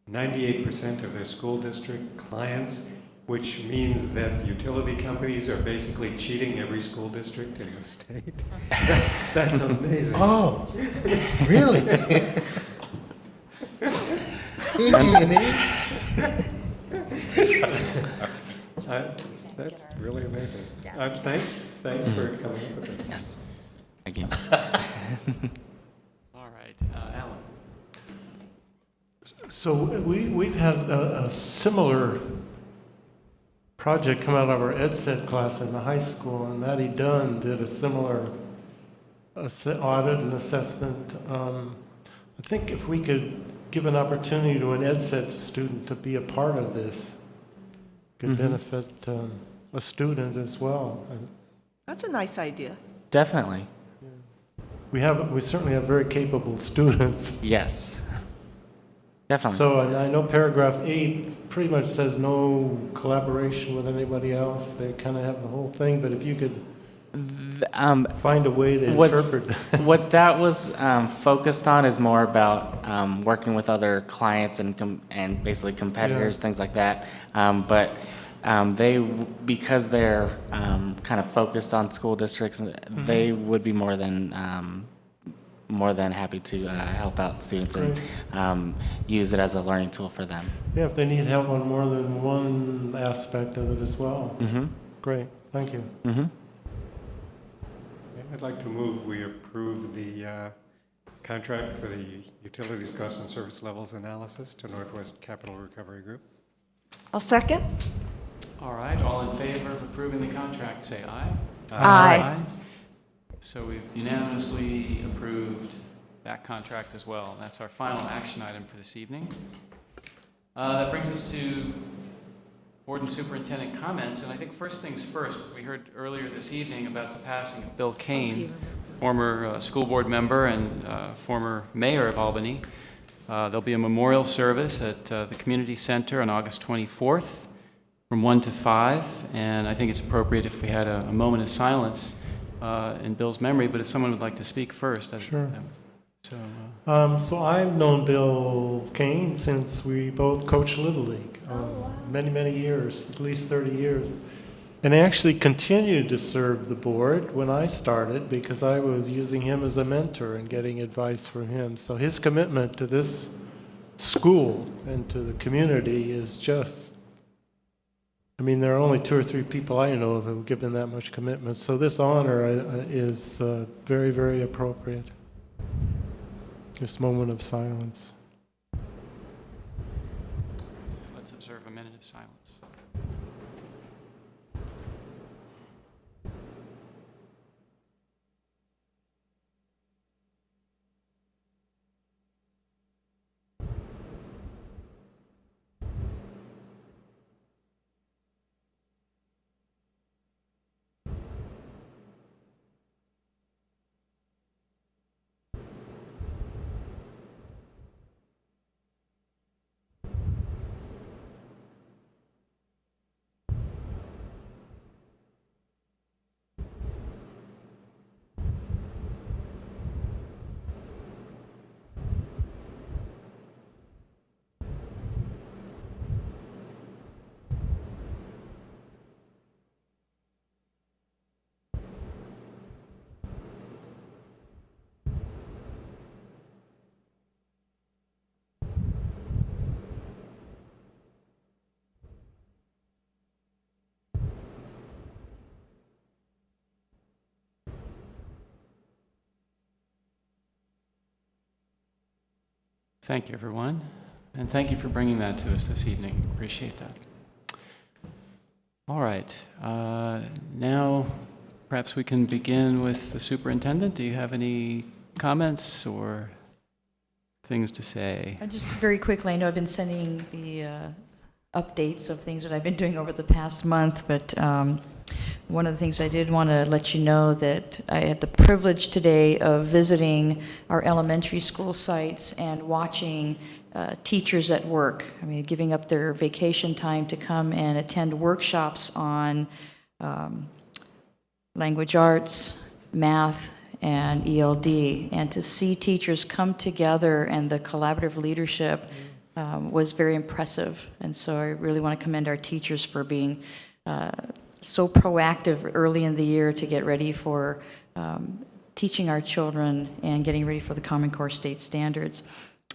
98% of their school district clients, which means that utility companies are basically cheating every school district in the state. That's amazing. Oh, really? That's really amazing. Thanks for coming up with this. Yes. Thank you. All right, Alan. So we've had a similar project come out of our EdSet class in the high school, and Maddie Dunn did a similar audit and assessment I think if we could give an opportunity to an EdSet student to be a part of this, could benefit a student as well. That's a nice idea. Definitely. We certainly have very capable students. Yes. Definitely. So, and I know paragraph 8 pretty much says no collaboration with anybody else. They kind of have the whole thing, but if you could find a way to interpret. What that was focused on is more about working with other clients and basically competitors, things like that. But they, because they're kind of focused on school districts, they would be more than happy to help out students and use it as a learning tool for them. Yeah, if they need help on more than one aspect of it as well. Great, thank you. I'd like to move we approve the contract for the utilities cost and service levels analysis to Northwest Capital Recovery Group. I'll second. All right, all in favor of approving the contract, say aye. Aye. So we've unanimously approved that contract as well. That's our final action item for this evening. That brings us to Board and Superintendent comments, and I think first things first, we heard earlier this evening about the passing of Bill Kane, former school board member and former mayor of Albany. There'll be a memorial service at the community center on August 24th from 1 to 5, and I think it's appropriate if we had a moment of silence in Bill's memory, but if someone would like to speak first. Sure. So I've known Bill Kane since we both coached Little League. Many years, at least 30 years. And I actually continued to serve the board when I started because I was using him as a mentor and getting advice from him. So his commitment to this school and to the community is just, I mean, there are only 2 or 3 people I know of who have given that much commitment. So this honor is very appropriate. This moment of silence. Let's observe a minute of silence. Thank you, everyone. And thank you for bringing that to us this evening. Appreciate that. All right. Now, perhaps we can begin with the superintendent. Do you have any comments or things to say? Just very quickly, I know I've been sending the updates of things that I've been doing over the past month, but one of the things I did want to let you know that I had the privilege today of visiting our elementary school sites and watching teachers at work. I mean, giving up their vacation time to come and attend workshops on language arts, math, and ELD, and to see teachers come together and the collaborative leadership was very impressive. And so I really want to commend our teachers for being so proactive early in the year to get ready for teaching our children and getting ready for the Common Core state standards.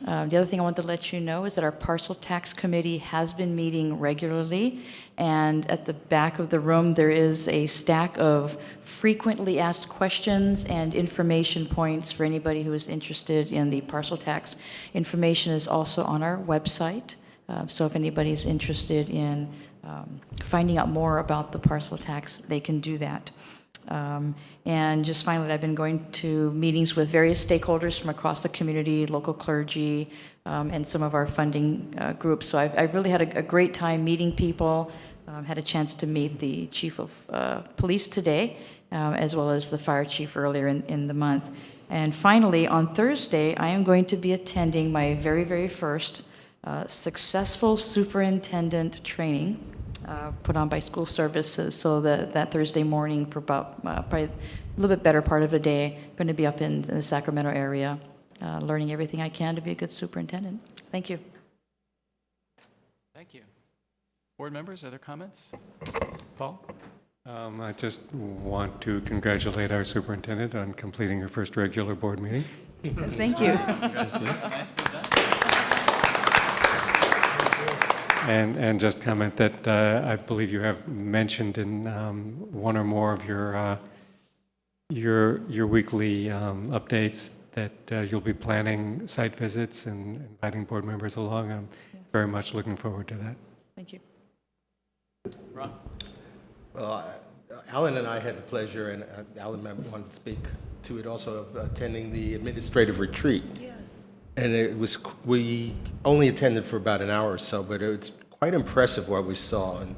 The other thing I want to let you know is that our Parcel Tax Committee has been meeting regularly, and at the back of the room there is a stack of frequently asked questions and information points for anybody who is interested in the parcel tax. Information is also on our website, so if anybody's interested in finding out more about the parcel tax, they can do that. And just finally, I've been going to meetings with various stakeholders from across the community, local clergy, and some of our funding groups. So I've really had a great time meeting people. Had a chance to meet the chief of police today, as well as the fire chief earlier in the month. And finally, on Thursday, I am going to be attending my very, very first successful superintendent training put on by school services. So that Thursday morning for about probably a little bit better part of the day, going to be up in the Sacramento area, learning everything I can to be a good superintendent. Thank you. Thank you. Board members, other comments? Paul? I just want to congratulate our superintendent on completing her first regular board meeting. Thank you. Nicely done. And just comment that I believe you have mentioned in one or more of your weekly updates that you'll be planning site visits and inviting board members along. I'm very much looking forward to that. Thank you. Ron? Well, Alan and I had the pleasure, and Alan wanted to speak to it also, of attending the administrative retreat. Yes. And we only attended for about an hour or so, but it's quite impressive what we saw, and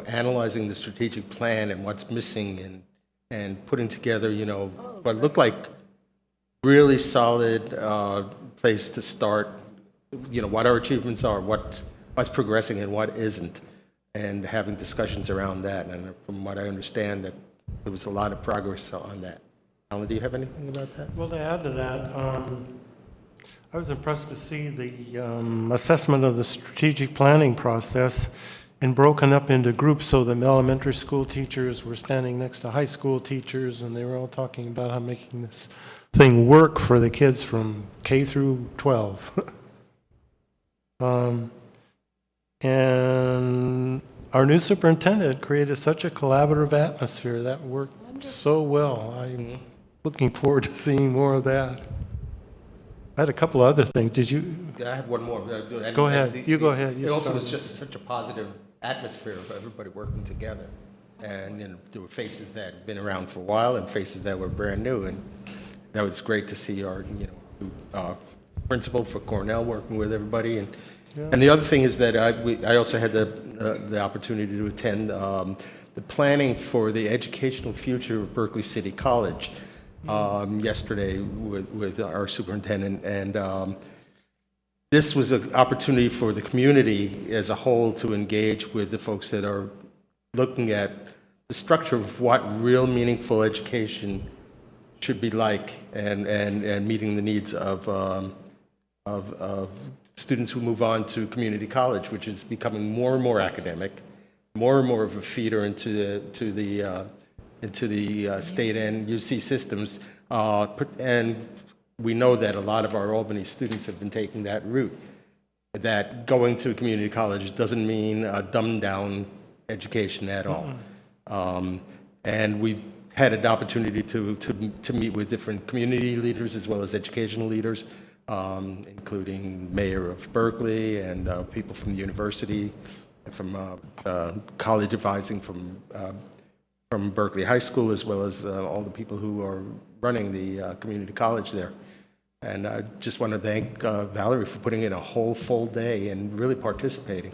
analyzing the strategic plan and what's missing, and putting together what looked like really solid place to start. What our achievements are, what's progressing and what isn't, and having discussions around that. And from what I understand, that there was a lot of progress on that. Alan, do you have anything about that? Well, to add to that, I was impressed to see the assessment of the strategic planning process and broken up into groups, so the elementary school teachers were standing next to high school teachers, and they were all talking about how making this thing work for the kids from K through 12. And our new superintendent created such a collaborative atmosphere that worked so well. I'm looking forward to seeing more of that. I had a couple of other things. Did you? I have one more. Go ahead. You go ahead. It also was just such a positive atmosphere of everybody working together. And there were faces that had been around for a while and faces that were brand new. And that was great to see our principal for Cornell working with everybody. And the other thing is that I also had the opportunity to attend the planning for the educational future of Berkeley City College yesterday with our superintendent. And this was an opportunity for the community as a whole to engage with the folks that are looking at the structure of what real meaningful education should be like, and meeting the needs of students who move on to community college, which is becoming more and more academic, more and more of a feeder into the state and UC systems. And we know that a lot of our Albany students have been taking that route, that going to a community college doesn't mean a dumbed down education at all. And we've had an opportunity to meet with different community leaders as well as educational leaders, including Mayor of Berkeley and people from the university, from college advising from Berkeley High School, as well as all the people who are running the community college there. And I just want to thank Valerie for putting in a whole full day and really participating.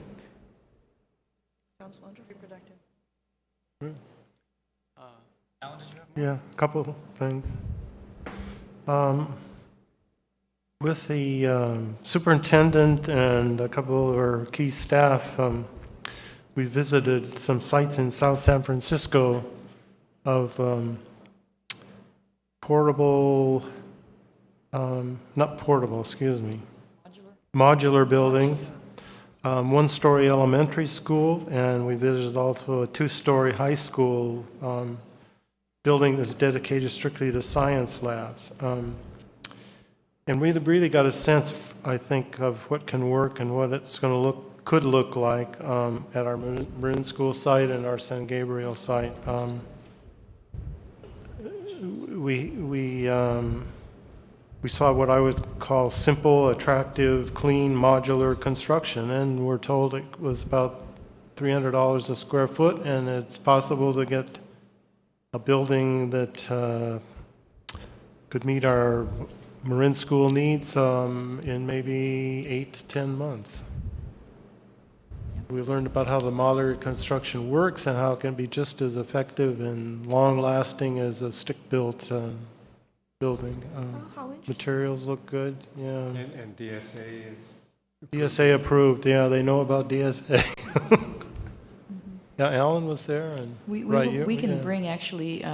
Sounds wonderfully productive. Alan, did you have Yeah, a couple of things. With the superintendent and a couple of our key staff, we visited some sites in South San Francisco of modular buildings, one-story elementary school, and we visited also a two-story high school building that's dedicated strictly to science labs. And we really got a sense, I think, of what can work and what it's going to could look like at our Marin School site and our San Gabriel site. We saw what I would call simple, attractive, clean, modular construction, and we're told it was about $300 a square foot, and it's possible to get a building that could meet our Marin School needs in maybe 8 to 10 months. We learned about how the modular construction works and how it can be just as effective and long-lasting as a stick-built building. How interesting. Materials look good, yeah. And DSA is. DSA approved, yeah, they know about DSA. Yeah, Alan was there and, right, you- We can yeah. bring, actually,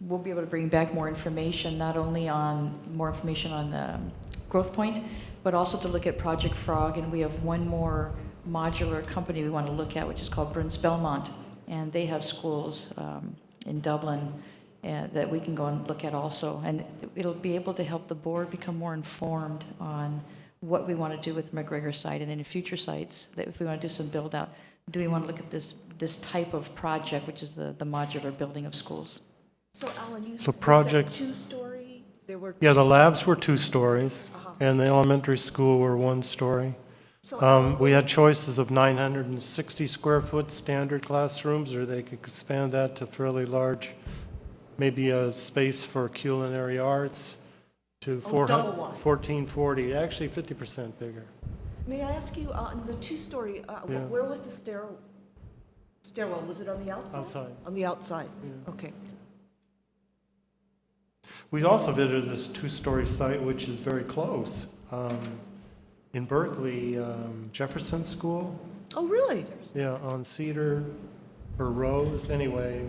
we'll be able to bring back more information, not only on, more information on Growth Point, but also to look at Project Frog, and we have one more modular company we want to look at, which is called Burns Belmont, and they have schools in Dublin that we can go and look at also, and it'll be able to help the board become more informed on what we want to do with the McGregor site and any future sites, that if we want to do some build out, do we want to look at this type of project, which is the modular building of schools? So Alan, you So said project- that two-story, there were. Yeah, the labs were 2 stories, and the elementary school were 1 story. So We had choices of 960 square foot standard classrooms, or they could expand that to fairly large, maybe a space for culinary arts to double wide. 1440, actually 50% bigger. May I ask you, on the two-story, Yeah. where was the stairwell? Was it on the outside? Outside. On the outside, okay. We also visited this 2-story site, which is very close. In Berkeley, Jefferson School, Oh, really? yeah, on Cedar or Rose, anyway,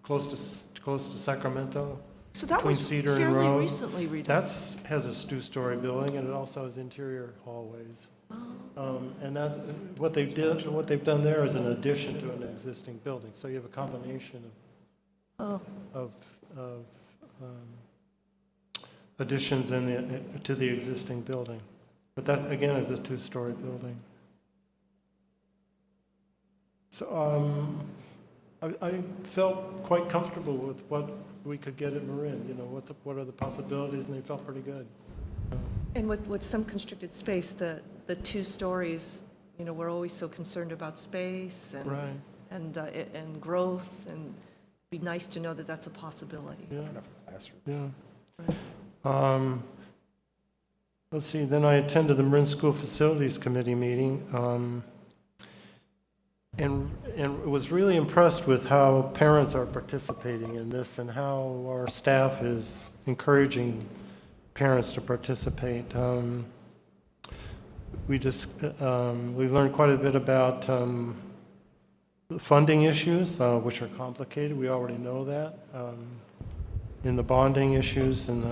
close to Sacramento. So that Between was Cedar and fairly Rose. recently redone. Has a 2-story building, and it also has interior hallways. And that, what they've done there is an addition to an existing building. So you have a combination Oh, of additions to the existing building. But that, again, is a 2-story building. So I felt quite comfortable with what we could get at Marin, you know, what are the possibilities, and they felt pretty good. and with some constricted space, the 2 stories, you know, we're always so concerned about space and Right, and growth, and it'd be nice to know that that's a possibility. yeah. Let's see, then I attended the Marin School Facilities Committee meeting, and was really impressed with how parents are participating in this and how our staff is encouraging parents to participate. We learned quite a bit about the funding issues, which are complicated. We already know that. In the bonding issues and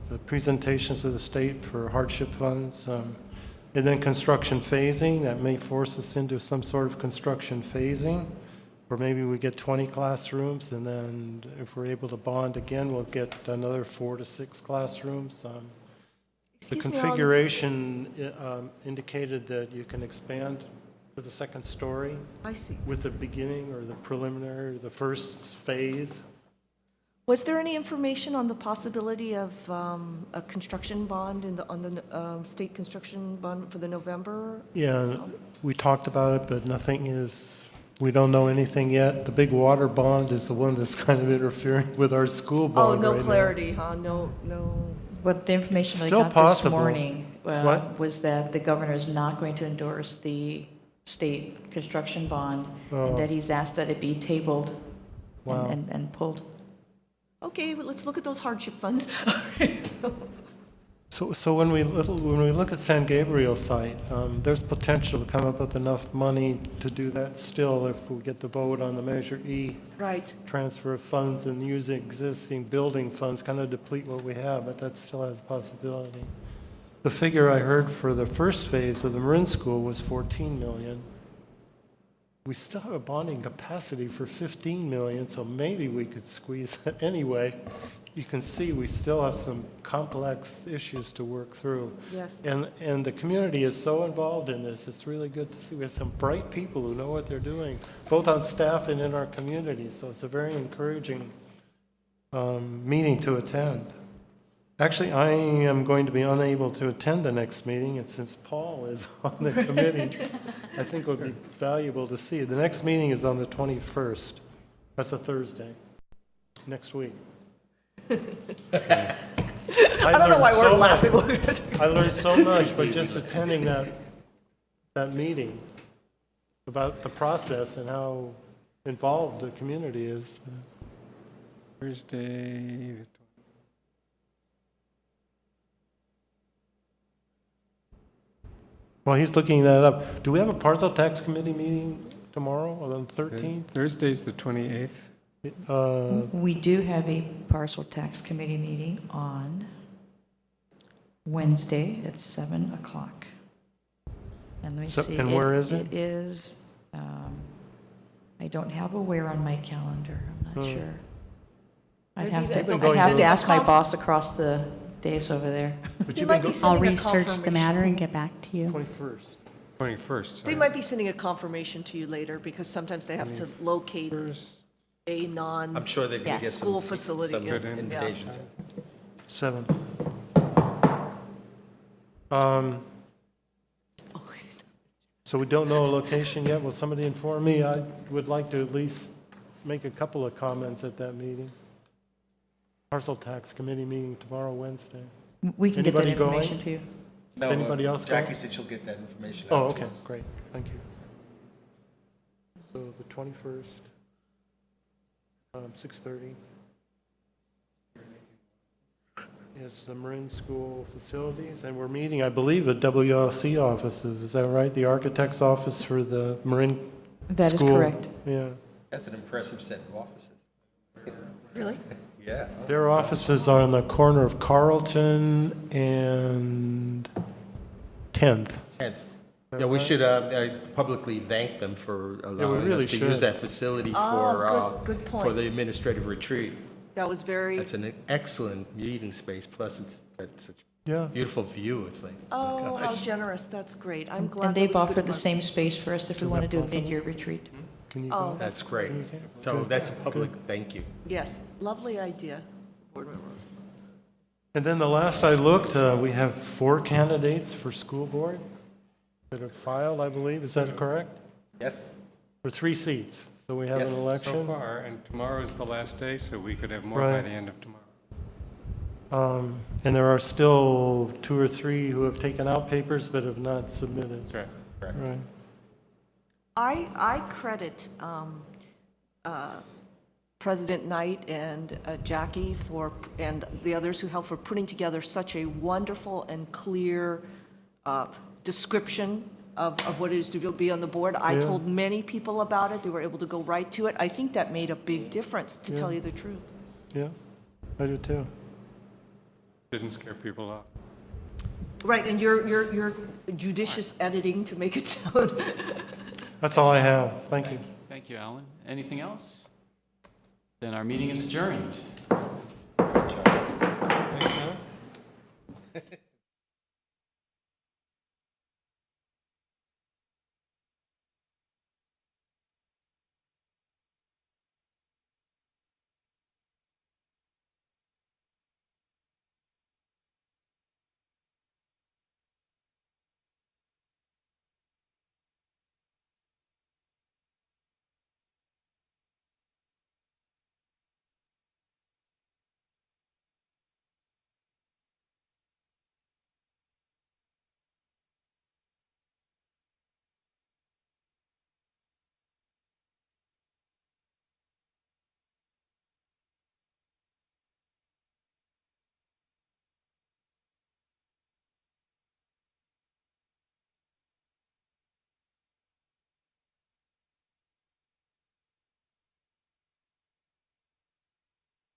the presentations to the state for hardship funds. And then construction phasing, that may force us into some sort of construction phasing, or maybe we get 20 classrooms, and then if we're able to bond again, we'll get another 4 to 6 classrooms. The Excuse me, configuration indicated that you can expand to the 2nd story I see. with the beginning or the preliminary, the first phase. Was there any information on the possibility of a construction bond on the state construction bond for the November? Yeah, we talked about it, but we don't know anything yet. The big water bond is the one that's kind of interfering with our school Oh, bond no right now. clarity, huh? No. What the information that I Still got possible. this morning What? was that the governor is not going to endorse the state construction bond, Oh. and that he's asked that it be tabled Wow. and pulled. Okay, well, let's look at those hardship funds. So when we look at San Gabriel site, there's potential to come up with enough money to do that still if we get the vote on the Measure E Right. transfer of funds and use existing building funds, kind of deplete what we have, but that still has a possibility. The figure I heard for the first phase of the Marin School was 14 million. We still have a bonding capacity for 15 million, so maybe we could squeeze that anyway. You can see we still have some complex issues to work through. Yes. And the community is so involved in this. It's really good to see. We have some bright people who know what they're doing, both on staff and in our community. So it's a very encouraging meeting to attend. Actually, I am going to be unable to attend the next meeting, and since Paul is on the committee, I think it would be valuable to see. The next meeting is on the 21st. That's a Thursday. next week. I don't know why we're laughing. I learned so much by just attending that meeting about the process and how involved the community is. Thursday, While he's looking that up, do we have a parcel tax committee meeting tomorrow on the 13th? Thursday's the 28th. We do have a parcel tax committee meeting on Wednesday at 7 o'clock. And let me see. And where is it? It is, I don't have a where on my calendar, I'm not sure. I'd have to ask my boss across the dais over there. But you've been going I'll research the matter and get back to you. 21st. 21st. They sorry. might be sending a confirmation to you later because sometimes they have to locate First, a I'm sure they're going to get some non-school facility. some Yeah. invitations. 7. So we don't know a location yet. Will somebody inform me? I would like to at least make a couple of comments at that meeting. Parcel tax committee meeting tomorrow, Wednesday. We can get that Anybody going? information to you. No, Anybody else going? Jackie said she'll get that information Oh, out to okay, us. great, thank you. So the 21st, 6:30. Yes, the Marin School facilities, and we're meeting, I believe, at WLC offices, is that right? The architect's office for the Marin That is School? correct. Yeah. That's an impressive set of offices. Really? Yeah. Their offices are on the corner of Carlton and 10th. 10th. Yeah, we should publicly thank them for allowing really us to use should. that facility Oh, good for point. the administrative retreat. That was very, That's an excellent meeting space, plus it's got such Yeah. a beautiful view. It's like, oh, how generous. That's great. I'm glad. And that they've was a good offered the month. same space for us if we Is want to that do a possible? mid-year retreat. Can you Oh, go? that's great. Okay. So Good. that's a public thank you. Yes, lovely idea, Board Member Rosen. And then the last I looked, we have 4 candidates for school board that have filed, I believe. Is that correct? Yes. For 3 seats. So we have an Yes. election. so far, and tomorrow is the last day, so we could have more by Right. the end of tomorrow. And there are still 2 or 3 who have taken out papers but have not submitted. That's right. Correct. Right. I credit President Knight and Jackie and the others who helped for putting together such a wonderful and clear description of what it is to be on the board. I Yeah. told many people about it. They were able to go right to it. I think that made a big difference, to tell you the truth. Yeah, I do too. Didn't scare people off. Right, and your judicious editing to make it sound. That's all I have. Thank you. Thank you, Alan. Anything else? Then our meeting is adjourned.